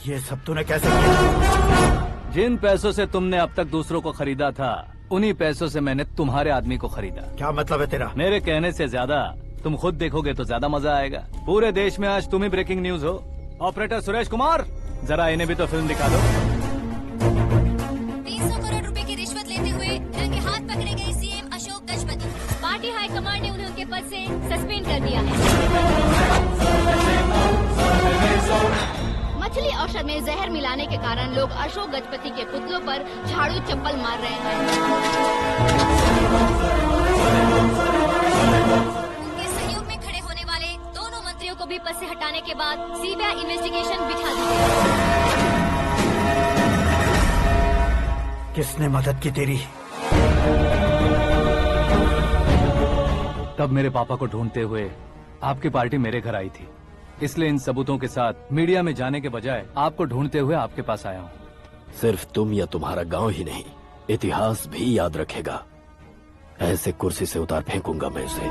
ये सब तूने कैसे किया? जिन पैसों से तुमने अब तक दूसरों को खरीदा था, उन्हीं पैसों से मैंने तुम्हारे आदमी को खरीदा। क्या मतलब है तेरा? मेरे कहने से ज्यादा तुम खुद देखोगे तो ज्यादा मजा आएगा। पूरे देश में आज तुम ही ब्रेकिंग न्यूज हो। ऑपरेटर सुरेश कुमार, जरा इन्हें भी तो फिल्म दिखा दो। 300 करोड़ रुपए की रिश्वत लेते हुए रंगे हाथ पकड़े गए CM Ashok Gajapati. Party high command ने उन्हें उनके पद से सस्पेंड कर दिया है। मछली औषध में जहर मिलाने के कारण लोग अशोक गजपति के पुतलों पर झाड़ू चप्पल मार रहे हैं। उनके सहयोग में खड़े होने वाले दोनों मंत्रियों को भी पद से हटाने के बाद सीबीआई इन्वेस्टिगेशन बिठा दी गई। किसने मदद की तेरी? तब मेरे पापा को ढूंढते हुए आपकी पार्टी मेरे घर आई थी, इसलिए इन सबूतों के साथ मीडिया में जाने के बजाय आपको ढूंढते हुए आपके पास आया हूँ। सिर्फ तुम या तुम्हारा गांव ही नहीं, इतिहास भी याद रखेगा। ऐसे कुर्सी से उतार फेंकूंगा मैं उसे।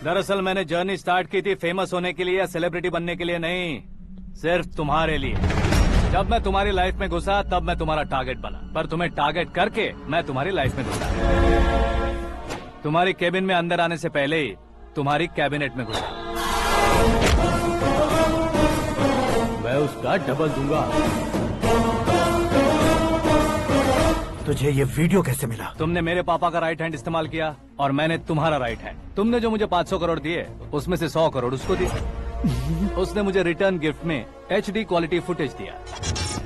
दरअसल मैंने जर्नी स्टार्ट की थी फेमस होने के लिए या सेलिब्रिटी बनने के लिए नहीं, सिर्फ तुम्हारे लिए। जब मैं तुम्हारी लाइफ में घुसा तब मैं तुम्हारा टारगेट बना, पर तुम्हें टारगेट करके मैं तुम्हारी लाइफ में घुसा। तुम्हारी केबिन में अंदर आने से पहले ही तुम्हारी कैबिनेट में घुसा। मैं उसका डबल दूंगा। तुझे ये वीडियो कैसे मिला? तुमने मेरे पापा का राइट हैंड इस्तेमाल किया और मैंने तुम्हारा राइट हैंड। तुमने जो मुझे 500 करोड़ दिए, उसमें से 100 करोड़ उसको दिए। उसने मुझे रिटर्न गिफ्ट में HD क्वालिटी फुटेज दिया।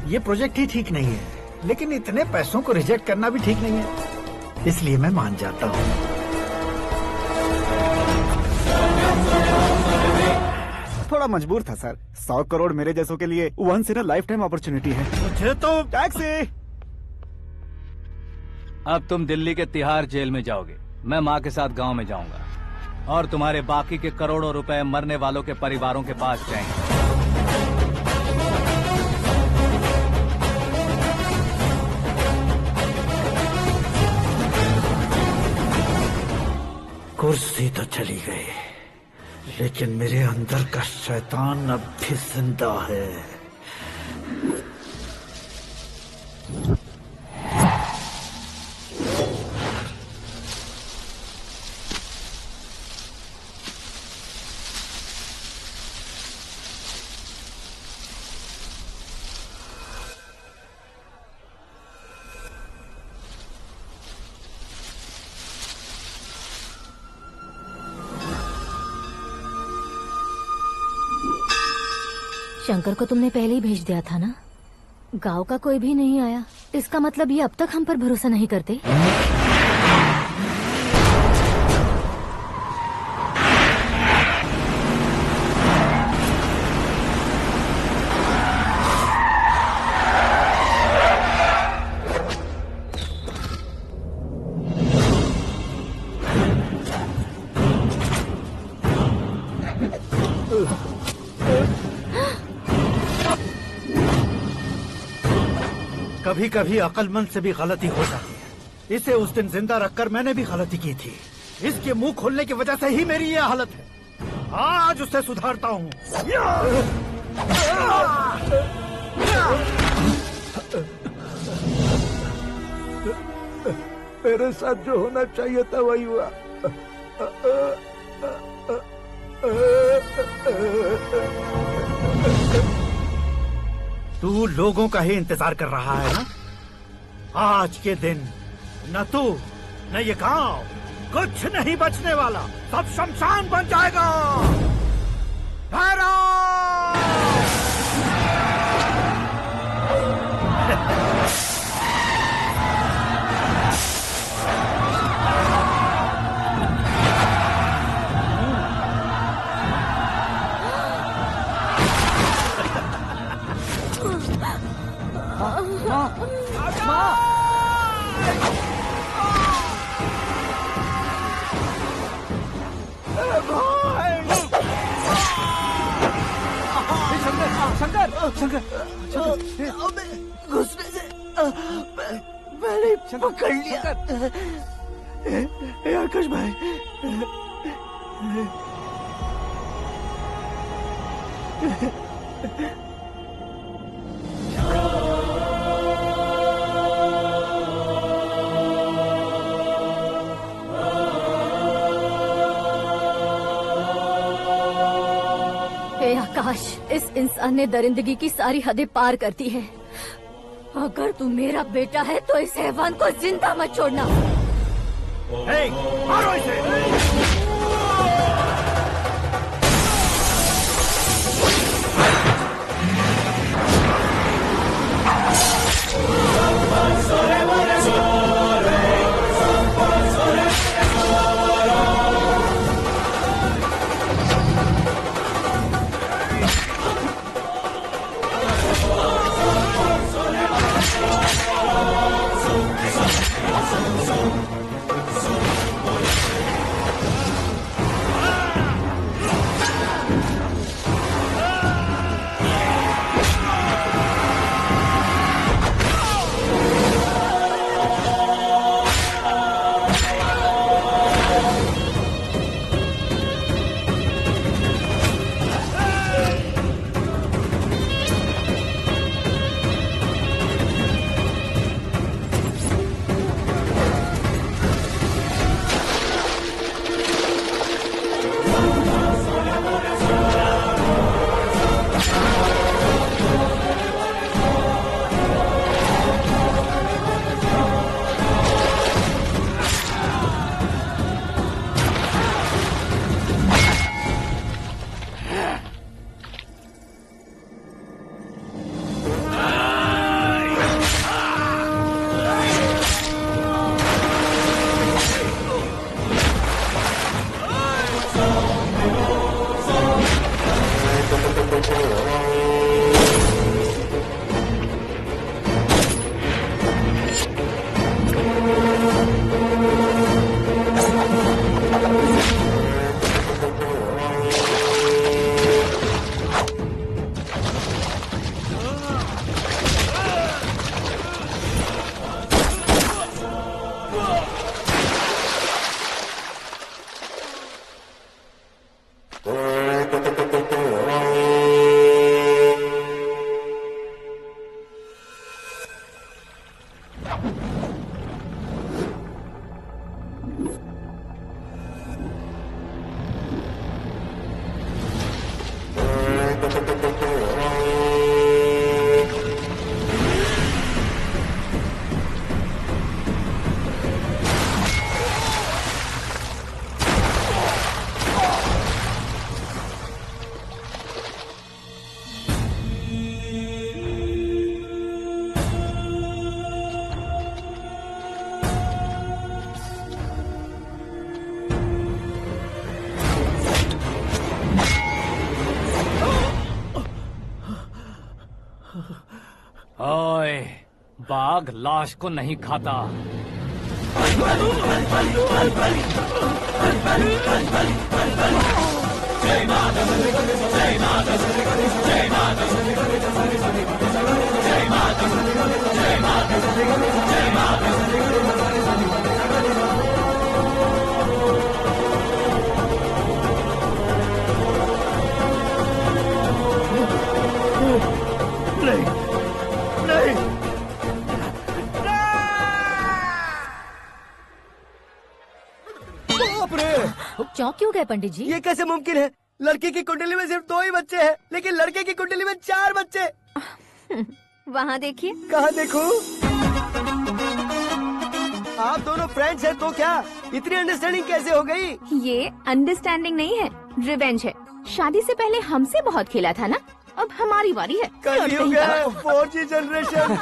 ये प्रोजेक्ट ही ठीक नहीं है, लेकिन इतने पैसों को रिजेक्ट करना भी ठीक नहीं है, इसलिए मैं मान जाता हूँ। थोड़ा मजबूर था सर। 100 करोड़ मेरे जैसों के लिए once in a lifetime opportunity है। मुझे तो टैक्सी। अब तुम दिल्ली के तिहाड़ जेल में जाओगे, मैं माँ के साथ गांव में जाऊंगा और तुम्हारे बाकी के करोड़ों रुपए मरने वालों के परिवारों के पास जाएंगे। कुर्सी तो चली गई, लेकिन मेरे अंदर का शैतान अब भी जिंदा है। शंकर को तुमने पहले ही भेज दिया था ना? गांव का कोई भी नहीं आया, इसका मतलब ये अब तक हम पर भरोसा नहीं करते। कभी कभी अक्लमंद से भी गलती हो जाती है। इसे उस दिन जिंदा रखकर मैंने भी गलती की थी। इसके मुंह खोलने की वजह से ही मेरी ये हालत है। आज उसे सुधारता हूँ। मेरे साथ जो होना चाहिए था वही हुआ। तू लोगों का ही इंतजार कर रहा है ना? आज के दिन न तू न ये गांव कुछ नहीं बचने वाला, सब शमशान बन जाएगा। घुसने से मैंने पकड़ लिया। आकाश भाई, हे आकाश, इस इंसान ने दरिंदगी की सारी हदें पार कर दी है। अगर तू मेरा बेटा है तो इस हैवान को जिंदा मत छोड़ना। मारो इसे। ओए, बाघ लाश को नहीं खाता। नहीं, नहीं, चौंक क्यों गए पंडित जी? ये कैसे मुमकिन है? लड़की की कुंडली में सिर्फ 2 ही बच्चे हैं, लेकिन लड़के की कुंडली में 4 बच्चे। वहाँ देखिए। कहाँ देखूं? आप दोनों फ्रेंड्स हैं तो क्या इतनी अंडरस्टैंडिंग कैसे हो गई? ये अंडरस्टैंडिंग नहीं है, रिवेंज है। शादी से पहले हमसे बहुत खेला था ना, अब हमारी बारी है। कल 4G जनरेशन।